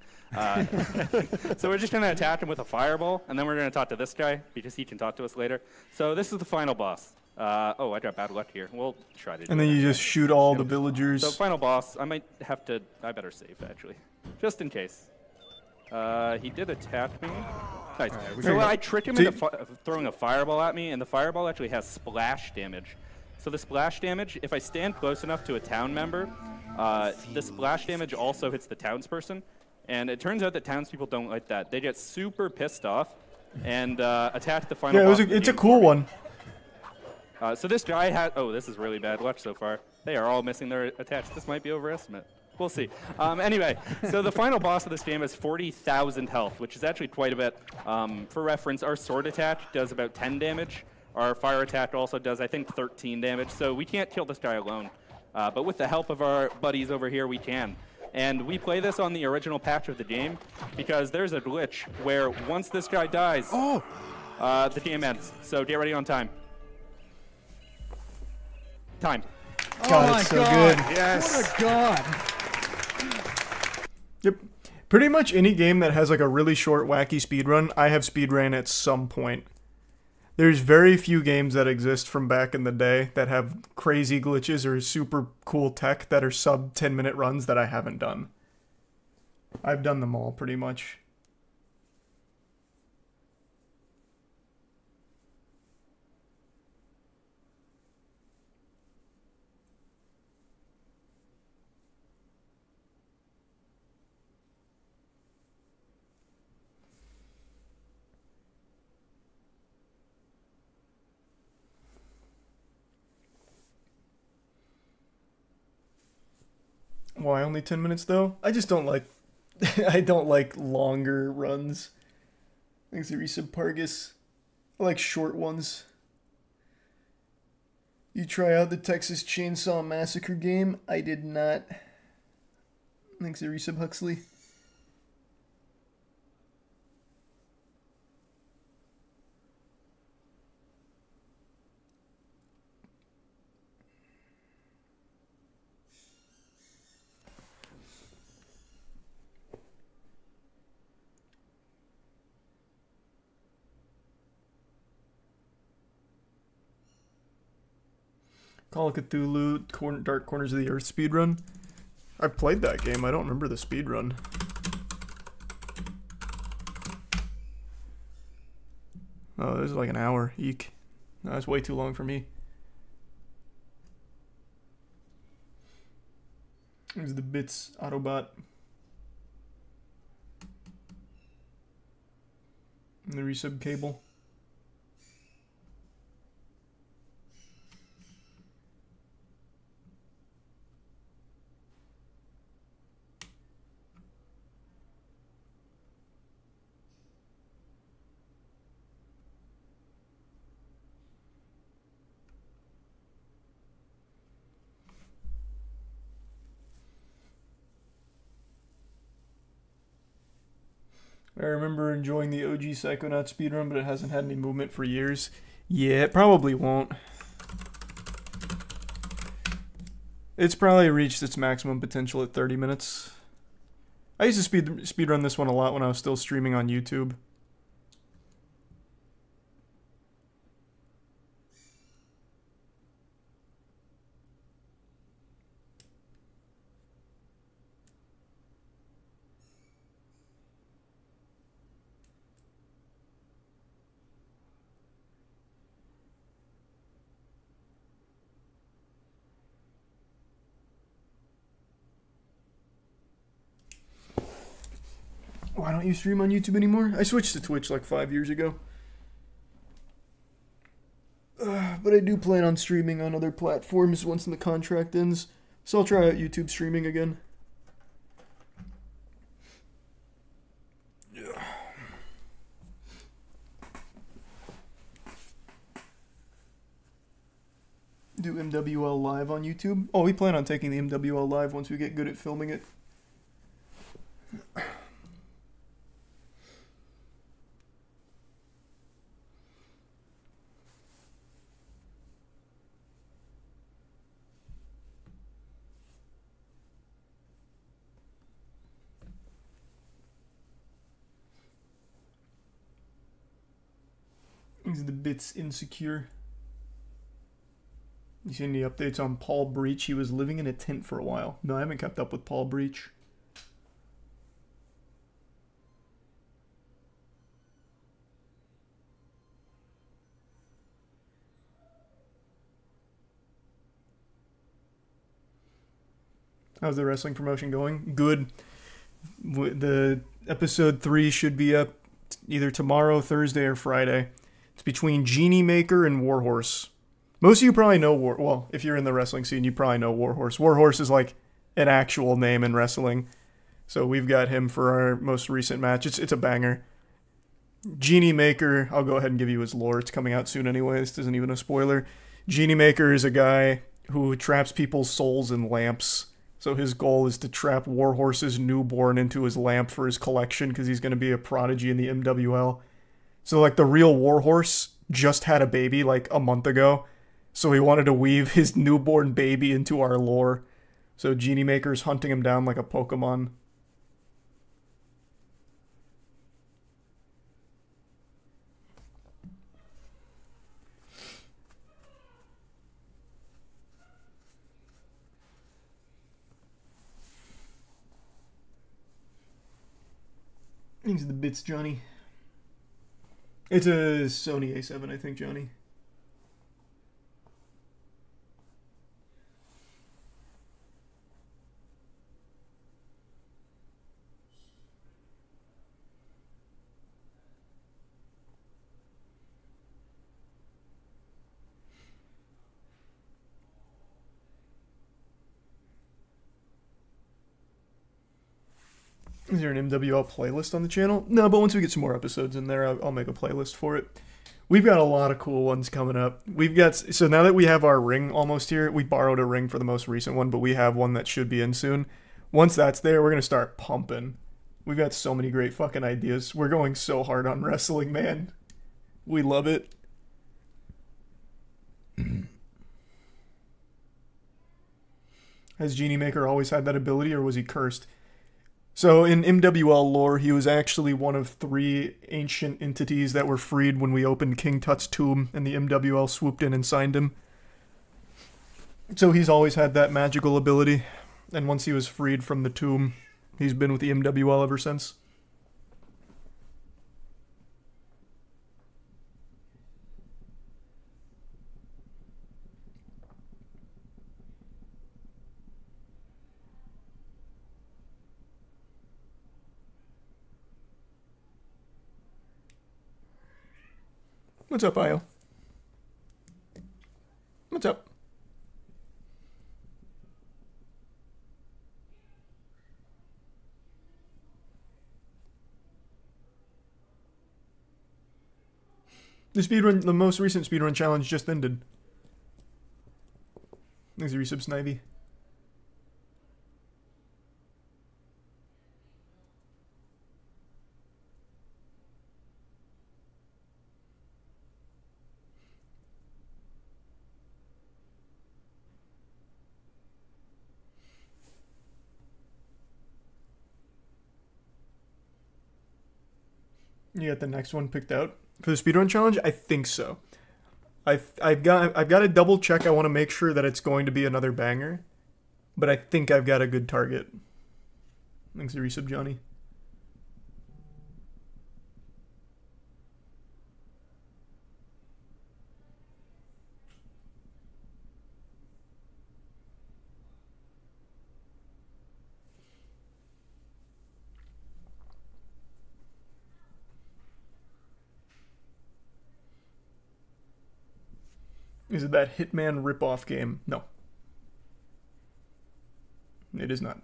So we're just gonna attack him with a fireball, and then we're gonna talk to this guy because he can talk to us later. So this is the final boss. Oh, I got bad luck here. We'll try to do And then you just shoot all the villagers. So final boss, I might have to, I better save actually, just in case. He did attack me. Nice. So I trick him into throwing a fireball at me, and the fireball actually has splash damage. So the splash damage, if I stand close enough to a town member, the splash damage also hits the townsperson. And it turns out that townspeople don't like that. They get super pissed off and attack the final boss. Yeah, it's a cool one. So this guy had, oh, this is really bad luck so far. They are all missing their attacks. This might be overestimate. We'll see. Anyway, so the final boss of this game has 40,000 health, which is actually quite a bit. For reference, our sword attack does about 10 damage. Our fire attack also does, I think, 13 damage. So we can't kill this guy alone. But with the help of our buddies over here, we can. And we play this on the original patch of the game because there's a glitch where once this guy dies, the game ends. So get ready on time. Time. God, it's so good. Yes. What a god. Yep. Pretty much any game that has like a really short, wacky speedrun, I have speedran at some point. There's very few games that exist from back in the day that have crazy glitches or super cool tech that are sub 10-minute runs that I haven't done. I've done them all pretty much. Why only 10 minutes though? I just don't like I don't like longer runs. Thanks to Resub Pargus. I like short ones. You try out the Texas Chainsaw Massacre game? I did not. Thanks to Resub Huxley. Call of Cthulhu, Dark Corners of the Earth speedrun. I played that game, I don't remember the speedrun. Oh, this is like an hour. Eek. No, that's way too long for me. There's the bits Autobot. And the resub cable. I remember enjoying the OG Psychonaut speedrun, but it hasn't had any movement for years. Yeah, it probably won't. It's probably reached its maximum potential at 30 minutes. I used to speedrun this one a lot when I was still streaming on YouTube. Why don't you stream on YouTube anymore? I switched to Twitch like 5 years ago. But I do plan on streaming on other platforms once the contract ends. So I'll try out YouTube streaming again. Do MWL live on YouTube? Oh, we plan on taking the MWL live once we get good at filming it. These are the bits insecure. You see any updates on Paul Breach? He was living in a tent for a while. No, I haven't kept up with Paul Breach. How's the wrestling promotion going? Good. The episode 3 should be up either tomorrow, Thursday, or Friday. It's between Genie Maker and Warhorse. Most of you probably know well, if you're in the wrestling scene, you probably know Warhorse. Warhorse is like an actual name in wrestling. So we've got him for our most recent match. It's a banger. Genie Maker, I'll go ahead and give you his lore. It's coming out soon anyway. This isn't even a spoiler. Genie Maker is a guy who traps people's souls in lamps. So his goal is to trap Warhorse's newborn into his lamp for his collection because he's going to be a prodigy in the MWL. So like the real Warhorse just had a baby like a month ago. So he wanted to weave his newborn baby into our lore. So Genie Maker's hunting him down like a Pokemon. These are the bits, Johnny. It's a Sony A7, I think, Johnny. Is there an MWL playlist on the channel? No, but once we get some more episodes in there, I'll make a playlist for it. We've got a lot of cool ones coming up. So now that we have our ring almost here, we borrowed a ring for the most recent one, but we have one that should be in soon. Once that's there, we're going to start pumping. We've got so many great fucking ideas. We're going so hard on wrestling, man. We love it. Has Genie Maker always had that ability, or was he cursed? So in MWL lore, he was actually one of 3 ancient entities that were freed when we opened King Tut's tomb, and the MWL swooped in and signed him. So he's always had that magical ability, and once he was freed from the tomb, he's been with the MWL ever since. What's up, Io? What's up? The most recent speedrun challenge just ended. Thanks, resub Snivy. You got the next one picked out for the speedrun challenge? I think so. I've got to double check. I want to make sure that it's going to be another banger, but I think I've got a good target. Thanks for resub, Johnny. Is it that Hitman ripoff game? No. It is not.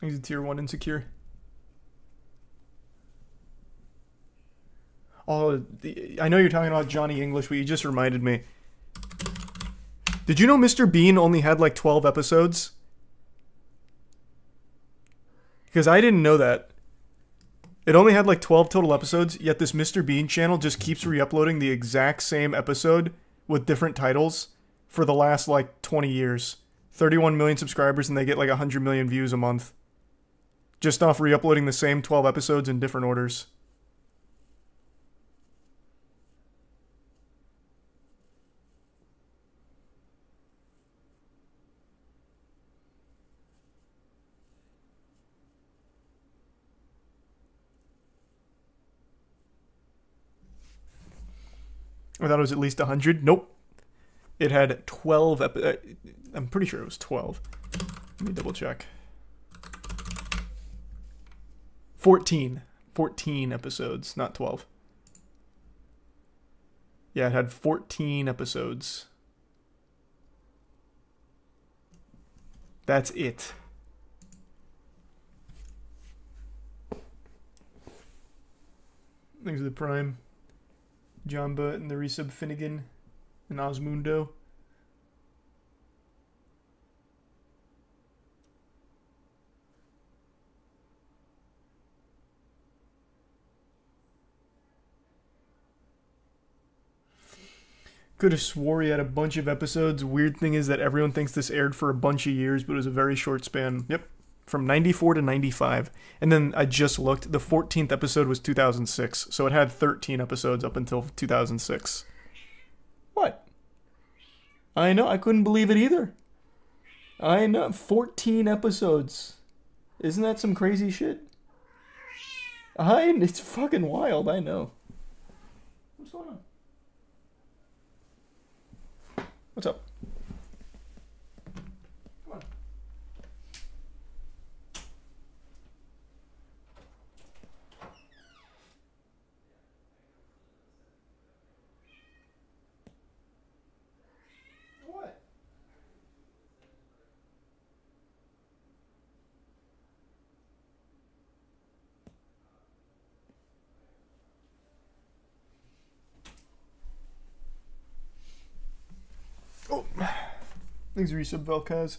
He's a tier 1 insecure. Oh, I know you're talking about Johnny English, but you just reminded me. Did you know Mr. Bean only had like 12 episodes? Because I didn't know that. It only had like 12 total episodes, yet this Mr. Bean channel just keeps re-uploading the exact same episode with different titles for the last like 20 years. 31 million subscribers and they get like 100 million views a month. Just off re-uploading the same 12 episodes in different orders. I thought it was at least 100. Nope. It had 12 I'm pretty sure it was 12. Let me double check. 14. 14 episodes, not 12. Yeah, it had 14 episodes. That's it. Thanks to the Prime. Jamba and the resub Finnegan and Osmundo. Could have swore he had a bunch of episodes. Weird thing is that everyone thinks this aired for a bunch of years, but it was a very short span. Yep. From 94 to 95. And then I just looked. The 14th episode was 2006. So it had 13 episodes up until 2006. What? I know. I couldn't believe it either. I know. 14 episodes. Isn't that some crazy shit? It's fucking wild. I know. What's going on? What's up? Come on. What? Oh, thanks, resub Velkaz.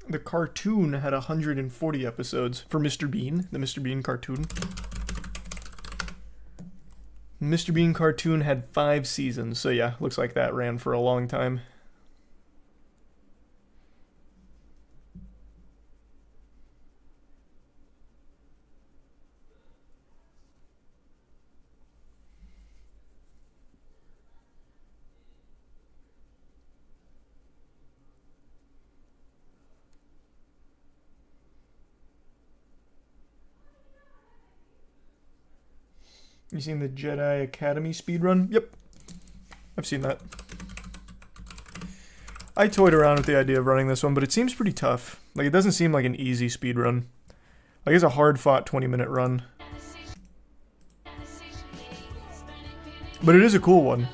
The cartoon had 140 episodes for Mr. Bean, the Mr. Bean cartoon. Mr. Bean cartoon had 5 seasons, so yeah, looks like that ran for a long time. You seen the Jedi Academy speedrun? Yep. I've seen that. I toyed around with the idea of running this one, but it seems pretty tough. Like, it doesn't seem like an easy speedrun. Like, it's a hard-fought 20-minute run. But it is a cool one.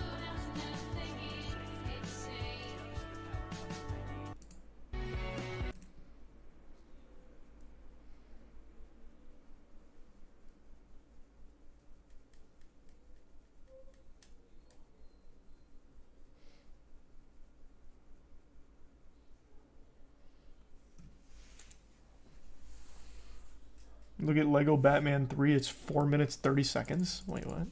Look at Lego Batman 3. It's 4 minutes 30 seconds. Wait, what?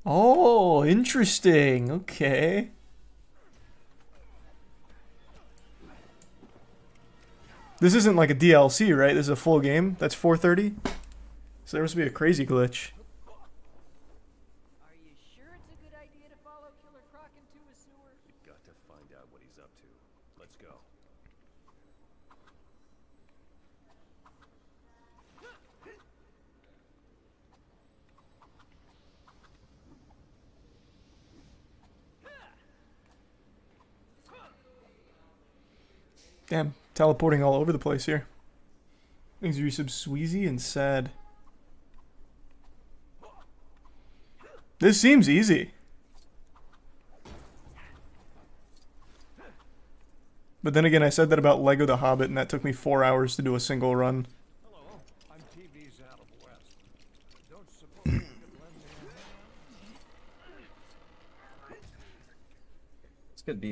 Oh, interesting. Okay. This isn't like a DLC, right? This is a full game. That's 4:30. So there must be a crazy glitch. Are you sure it's a good idea to follow Killer Croc into a sewer? We've got to find out what he's up to. Let's go. Damn, teleporting all over the place here. Things are sub Sweezy and sad. This seems easy. But then again, I said that about Lego the Hobbit, and that took me 4 hours to do a single run. Hello, I'm TV's Adam West. Don't suppose you could lend me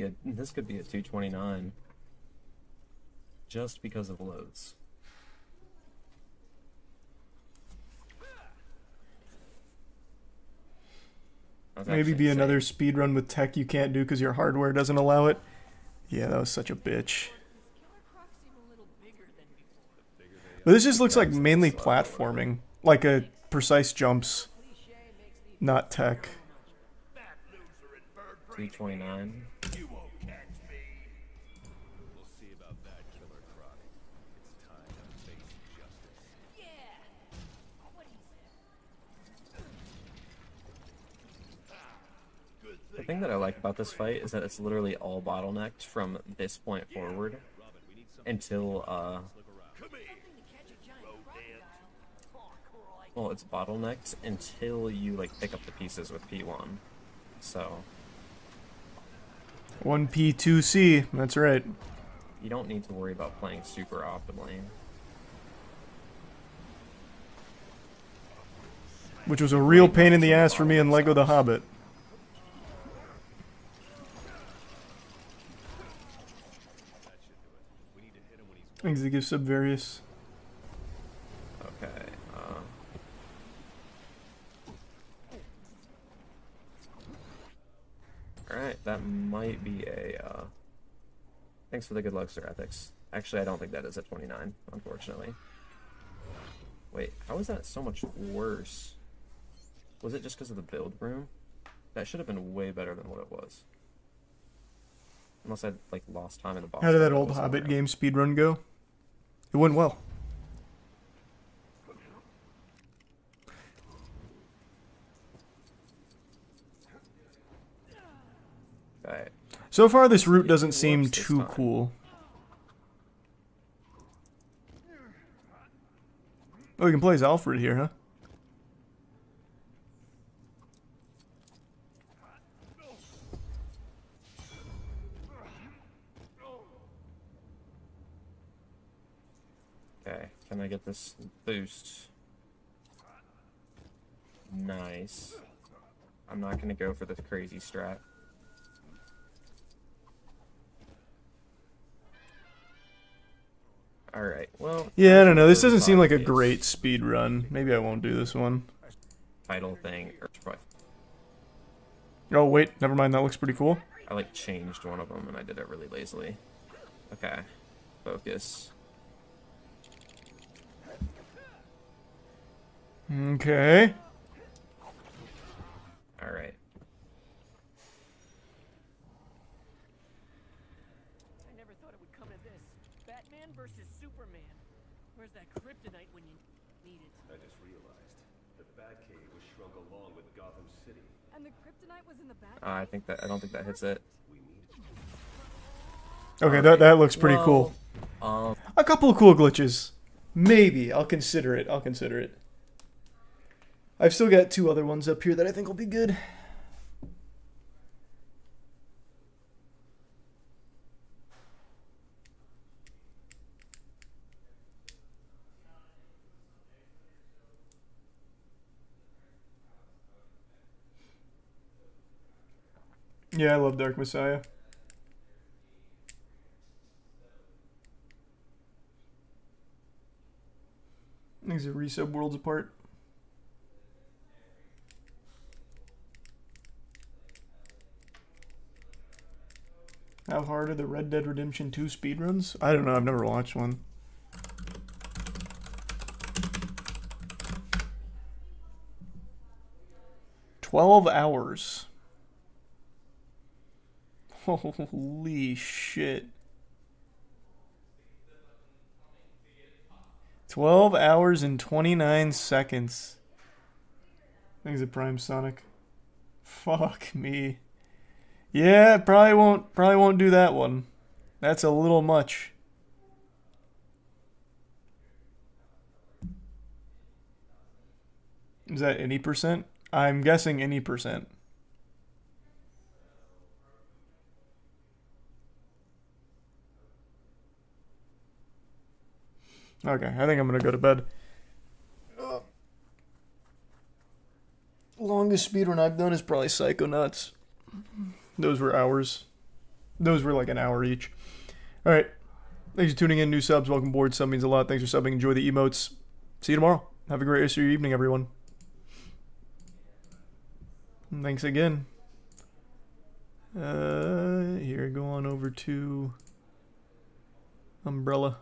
a hand? This could be a 229. Just because of loads. Maybe be another speed run with tech you can't do because your hardware doesn't allow it. Yeah, that was such a bitch. But this just looks like mainly platforming. Like a precise jumps. Not tech. 229. The thing that I like about this fight is that it's literally all bottlenecked from this point forward until, well, it's bottlenecked until you, like, pick up the pieces with P1. So 1P2C, that's right. You don't need to worry about playing super optimally. Which was a real pain in the ass for me in Lego the Hobbit. Things that give sub various. Okay. Alright, that might be a, thanks for the good luck, Sir Ethics. Actually, I don't think that is a 29, unfortunately. Wait, how is that so much worse? Was it just because of the build room? That should have been way better than what it was. Unless I'd, like, lost time in the boss. How did that old Hobbit game speedrun go? It went well. Okay. So far, this route doesn't seem too cool. Oh, we can play as Alfred here, huh? Okay, can I get this boost? Nice. I'm not gonna go for the crazy strat. Alright, well... Yeah, I don't know. This doesn't seem like a great speed run. Maybe I won't do this one. Title thing. Oh, wait. Never mind. That looks pretty cool. I, like, changed one of them, and I did it really lazily. Okay. Focus. Okay. Alright. I never thought it would come to this. Batman versus Superman. Where's that kryptonite when you need it? I just realized the Batcave was shrunk along with Gotham City. And the kryptonite was in the back. I don't think that hits it. Okay, that looks pretty cool. Um, A couple of cool glitches. Maybe. I'll consider it. I'll consider it. I've still got 2 other ones up here that I think will be good. Yeah, I love Dark Messiah. Thanks to Resub Worlds Apart. How hard are the Red Dead Redemption 2 speedruns? I don't know, I've never watched one. "12 hours. Holy shit. 12 hours and 29 seconds. Thanks to Prime Sonic. Fuck me. Yeah, probably won't do that one. That's a little much. Is that any percent? I'm guessing any percent. Okay, I think I'm gonna go to bed. Longest speedrun I've done is probably Psychonauts. Those were hours. Those were like an hour each. Alright. Thanks for tuning in. New subs, welcome aboard. Sub means a lot. Thanks for subbing. Enjoy the emotes. See you tomorrow. Have a great rest of your evening, everyone. And thanks again. Here, go on over to Umbrella.